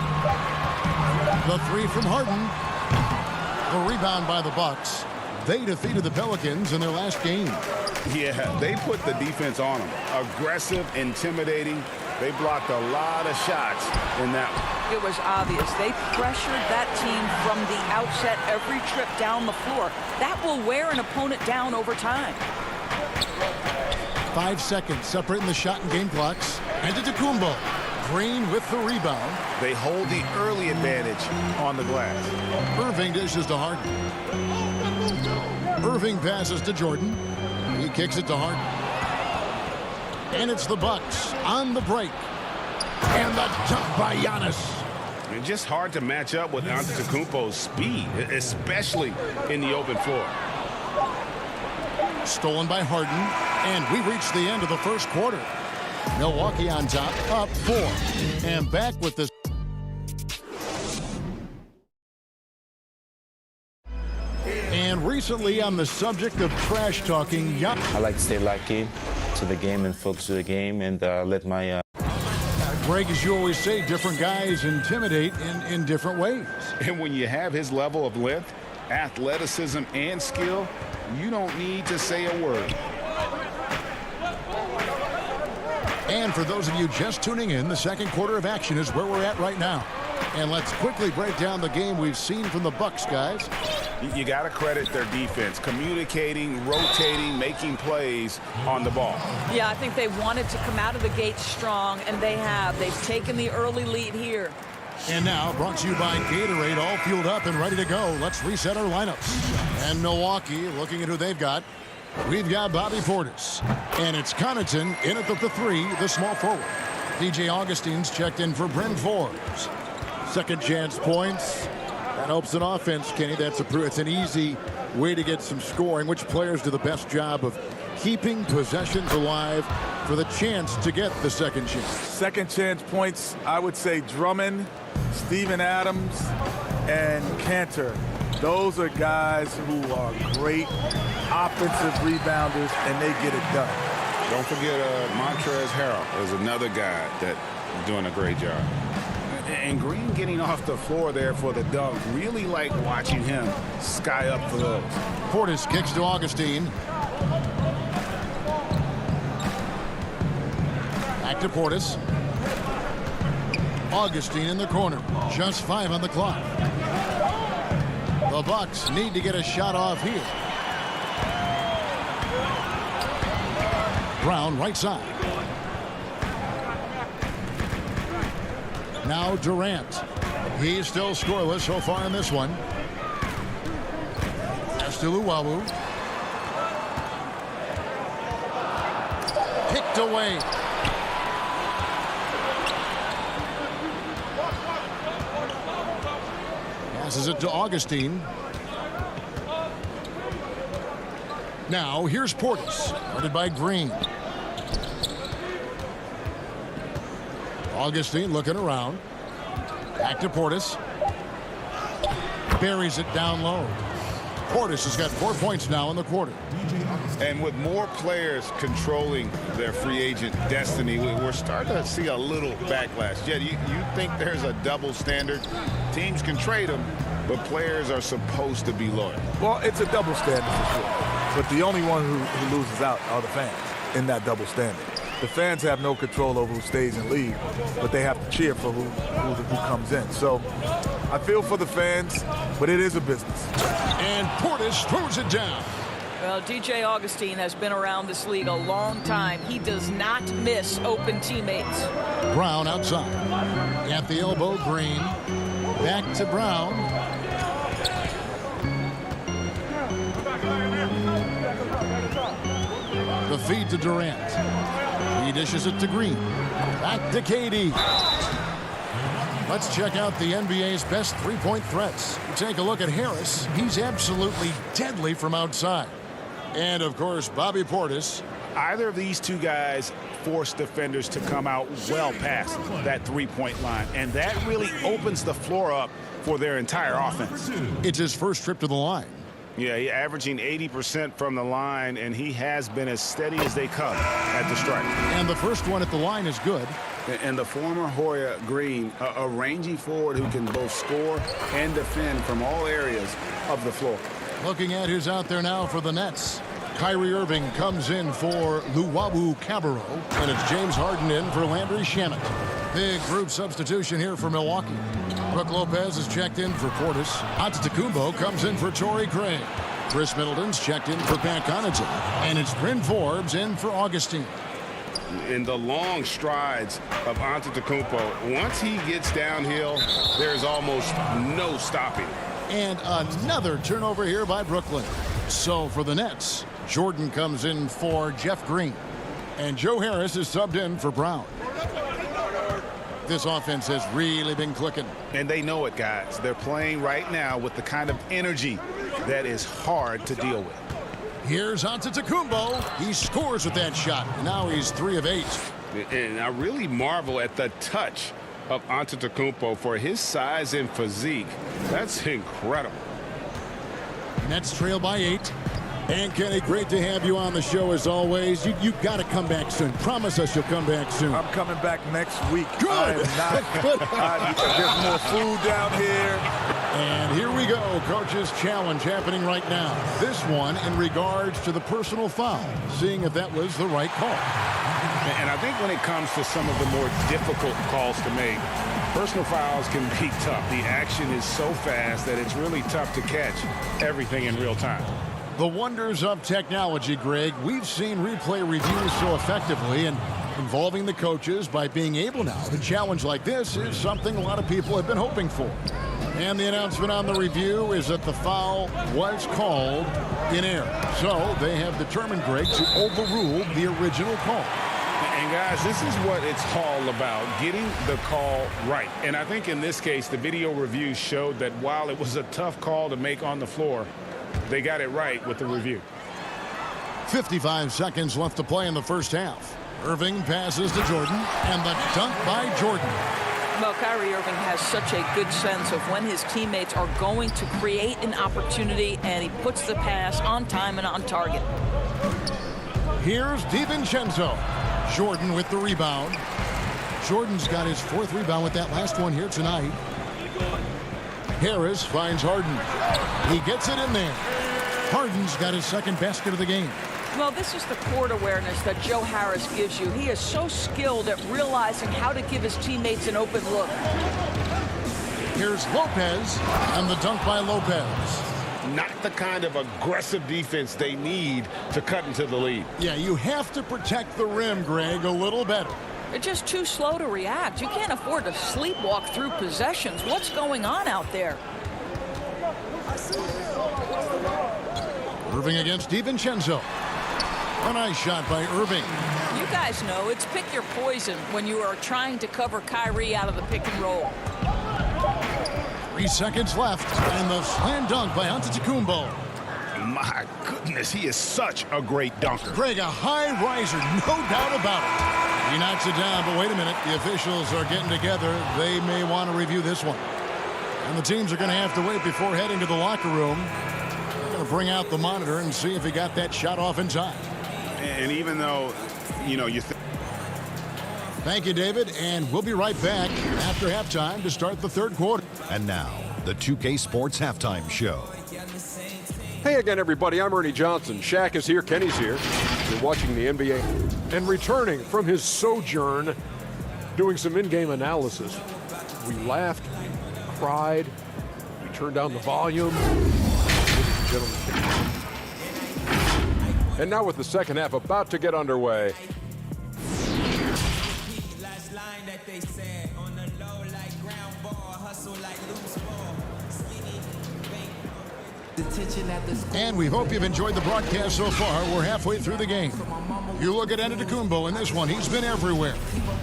The three from Harden. The rebound by the Bucks. They defeated the Pelicans in their last game. Yeah, they put the defense on them. Aggressive, intimidating. They blocked a lot of shots in that one. It was obvious. They pressured that team from the outset every trip down the floor. That will wear an opponent down over time. 5 seconds separating the shot and game clocks. And to Tacumbo. Green with the rebound. They hold the early advantage on the glass. Irving dishes to Harden. Irving passes to Jordan. He kicks it to Harden. And it's the Bucks on the break. And the jump by Giannis. It's just hard to match up with Antetokounmpo's speed, especially in the open floor. Stolen by Harden. And we reach the end of the first quarter. Milwaukee on top, up 4. And back with this. And recently on the subject of trash talking, I like to stay locked in to the game and focus to the game and let my... Greg, as you always say, different guys intimidate in different ways. And when you have his level of length, athleticism, and skill, you don't need to say a word. And for those of you just tuning in, the second quarter of action is where we're at right now. And let's quickly break down the game we've seen from the Bucks, guys. You got to credit their defense, communicating, rotating, making plays on the ball. Yeah, I think they wanted to come out of the gate strong, and they have. They've taken the early lead here. And now, brought to you by Gatorade, all fueled up and ready to go. Let's reset our lineups. And Milwaukee, looking at who they've got. We've got Bobby Portis. And it's Connaughton in at the 3, the small forward. DJ Augustine's checked in for Bryn Forbes. Second chance points. That helps an offense, Kenny. It's an easy way to get some scoring. Which players do the best job of keeping possessions alive for the chance to get the second chance? Second chance points, I would say Drummond, Steven Adams, and Cantor. Those are guys who are great offensive rebounders, and they get it done. Don't forget Montrezl Harrell is another guy that's doing a great job. And Green getting off the floor there for the dunk. Really like watching him sky up for those. Portis kicks to Augustine. Back to Portis. Augustine in the corner. Just 5 on the clock. The Bucks need to get a shot off here. Brown right side. Now Durant. He's still scoreless so far in this one. Estiluwawu. Picked away. Passes it to Augustine. Now here's Portis, guarded by Green. Augustine looking around. Back to Portis. Buries it down low. Portis has got 4 points now in the quarter. And with more players controlling their free agent destiny, we're starting to see a little backlash. Yeah, you think there's a double standard. Teams can trade them, but players are supposed to be loyal. Well, it's a double standard for sure. But the only one who loses out are the fans in that double standard. The fans have no control over who stays and leaves, but they have to cheer for who comes in. So I feel for the fans, but it is a business. And Portis throws it down. Well, DJ Augustine has been around this league a long time. He does not miss open teammates. Brown outside. At the elbow, Green. Back to Brown. The feed to Durant. He dishes it to Green. Back to KD. Let's check out the NBA's best three-point threats. Take a look at Harris. He's absolutely deadly from outside. And, of course, Bobby Portis. Either of these two guys force defenders to come out well past that three-point line, and that really opens the floor up for their entire offense. It's his first trip to the line. Yeah, he's averaging 80% from the line, and he has been as steady as they come at the stripe. And the first one at the line is good. And the former Hoya Green, a rangy forward who can both score and defend from all areas of the floor. Looking at who's out there now for the Nets. Kyrie Irving comes in for Luwawu Cabarro, and it's James Harden in for Landry Shamet. Big group substitution here for Milwaukee. Brook Lopez is checked in for Portis. Antetokounmpo comes in for Torrey Craig. Chris Middleton's checked in for Pat Connaughton. And it's Bryn Forbes in for Augustine. In the long strides of Antetokounmpo, once he gets downhill, there's almost no stopping. And another turnover here by Brooklyn. So for the Nets, Jordan comes in for Jeff Green. And Joe Harris is subbed in for Brown. This offense has really been clicking. And they know it, guys. They're playing right now with the kind of energy that is hard to deal with. Here's Antetokounmpo. He scores with that shot. And now he's 3 of 8. And I really marvel at the touch of Antetokounmpo for his size and physique. That's incredible. Nets trail by 8. And Kenny, great to have you on the show as always. You got to come back soon. Promise us you'll come back soon. I'm coming back next week. Good. I am not. There's more food down here. And here we go. Coach's challenge happening right now. This one in regards to the personal foul. Seeing if that was the right call. And I think when it comes to some of the more difficult calls to make, personal fouls can be tough. The action is so fast that it's really tough to catch everything in real time. The wonders of technology, Greg. We've seen replay reviews so effectively, and involving the coaches by being able now to challenge like this is something a lot of people have been hoping for. And the announcement on the review is that the foul was called in error. So they have determined, Greg, to overrule the original call. And guys, this is what it's all about, getting the call right. And I think in this case, the video review showed that while it was a tough call to make on the floor, they got it right with the review. 55 seconds left to play in the first half. Irving passes to Jordan, and the dunk by Jordan. Well, Kyrie Irving has such a good sense of when his teammates are going to create an opportunity, and he puts the pass on time and on target. Here's DiVincenzo. Jordan with the rebound. Jordan's got his 4th rebound with that last one here tonight. Harris finds Harden. He gets it in there. Harden's got his 2nd basket of the game. Well, this is the court awareness that Joe Harris gives you. He is so skilled at realizing how to give his teammates an open look. Here's Lopez, and the dunk by Lopez. Not the kind of aggressive defense they need to cut into the lead. Yeah, you have to protect the rim, Greg, a little better. They're just too slow to react. You can't afford to sleepwalk through possessions. What's going on out there? Irving against DiVincenzo. A nice shot by Irving. You guys know it's pick your poison when you are trying to cover Kyrie out of the pick and roll. 3 seconds left, and the slam dunk by Antetokounmpo. My goodness, he is such a great dunker. Greg, a high riser, no doubt about it. He knocks it down, but wait a minute. The officials are getting together. They may want to review this one. And the teams are going to have to wait before heading to the locker room. They're going to bring out the monitor and see if he got that shot off in time. And even though, you think. Thank you, David, and we'll be right back after halftime to start the 3rd quarter. And now, the 2K Sports Halftime Show. Hey again, everybody. I'm Ernie Johnson. Shaq is here. Kenny's here. You're watching the NBA. And returning from his sojourn, doing some in-game analysis. We laughed, cried, we turned down the volume. Ladies and gentlemen. And now with the second half about to get underway. And we hope you've enjoyed the broadcast so far. We're halfway through the game. You look at Antetokounmpo in this one. He's been everywhere.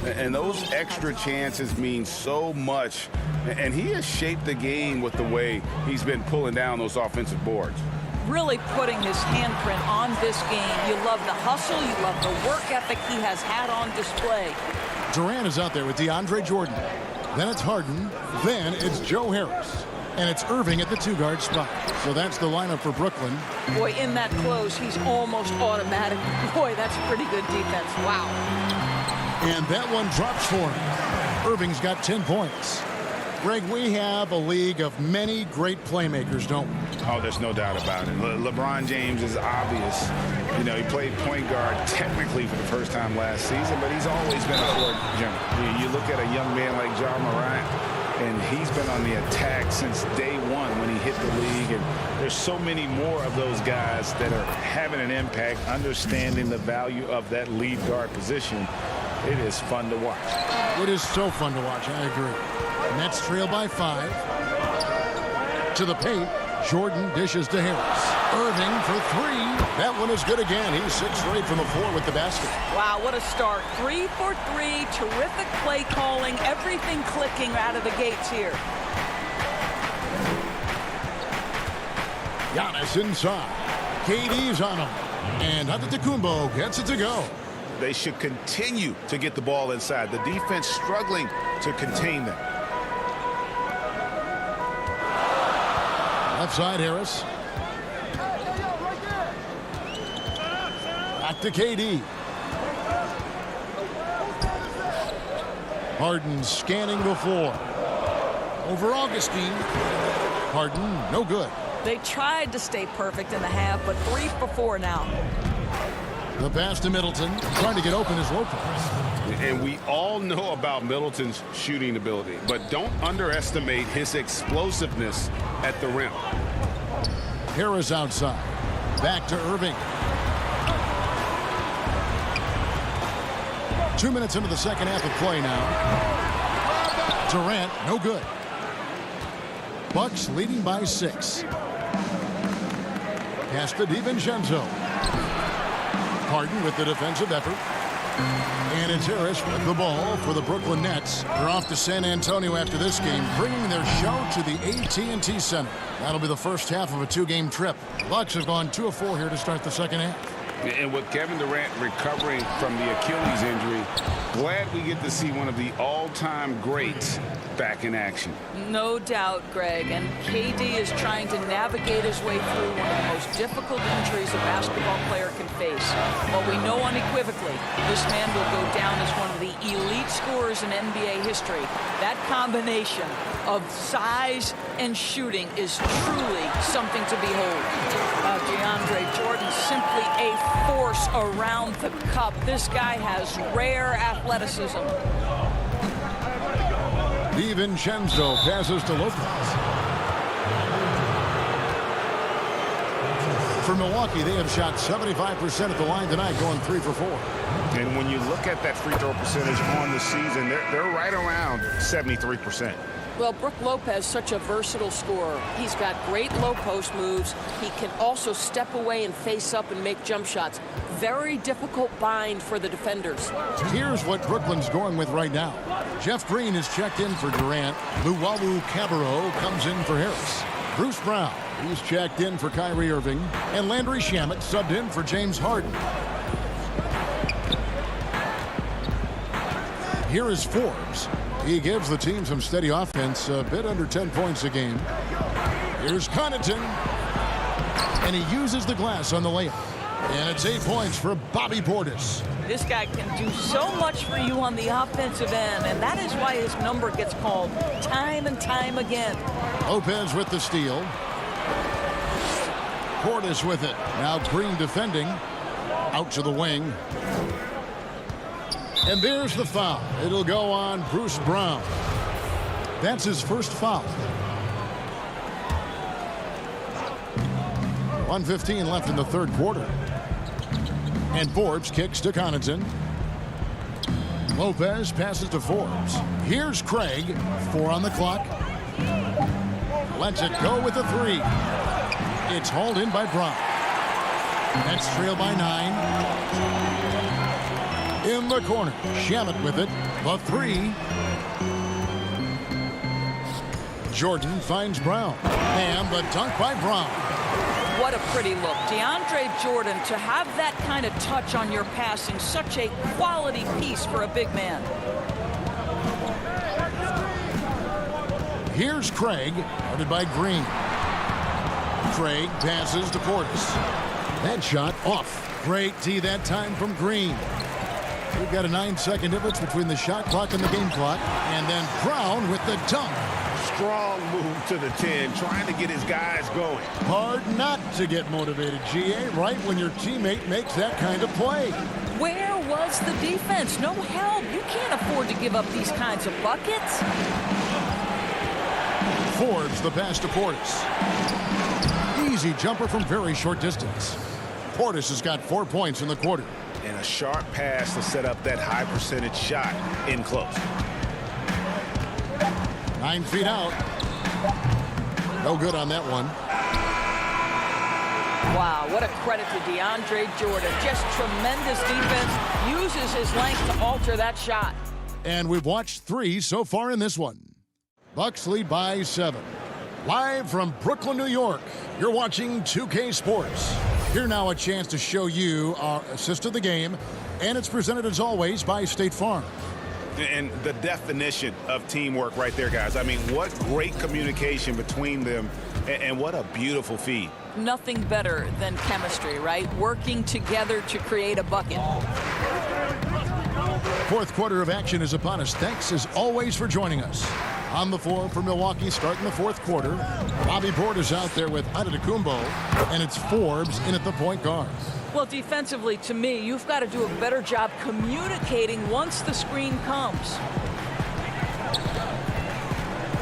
And those extra chances mean so much. And he has shaped the game with the way he's been pulling down those offensive boards. Really putting his handprint on this game. You love the hustle. You love the work ethic he has had on display. Durant is out there with DeAndre Jordan. Then it's Harden. Then it's Joe Harris. And it's Irving at the 2-guard spot. So that's the lineup for Brooklyn. Boy, in that close, he's almost automatic. Boy, that's pretty good defense. Wow. And that one drops for him. Irving's got 10 points. Greg, we have a league of many great playmakers, don't we? Oh, there's no doubt about it. LeBron James is obvious. You know, he played point guard technically for the first time last season, but he's always been a court general. You look at a young man like John Morant, and he's been on the attack since day one when he hit the league. And there's so many more of those guys that are having an impact, understanding the value of that lead guard position. It is fun to watch. It is so fun to watch. I agree. Nets trail by 5. To the paint. Jordan dishes to Harris. Irving for 3. That one is good again. He's 6 straight from the floor with the basket. Wow, what a start. 3 for 3. Terrific play calling. Everything clicking out of the gates here. Giannis inside. KD's on him. And Antetokounmpo gets it to go. They should continue to get the ball inside. The defense struggling to contain them. Left side, Harris. Back to KD. Harden scanning the floor. Over Augustine. Harden, no good. They tried to stay perfect in the half, but 3 for 4 now. The pass to Middleton. Trying to get open is Lopez. And we all know about Middleton's shooting ability, but don't underestimate his explosiveness at the rim. Harris outside. Back to Irving. 2 minutes into the second half of play now. Durant, no good. Bucks leading by 6. Pass to DiVincenzo. Harden with the defensive effort. And it's Harris with the ball for the Brooklyn Nets. They're off to San Antonio after this game, bringing their show to the AT&T Center. That'll be the first half of a 2-game trip. Bucks have gone 2 of 4 here to start the second half. And with Kevin Durant recovering from the Achilles injury, glad we get to see one of the all-time greats back in action. No doubt, Greg. And KD is trying to navigate his way through one of the most difficult injuries a basketball player can face. But we know unequivocally this man will go down as one of the elite scorers in NBA history. That combination of size and shooting is truly something to behold. DeAndre Jordan, simply a force around the cup. This guy has rare athleticism. DiVincenzo passes to Lopez. For Milwaukee, they have shot 75% at the line tonight, going 3 for 4. And when you look at that free throw percentage on the season, they're right around 73%. Well, Brook Lopez, such a versatile scorer. He's got great low post moves. He can also step away and face up and make jump shots. Very difficult bind for the defenders. Here's what Brooklyn's going with right now. Jeff Green is checked in for Durant. Luwawu Cabarrot comes in for Harris. Bruce Brown, he's checked in for Kyrie Irving. And Landry Shamet subbed in for James Harden. Here is Forbes. He gives the team some steady offense, a bit under 10 points a game. Here's Connaughton. And he uses the glass on the layup. And it's 8 points for Bobby Portis. This guy can do so much for you on the offensive end, and that is why his number gets called time and time again. Lopez with the steal. Portis with it. Now Green defending. Out to the wing. And there's the foul. It'll go on Bruce Brown. That's his first foul. 1:15 left in the third quarter. And Forbes kicks to Connaughton. Lopez passes to Forbes. Here's Craig. 4 on the clock. Lets it go with a 3. It's hauled in by Brown. Nets trail by 9. In the corner, Shamet with it. The 3. Jordan finds Brown. And the dunk by Brown. What a pretty look. DeAndre Jordan, to have that kind of touch on your passing, such a quality piece for a big man. Here's Craig, guarded by Green. Craig passes to Portis. That shot off. Great D that time from Green. We've got a 9-second difference between the shot clock and the game clock. And then Brown with the dunk. Strong move to the 10, trying to get his guys going. Hard not to get motivated, GA, right when your teammate makes that kind of play. Where was the defense? No help. You can't afford to give up these kinds of buckets. Forbes the pass to Portis. Easy jumper from very short distance. Portis has got 4 points in the quarter. And a sharp pass to set up that high percentage shot in close. 9 feet out. No good on that one. Wow, what a credit to DeAndre Jordan. Just tremendous defense. Uses his length to alter that shot. And we've watched 3 so far in this one. Bucks lead by 7. Live from Brooklyn, New York, you're watching 2K Sports. Here now a chance to show you our assist of the game, and it's presented as always by State Farm. And the definition of teamwork right there, guys. I mean, what great communication between them, and what a beautiful feed. Nothing better than chemistry, right? Working together to create a bucket. Fourth quarter of action is upon us. Thanks as always for joining us. On the floor for Milwaukee starting the fourth quarter. Bobby Portis out there with Antetokounmpo, and it's Forbes in at the point guard. Well, defensively, to me, you've got to do a better job communicating once the screen comes.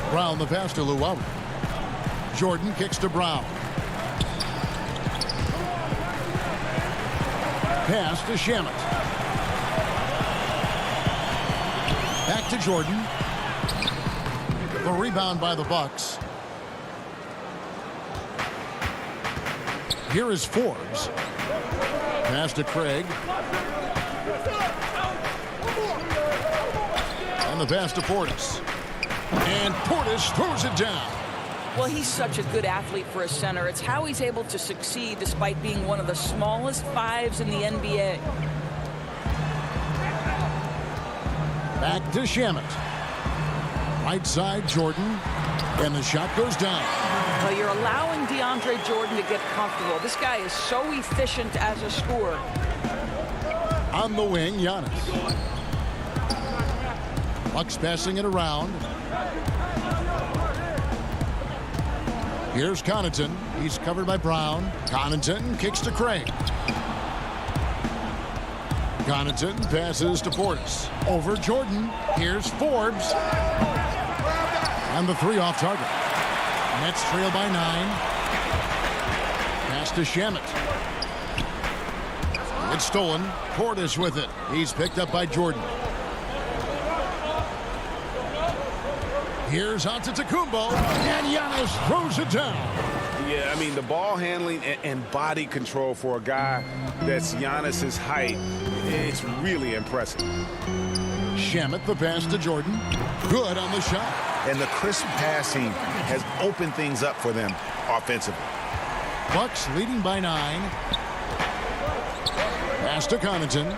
Brown the pass to Luau. Jordan kicks to Brown. Pass to Shamet. Back to Jordan. The rebound by the Bucks. Here is Forbes. Pass to Craig. And the pass to Portis. And Portis throws it down. Well, he's such a good athlete for a center. It's how he's able to succeed despite being one of the smallest 5s in the NBA. Back to Shamet. Right side, Jordan. And the shot goes down. Well, you're allowing DeAndre Jordan to get comfortable. This guy is so efficient as a scorer. On the wing, Giannis. Bucks passing it around. Here's Connaughton. He's covered by Brown. Connaughton kicks to Craig. Connaughton passes to Portis. Over Jordan. Here's Forbes. And the 3 off target. Nets trail by 9. Pass to Shamet. It's stolen. Portis with it. He's picked up by Jordan. Here's Antetokounmpo, and Giannis throws it down. Yeah, I mean, the ball handling and body control for a guy that's Giannis's height, it's really impressive. Shamet the pass to Jordan. Good on the shot. And the crisp passing has opened things up for them offensively. Bucks leading by 9. Pass to Connaughton.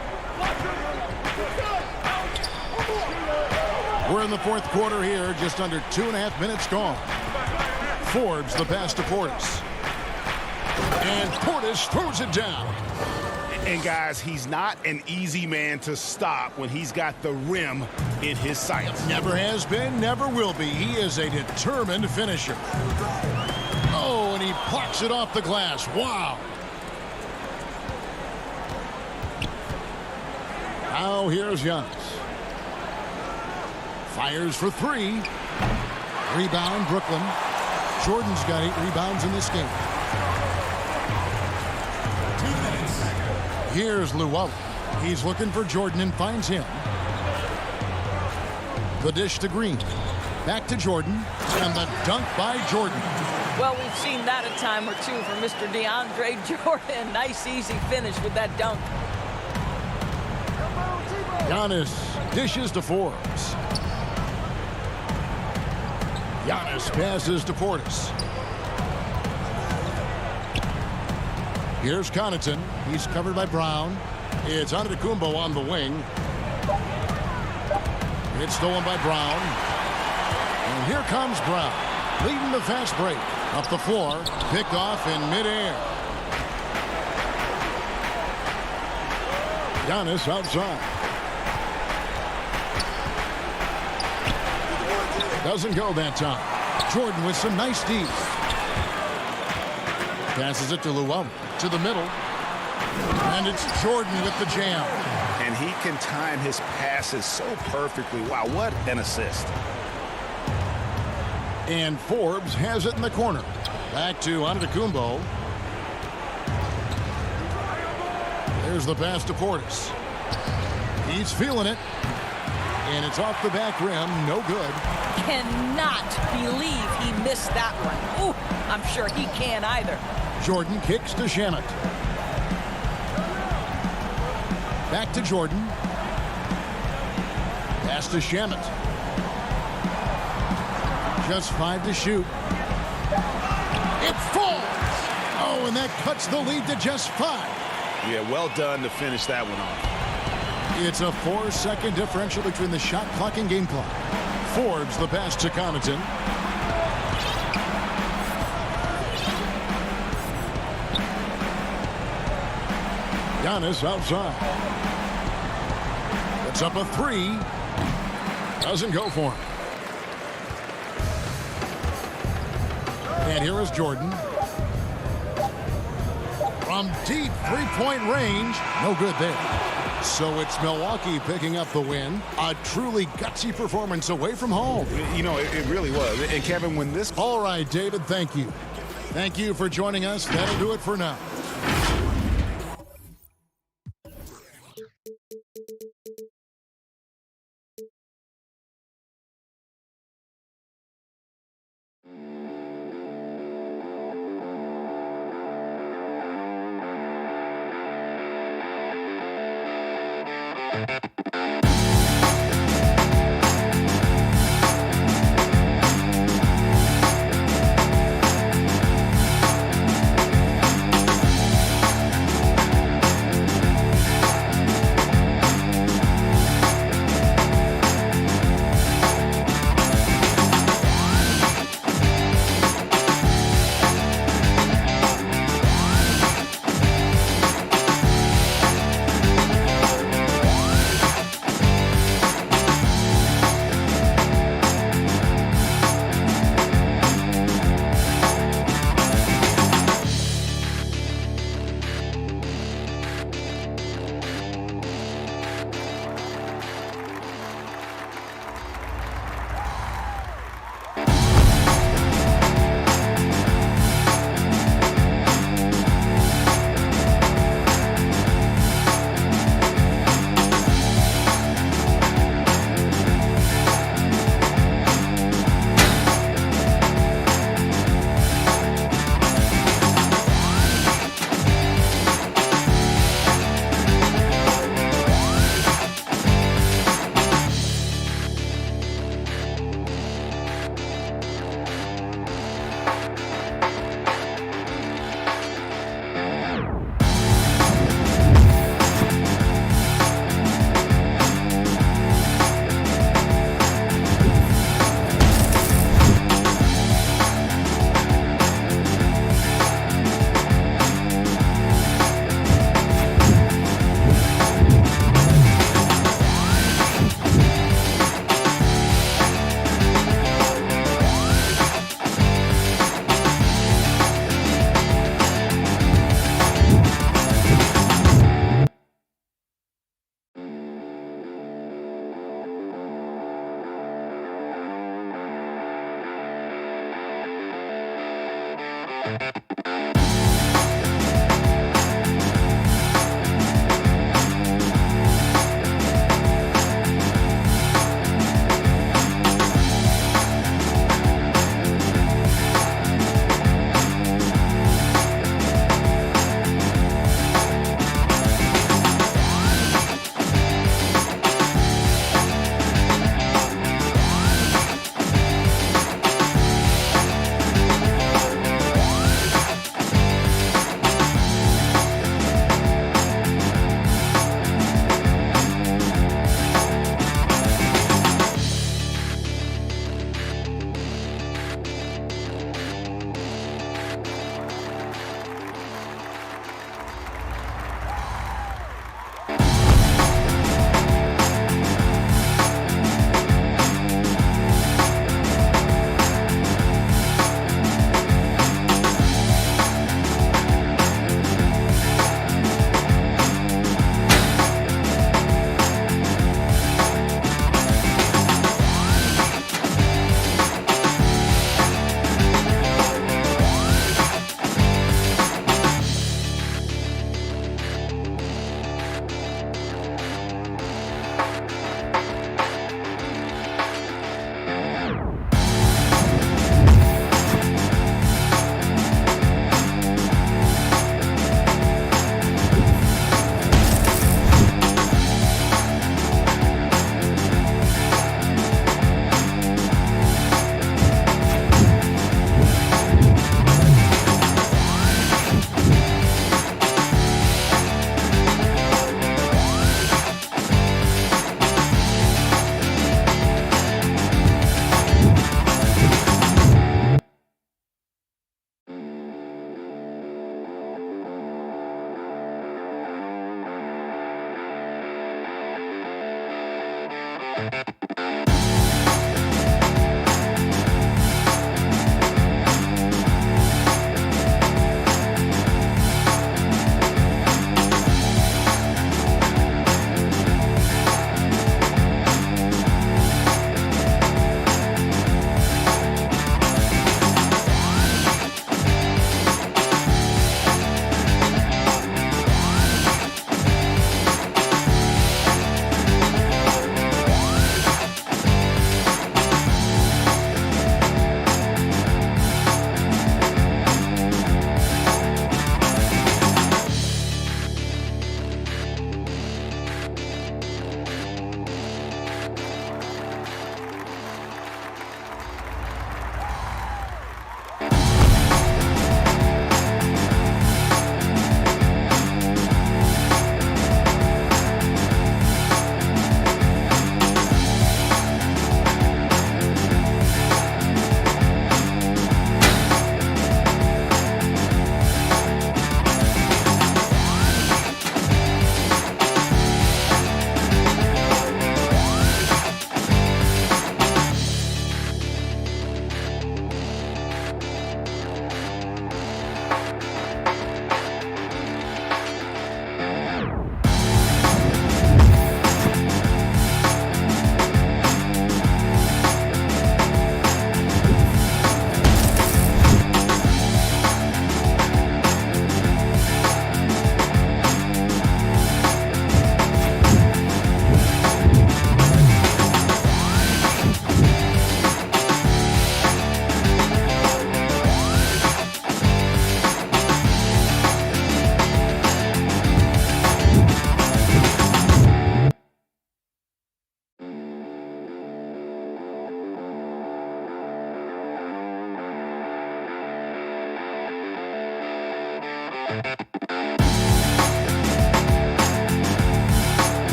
We're in the fourth quarter here, just under 2.5 minutes gone. Forbes the pass to Portis. And Portis throws it down. And guys, he's not an easy man to stop when he's got the rim in his sights. Never has been, never will be. He is a determined finisher. Oh, and he plucks it off the glass. Wow. Now here's Giannis. Fires for 3. Rebound, Brooklyn. Jordan's got 8 rebounds in this game. 2 minutes. Here's Luau. He's looking for Jordan and finds him. The dish to Green. Back to Jordan. And the dunk by Jordan. Well, we've seen that a time or two from Mr. DeAndre Jordan. Nice, easy finish with that dunk. Giannis dishes to Forbes. Giannis passes to Portis. Here's Connaughton. He's covered by Brown. It's Antetokounmpo on the wing. It's stolen by Brown. And here comes Brown, leading the fast break. Up the floor, picked off in midair. Giannis outside. Doesn't go that time. Jordan with some nice D's. Passes it to Llewellyn. To the middle. And it's Jordan with the jam. And he can time his passes so perfectly. Wow, what an assist. And Forbes has it in the corner. Back to Antetokounmpo. There's the pass to Portis. He's feeling it. And it's off the back rim. No good. Cannot believe he missed that one. Ooh, I'm sure he can't either. Jordan kicks to Shamet. Back to Jordan. Pass to Shamet. Just 5 to shoot. It falls. Oh, and that cuts the lead to just 5. Yeah, well done to finish that one off. It's a 4-second differential between the shot clock and game clock. Forbes the pass to Connaughton. Giannis outside. It's up a 3. Doesn't go for him. And here is Jordan. From deep three-point range. No good there. So it's Milwaukee picking up the win. A truly gutsy performance away from home. You know, it really was. And Kevin, when this... All right, David, thank you. Thank you for joining us. That'll do it for now.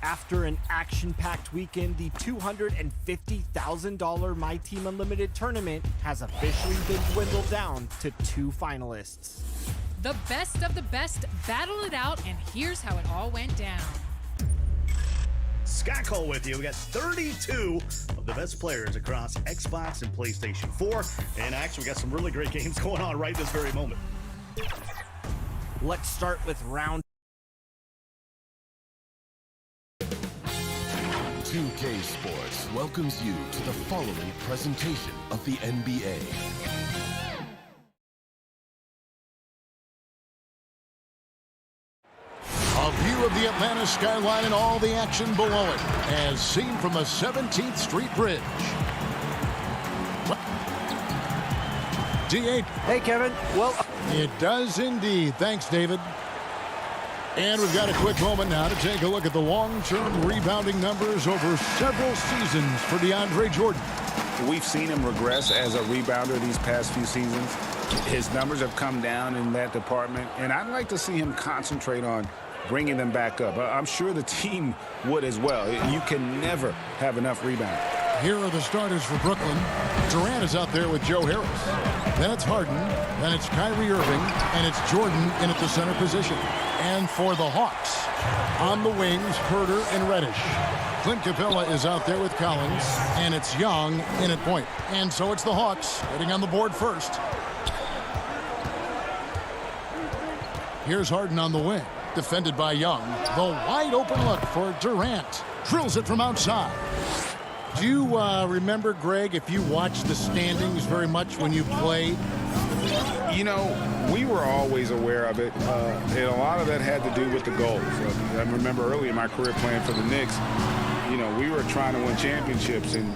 After an action-packed weekend, the $250,000 My Team Unlimited tournament has officially been dwindled down to 2 finalists. The best of the best battle it out, and here's how it all went down. Scott Cole with you. We got 32 of the best players across Xbox and PlayStation 4. And actually, we got some really great games going on right this very moment. Let's start with round 2K Sports welcomes you to the following presentation of the NBA. A view of the Atlanta skyline and all the action below it, as seen from the 17th Street Bridge. D8. Hey, Kevin. Well, it does indeed. Thanks, David. And we've got a quick moment now to take a look at the long-term rebounding numbers over several seasons for DeAndre Jordan. We've seen him regress as a rebounder these past few seasons. His numbers have come down in that department, and I'd like to see him concentrate on bringing them back up. I'm sure the team would as well. You can never have enough rebounding. Here are the starters for Brooklyn. Durant is out there with Joe Harris. Then it's Harden. Then it's Kyrie Irving. And it's Jordan in at the center position. And for the Hawks, on the wings, Herter and Reddish. Clint Capella is out there with Collins. And it's Young in at point. And so it's the Hawks getting on the board first. Here's Harden on the wing. Defended by Young. The wide open look for Durant. Drills it from outside. Do you remember, Greg, if you watched the standings very much when you played? You know, we were always aware of it, and a lot of that had to do with the goals. I remember early in my career playing for the Knicks, you know, we were trying to win championships, and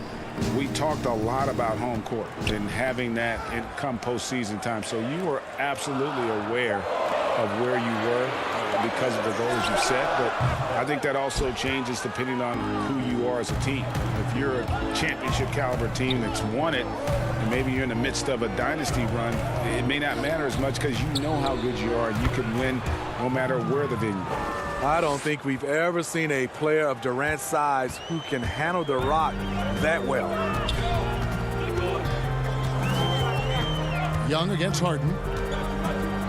we talked a lot about home court and having that come postseason time. So you were absolutely aware of where you were because of the goals you set, but I think that also changes depending on who you are as a team. If you're a championship caliber team that's won it, and maybe you're in the midst of a dynasty run, it may not matter as much because you know how good you are. You can win no matter where the venue. I don't think we've ever seen a player of Durant's size who can handle the rock that well. Young against Harden.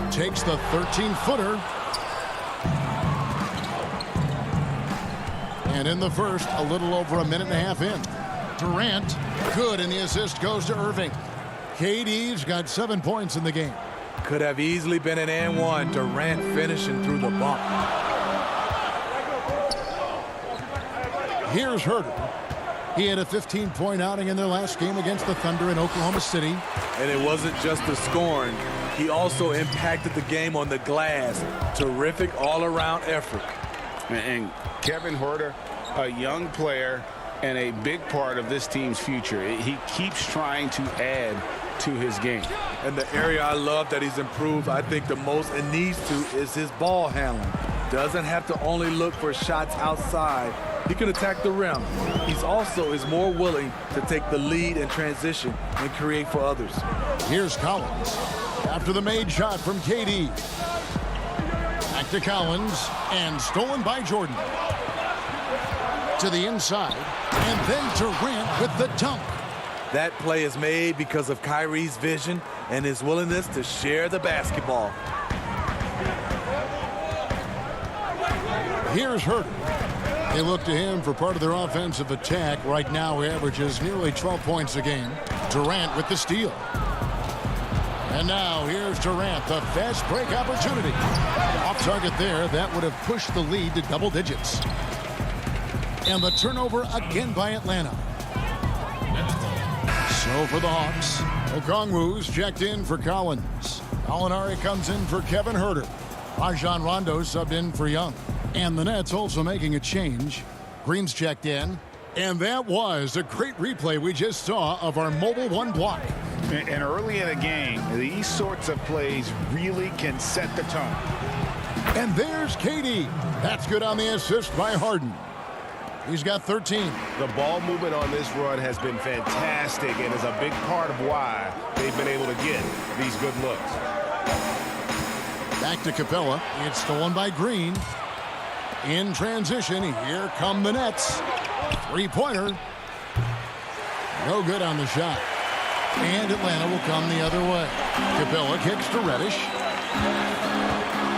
Takes the 13-footer. And in the first, a little over a minute and a half in. Durant, good, and the assist goes to Irving. KD's got 7 points in the game. Could have easily been an and one. Durant finishing through the bump. Here's Herter. He had a 15-point outing in their last game against the Thunder in Oklahoma City. And it wasn't just the scoring. He also impacted the game on the glass. Terrific all-around effort. And Kevin Herter, a young player and a big part of this team's future. He keeps trying to add to his game. And the area I love that he's improved, I think the most and needs to, is his ball handling. Doesn't have to only look for shots outside. He can attack the rim. He's also is more willing to take the lead in transition and create for others. Here's Collins. After the made shot from KD. Back to Collins, and stolen by Jordan. To the inside, and then Durant with the dunk. That play is made because of Kyrie's vision and his willingness to share the basketball. Here's Herter. They look to him for part of their offensive attack. Right now, he averages nearly 12 points a game. Durant with the steal. And now here's Durant, the fast break opportunity. Off target there, that would have pushed the lead to double digits. And the turnover again by Atlanta. So for the Hawks, Okongwu's checked in for Collins. Gallinari comes in for Kevin Herter. Rajon Rondo subbed in for Young. And the Nets also making a change. Green's checked in. And that was a great replay we just saw of our Mobile One block. And early in a game, these sorts of plays really can set the tone. And there's KD. That's good on the assist by Harden. He's got 13. The ball movement on this run has been fantastic and is a big part of why they've been able to get these good looks. Back to Capella. It's stolen by Green. In transition, here come the Nets. Three-pointer. No good on the shot. And Atlanta will come the other way. Capella kicks to Reddish.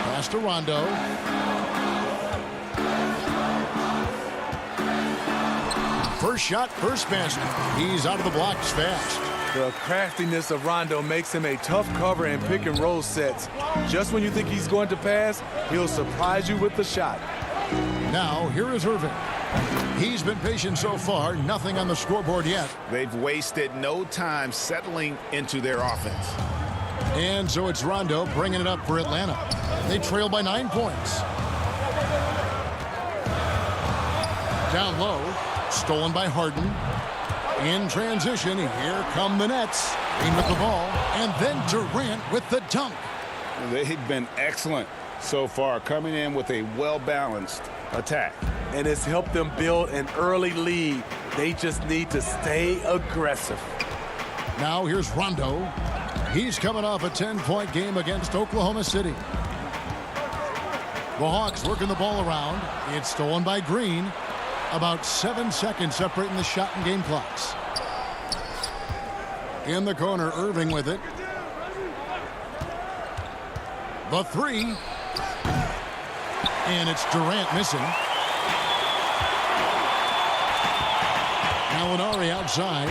Pass to Rondo. First shot, first basket. He's out of the blocks fast. The craftiness of Rondo makes him a tough cover in pick and roll sets. Just when you think he's going to pass, he'll surprise you with the shot. Now, here is Irving. He's been patient so far, nothing on the scoreboard yet. They've wasted no time settling into their offense. And so it's Rondo bringing it up for Atlanta. They trail by 9 points. Down low, stolen by Harden. In transition, here come the Nets. Green with the ball, and then Durant with the dunk. They've been excellent so far, coming in with a well-balanced attack. And it's helped them build an early lead. They just need to stay aggressive. Now here's Rondo. He's coming off a 10-point game against Oklahoma City. The Hawks working the ball around. It's stolen by Green. About 7 seconds separating the shot and game clocks. In the corner, Irving with it. The three. And it's Durant missing. Gallinari outside.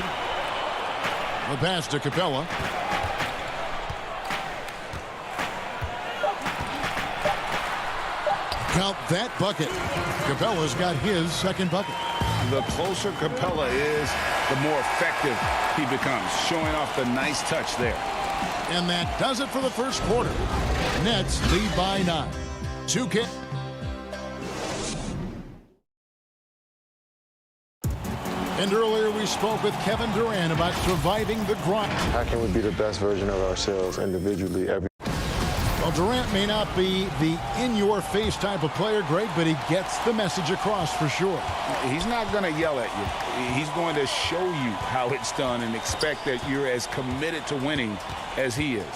The pass to Capella. Count that bucket. Capella's got his second bucket. The closer Capella is, the more effective he becomes, showing off the nice touch there. And that does it for the first quarter. Nets lead by 9. 2K. And earlier we spoke with Kevin Durant about surviving the grind. How can we be the best version of ourselves individually every Well, Durant may not be the in-your-face type of player, Greg, but he gets the message across for sure. He's not going to yell at you. He's going to show you how it's done and expect that you're as committed to winning as he is.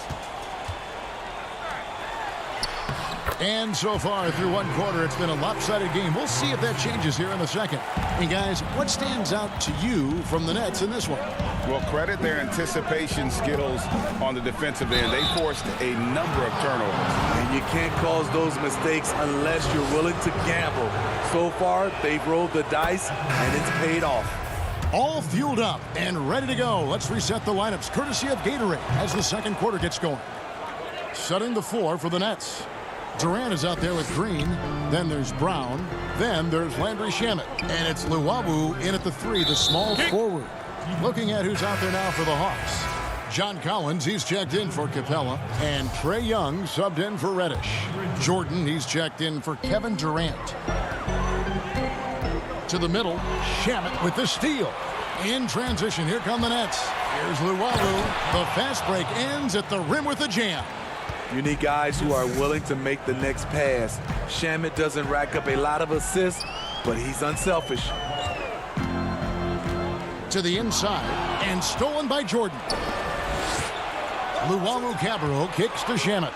And so far through one quarter, it's been a lopsided game. We'll see if that changes here in the second. And guys, what stands out to you from the Nets in this one? Well, credit their anticipation skills on the defensive end. They forced a number of turnovers. And you can't cause those mistakes unless you're willing to gamble. So far, they've rolled the dice, and it's paid off. All fueled up and ready to go. Let's reset the lineups, courtesy of Gatorade, as the second quarter gets going. Setting the floor for the Nets. Durant is out there with Green. Then there's Brown. Then there's Landry Shamet. And it's Luwawu in at the three, the small forward. Looking at who's out there now for the Hawks. John Collins, he's checked in for Capella. And Trae Young subbed in for Reddish. Jordan, he's checked in for Kevin Durant. To the middle, Shamet with the steal. In transition, here come the Nets. Here's Luwawu. The fast break ends at the rim with a jam. You need guys who are willing to make the next pass. Shamet doesn't rack up a lot of assists, but he's unselfish. To the inside, and stolen by Jordan. Luwawu-Cabarrot kicks to Shamet.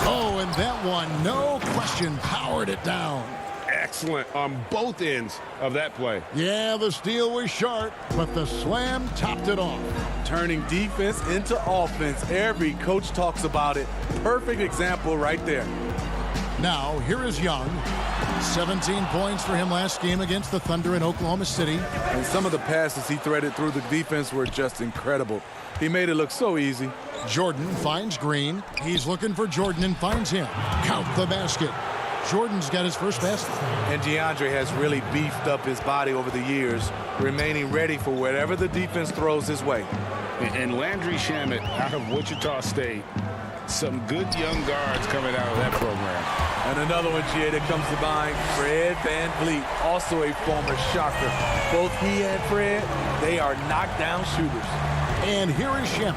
Oh, and that one, no question, powered it down. Excellent on both ends of that play. Yeah, the steal was sharp, but the slam topped it off. Turning defense into offense. Every coach talks about it. Perfect example right there. Now, here is Young. 17 points for him last game against the Thunder in Oklahoma City. And some of the passes he threaded through the defense were just incredible. He made it look so easy. Jordan finds Green. He's looking for Jordan and finds him. Count the basket. Jordan's got his first basket. And DeAndre has really beefed up his body over the years, remaining ready for whatever the defense throws his way. And Landry Shamet out of Wichita State. Some good young guards coming out of that program. And another one, Gia, that comes to mind, Fred VanVleet, also a former Shocker. Both he and Fred, they are knockdown shooters. And here is Shamet,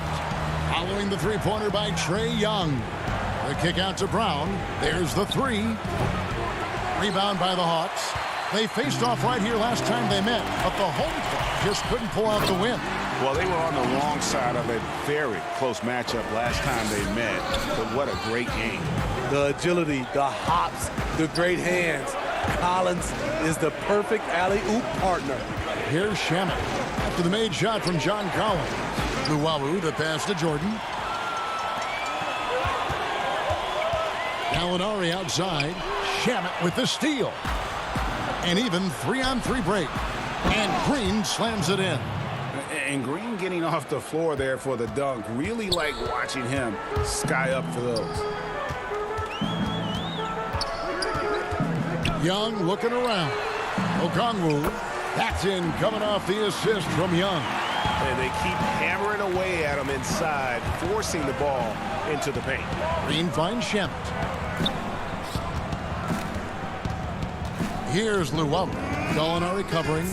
following the three-pointer by Trae Young. The kick out to Brown. There's the three. Rebound by the Hawks. They faced off right here last time they met, but the home club just couldn't pull out the win. Well, they were on the wrong side of a very close matchup last time they met, but what a great game. The agility, the hops, the great hands. Collins is the perfect alley-oop partner. Here's Shamet after the made shot from John Collins. Luwawu, the pass to Jordan. Gallinari outside. Shamet with the steal. And even 3-on-3 break. And Green slams it in. And Green getting off the floor there for the dunk. Really like watching him sky up for those. Young looking around. Okongwu. That's in, coming off the assist from Young. And they keep hammering away at him inside, forcing the ball into the paint. Green finds Shamet. Here's Luwawu. Gallinari covering.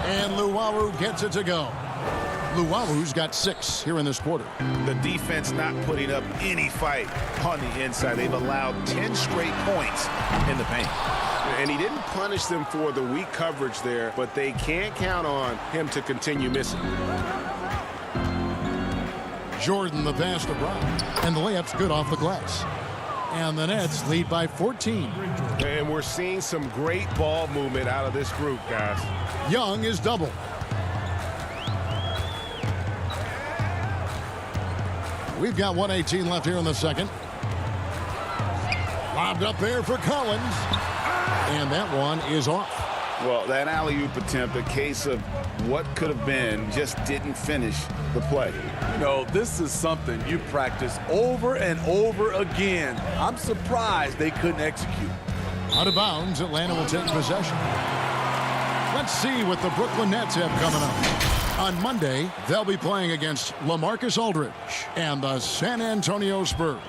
And Luwawu gets it to go. Luwawu's got 6 here in this quarter. The defense not putting up any fight on the inside. They've allowed 10 straight points in the paint. And he didn't punish them for the weak coverage there, but they can't count on him to continue missing. Jordan the pass to Brown. And the layup's good off the glass. And the Nets lead by 14. And we're seeing some great ball movement out of this group, guys. Young is double. We've got 1:18 left here in the second. Lobbed up there for Collins. And that one is off. Well, that alley-oop attempt, a case of what could have been, just didn't finish the play. You know, this is something you practice over and over again. I'm surprised they couldn't execute. Out of bounds, Atlanta will take possession. Let's see what the Brooklyn Nets have coming up. On Monday, they'll be playing against LaMarcus Aldridge and the San Antonio Spurs.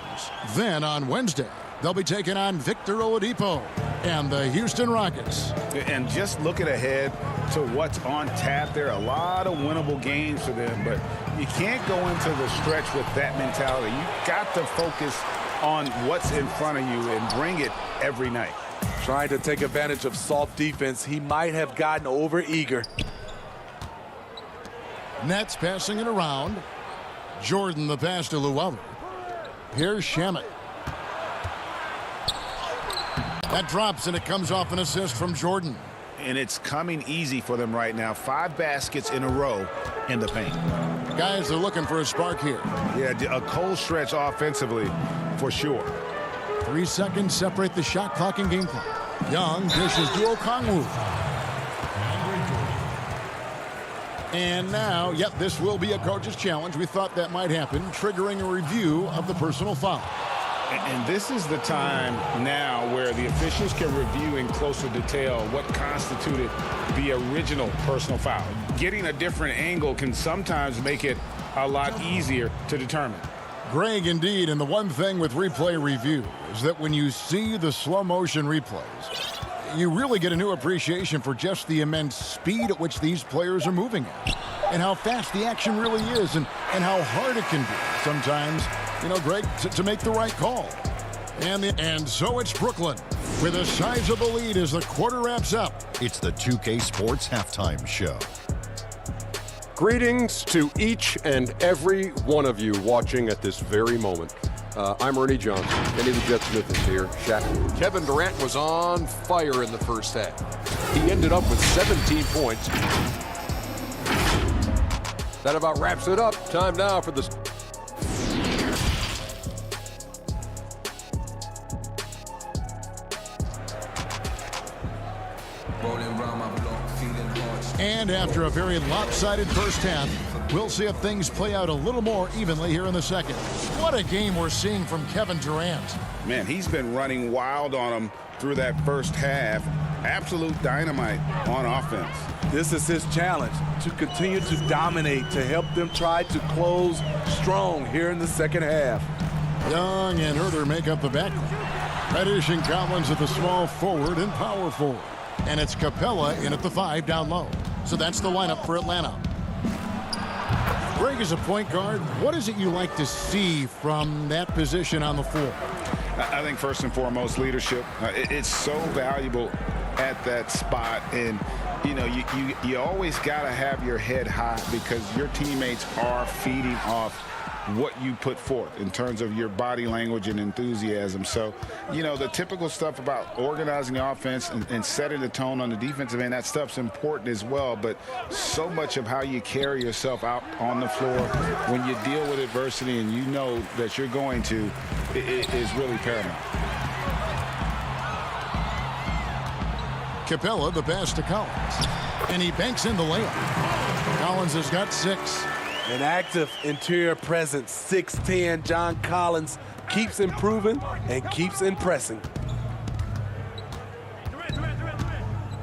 Then on Wednesday, they'll be taking on Victor Oladipo and the Houston Rockets. And just looking ahead to what's on tap, there are a lot of winnable games for them, but you can't go into the stretch with that mentality. You've got to focus on what's in front of you and bring it every night. Trying to take advantage of soft defense, he might have gotten over eager. Nets passing it around. Jordan the pass to Luau. Here's Shamet. That drops, and it comes off an assist from Jordan. And it's coming easy for them right now. 5 baskets in a row in the paint. Guys are looking for a spark here. Yeah, a cold stretch offensively for sure. 3 seconds separate the shot clock and game clock. Young dishes to Okongwu. And now, yep, this will be a coach's challenge. We thought that might happen, triggering a review of the personal foul. And this is the time now where the officials can review in closer detail what constituted the original personal foul. Getting a different angle can sometimes make it a lot easier to determine. Greg, indeed, and the one thing with replay review is that when you see the slow motion replays, you really get a new appreciation for just the immense speed at which these players are moving at, and how fast the action really is, and how hard it can be sometimes, you know, Greg, to make the right call. And so it's Brooklyn with a sizable lead as the quarter wraps up. It's the 2K Sports Halftime Show. Greetings to each and every one of you watching at this very moment. I'm Ernie Johnson. Kenny the Jet Smith is here. Shaq. Kevin Durant was on fire in the first half. He ended up with 17 points. That about wraps it up. Time now for the... And after a very lopsided first half, we'll see if things play out a little more evenly here in the second. What a game we're seeing from Kevin Durant. Man, he's been running wild on him through that first half. Absolute dynamite on offense. This is his challenge, to continue to dominate, to help them try to close strong here in the second half. Young and Herter make up the backcourt. Reddish and Collins at the small forward and power forward. And it's Capella in at the 5 down low. So that's the lineup for Atlanta. Greg, is a point guard, what is it you like to see from that position on the floor? I think first and foremost, leadership. It's so valuable at that spot. And, you know, you always got to have your head high because your teammates are feeding off what you put forth in terms of your body language and enthusiasm. So, you know, the typical stuff about organizing the offense and setting the tone on the defensive end, that stuff's important as well. But so much of how you carry yourself out on the floor when you deal with adversity and you know that you're going to is really paramount. Capella, the pass to Collins. And he banks in the layup. Collins has got 6. An active interior presence, 6'10", John Collins keeps improving and keeps impressing.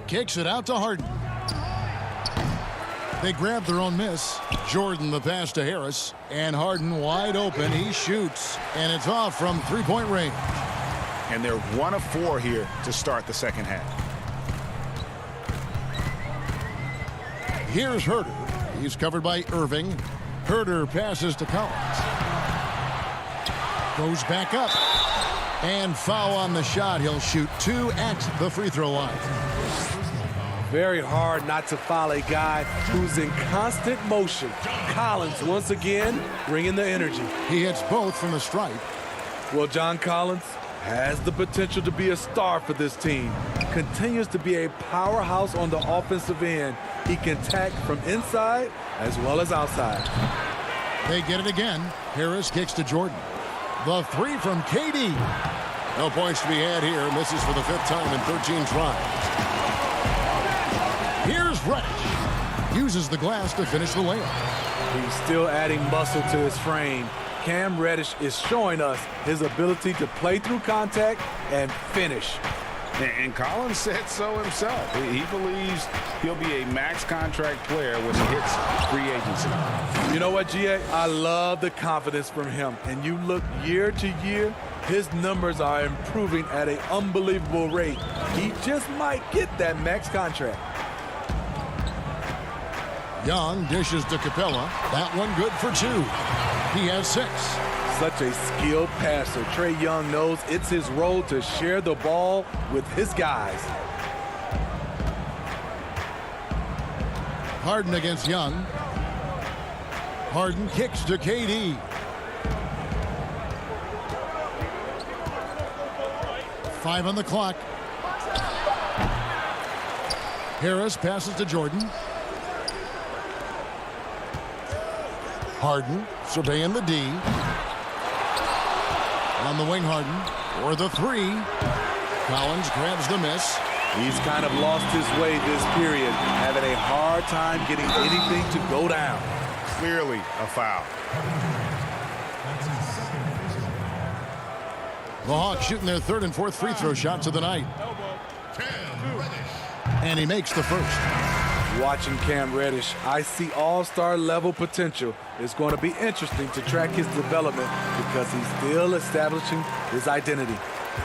Kicks it out to Harden. They grab their own miss. Jordan the pass to Harris. And Harden wide open. He shoots. And it's off from three-point range. And they're 1 of 4 here to start the second half. Here's Herter. He's covered by Irving. Herter passes to Collins. Goes back up. And foul on the shot. He'll shoot 2 at the free throw line. Very hard not to foul a guy who's in constant motion. Collins, once again, bringing the energy. He hits both from the stripe. Well, John Collins, has the potential to be a star for this team. Continues to be a powerhouse on the offensive end. He can attack from inside as well as outside. They get it again. Harris kicks to Jordan. The three from KD. No points to be had here. Misses for the 5th time in 13 tries. Here's Reddish. Uses the glass to finish the layup. He's still adding muscle to his frame. Cam Reddish is showing us his ability to play through contact and finish. And Collins said so himself. He believes he'll be a max contract player when he hits free agency. You know what, GA? I love the confidence from him. And you look year to year, his numbers are improving at an unbelievable rate. He just might get that max contract. Young dishes to Capella. That one good for 2. He has 6. Such a skilled passer. Trae Young knows it's his role to share the ball with his guys. Harden against Young. Harden kicks to KD. Five on the clock. Harris passes to Jordan. Harden surveying the D. On the wing, Harden for the 3. Collins grabs the miss. He's kind of lost his way this period, having a hard time getting anything to go down. Clearly a foul. The Hawks shooting their 3rd and 4th free throw shots of the night. And he makes the first. Watching Cam Reddish, I see all-star level potential. It's going to be interesting to track his development because he's still establishing his identity.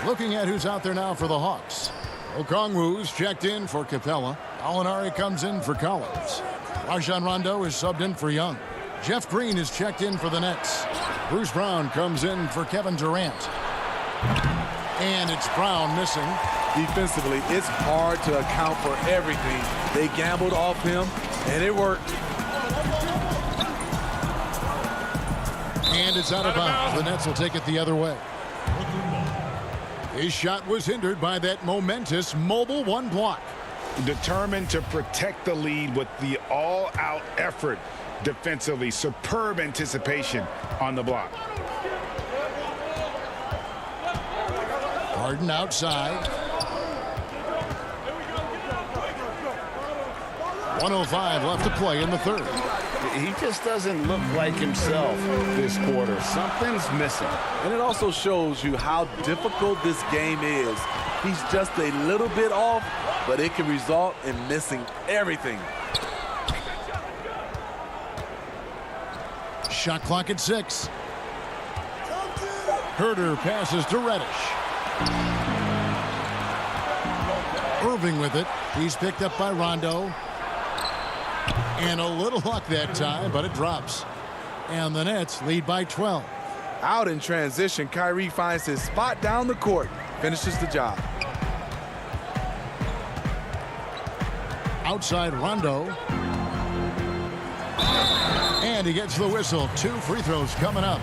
Looking at who's out there now for the Hawks. Okongwu's checked in for Capella. Alinari comes in for Collins. Rajon Rondo is subbed in for Young. Jeff Green is checked in for the Nets. Bruce Brown comes in for Kevin Durant. And it's Brown missing. Defensively, it's hard to account for everything. They gambled off him, and it worked. And it's out of bounds. The Nets will take it the other way. His shot was hindered by that momentous mobile 1 block. Determined to protect the lead with the all-out effort defensively. Superb anticipation on the block. Harden outside. 1:05 left to play in the 3rd. He just doesn't look like himself this quarter. Something's missing. And it also shows you how difficult this game is. He's just a little bit off, but it can result in missing everything. Shot clock at 6. Herter passes to Reddish. Irving with it. He's picked up by Rondo. And a little luck that time, but it drops. And the Nets lead by 12. Out in transition, Kyrie finds his spot down the court. Finishes the job. Outside Rondo. And he gets the whistle. 2 free throws coming up.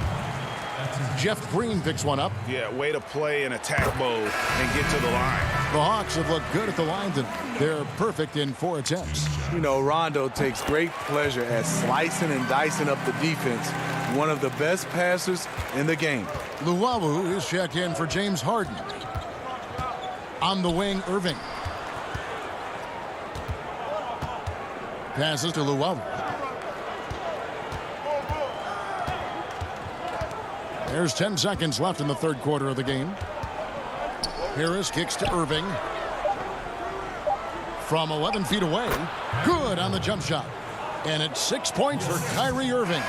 Jeff Green picks one up. Yeah, way to play in attack mode and get to the line. The Hawks have looked good at the line, and they're perfect in 4 attempts. You know, Rondo takes great pleasure at slicing and dicing up the defense. One of the best passers in the game. Luwawu is checked in for James Harden. On the wing, Irving. Passes to Luwawu. There's 10 seconds left in the 3rd quarter of the game. Harris kicks to Irving. From 11 feet away. Good on the jump shot. And it's 6 points for Kyrie Irving.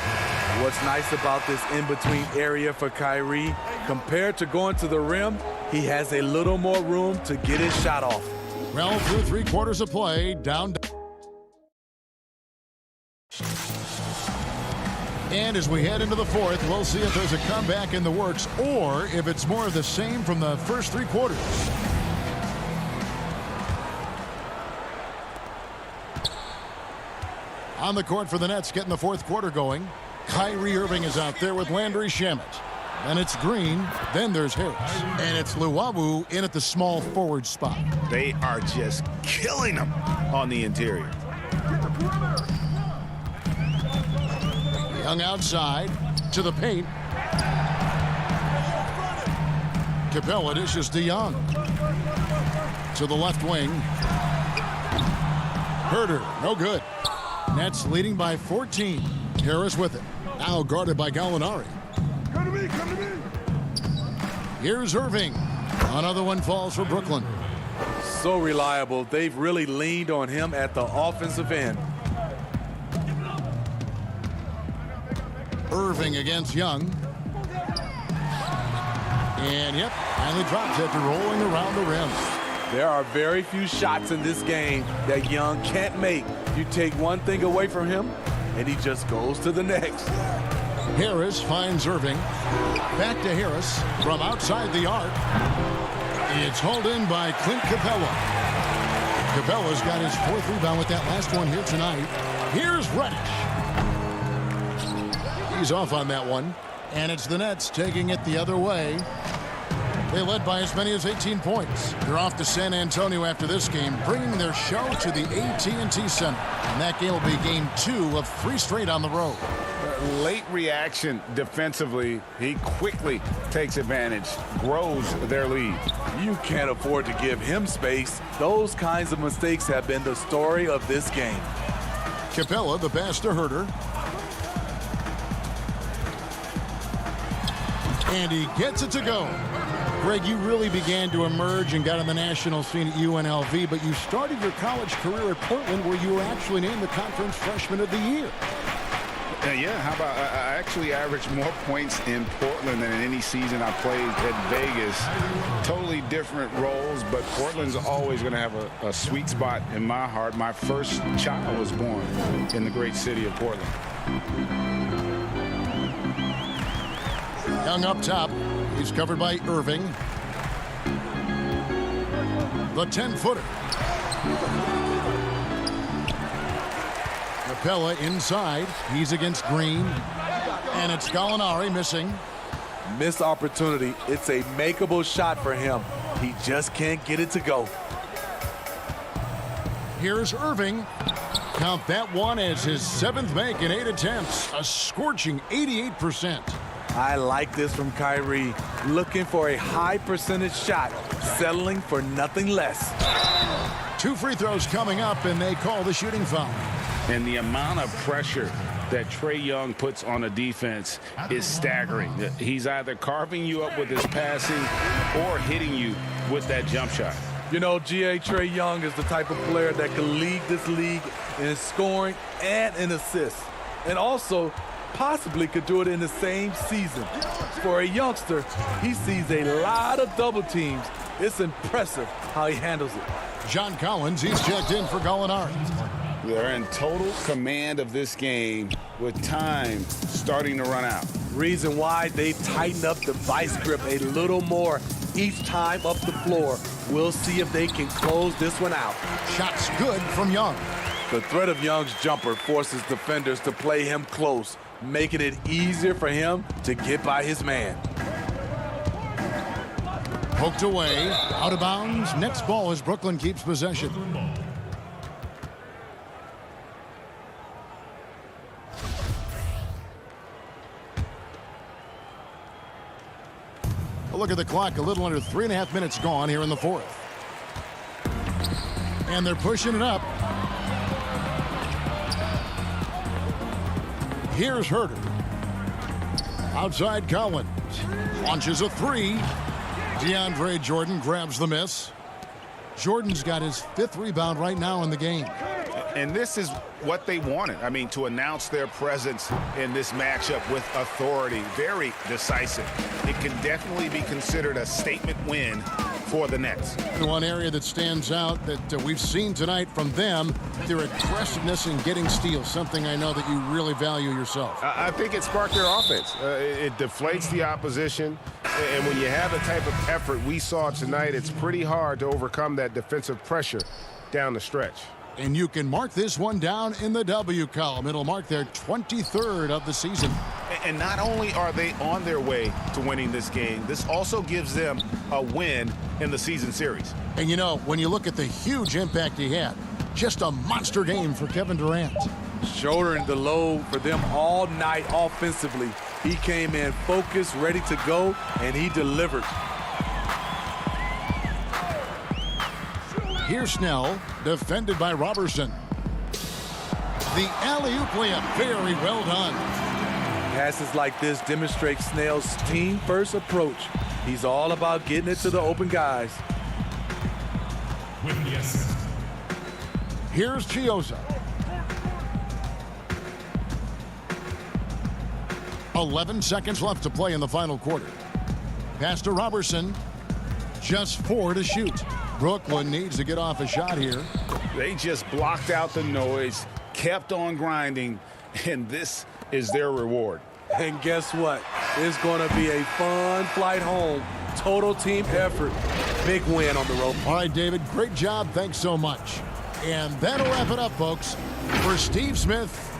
What's nice about this in-between area for Kyrie, compared to going to the rim, he has a little more room to get his shot off. Well, through 3 quarters of play, down. And as we head into the 4th, we'll see if there's a comeback in the works or if it's more of the same from the first 3 quarters. On the court for the Nets, getting the 4th quarter going. Kyrie Irving is out there with Landry Shamet. Then it's Green. Then there's Harris. And it's Luwawu in at the small forward spot. They are just killing them on the interior. Young outside to the paint. Capella dishes to Young. To the left wing. Herder, no good. Nets leading by 14. Harris with it. Now guarded by Gallinari. Come to me, come to me. Here's Irving. Another one falls for Brooklyn. So reliable. They've really leaned on him at the offensive end. Irving against Young. And yep, finally drops after rolling around the rim. There are very few shots in this game that Young can't make. You take one thing away from him, and he just goes to the next. Harris finds Irving. Back to Harris from outside the arc. It's hauled in by Clint Capella. Capella's got his 4th rebound with that last one here tonight. Here's Reddish. He's off on that one. And it's the Nets taking it the other way. They led by as many as 18 points. They're off to San Antonio after this game, bringing their show to the AT&T Center. And that game will be game 2 of 3 straight on the road. Late reaction defensively. He quickly takes advantage, grows their lead. You can't afford to give him space. Those kinds of mistakes have been the story of this game. Capella, the pass to Herder. And he gets it to go. Greg, you really began to emerge and got on the national scene at UNLV, but you started your college career at Portland, where you were actually named the Conference Freshman of the Year. Yeah, how about I actually averaged more points in Portland than in any season I played at Vegas. Totally different roles, but Portland's always going to have a sweet spot in my heart. My first child was born in the great city of Portland. Young up top. He's covered by Irving. The 10-footer. Capella inside. He's against Green. And it's Gallinari missing. Missed opportunity. It's a makeable shot for him. He just can't get it to go. Here's Irving. Count that one as his 7th make in 8 attempts. A scorching 88%. I like this from Kyrie. Looking for a high percentage shot, settling for nothing less. 2 free throws coming up, and they call the shooting foul. And the amount of pressure that Trae Young puts on a defense is staggering. He's either carving you up with his passing or hitting you with that jump shot. You know, Trae Young is the type of player that can lead this league in scoring and in assists. And also, possibly could do it in the same season. For a youngster, he sees a lot of double teams. It's impressive how he handles it. John Collins, he's checked in for Gallinari. They're in total command of this game with time starting to run out. Reason why they've tightened up the vice grip a little more each time up the floor. We'll see if they can close this one out. Shots good from Young. The threat of Young's jumper forces defenders to play him close, making it easier for him to get by his man. Poked away, out of bounds. Next ball as Brooklyn keeps possession. A look at the clock, a little under 3.5 minutes gone here in the 4th. And they're pushing it up. Here's Herder. Outside Collins. Launches a 3. DeAndre Jordan grabs the miss. Jordan's got his 5th rebound right now in the game. And this is what they wanted. I mean, to announce their presence in this matchup with authority. Very decisive. It can definitely be considered a statement win for the Nets. One area that stands out that we've seen tonight from them, their aggressiveness in getting steals, something I know that you really value yourself. I think it sparked their offense. It deflates the opposition. And when you have the type of effort we saw tonight, it's pretty hard to overcome that defensive pressure down the stretch. And you can mark this one down in the W column. It'll mark their 23rd of the season. And not only are they on their way to winning this game, this also gives them a win in the season series. And you know, when you look at the huge impact he had, just a monster game for Kevin Durant. Shouldering the load for them all night offensively. He came in focused, ready to go, and he delivered. Here's Snell, defended by Robertson. The alley-oop layup, very well done. Passes like this demonstrate Snell's team-first approach. He's all about getting it to the open guys. Here's Chioza. 11 seconds left to play in the final quarter. Pass to Robertson. Just 4 to shoot. Brooklyn needs to get off a shot here. They just blocked out the noise, kept on grinding, and this is their reward. And guess what? It's going to be a fun flight home. Total team effort. Big win on the road. All right, David, great job. Thanks so much. And that'll wrap it up, folks. For Steve Smith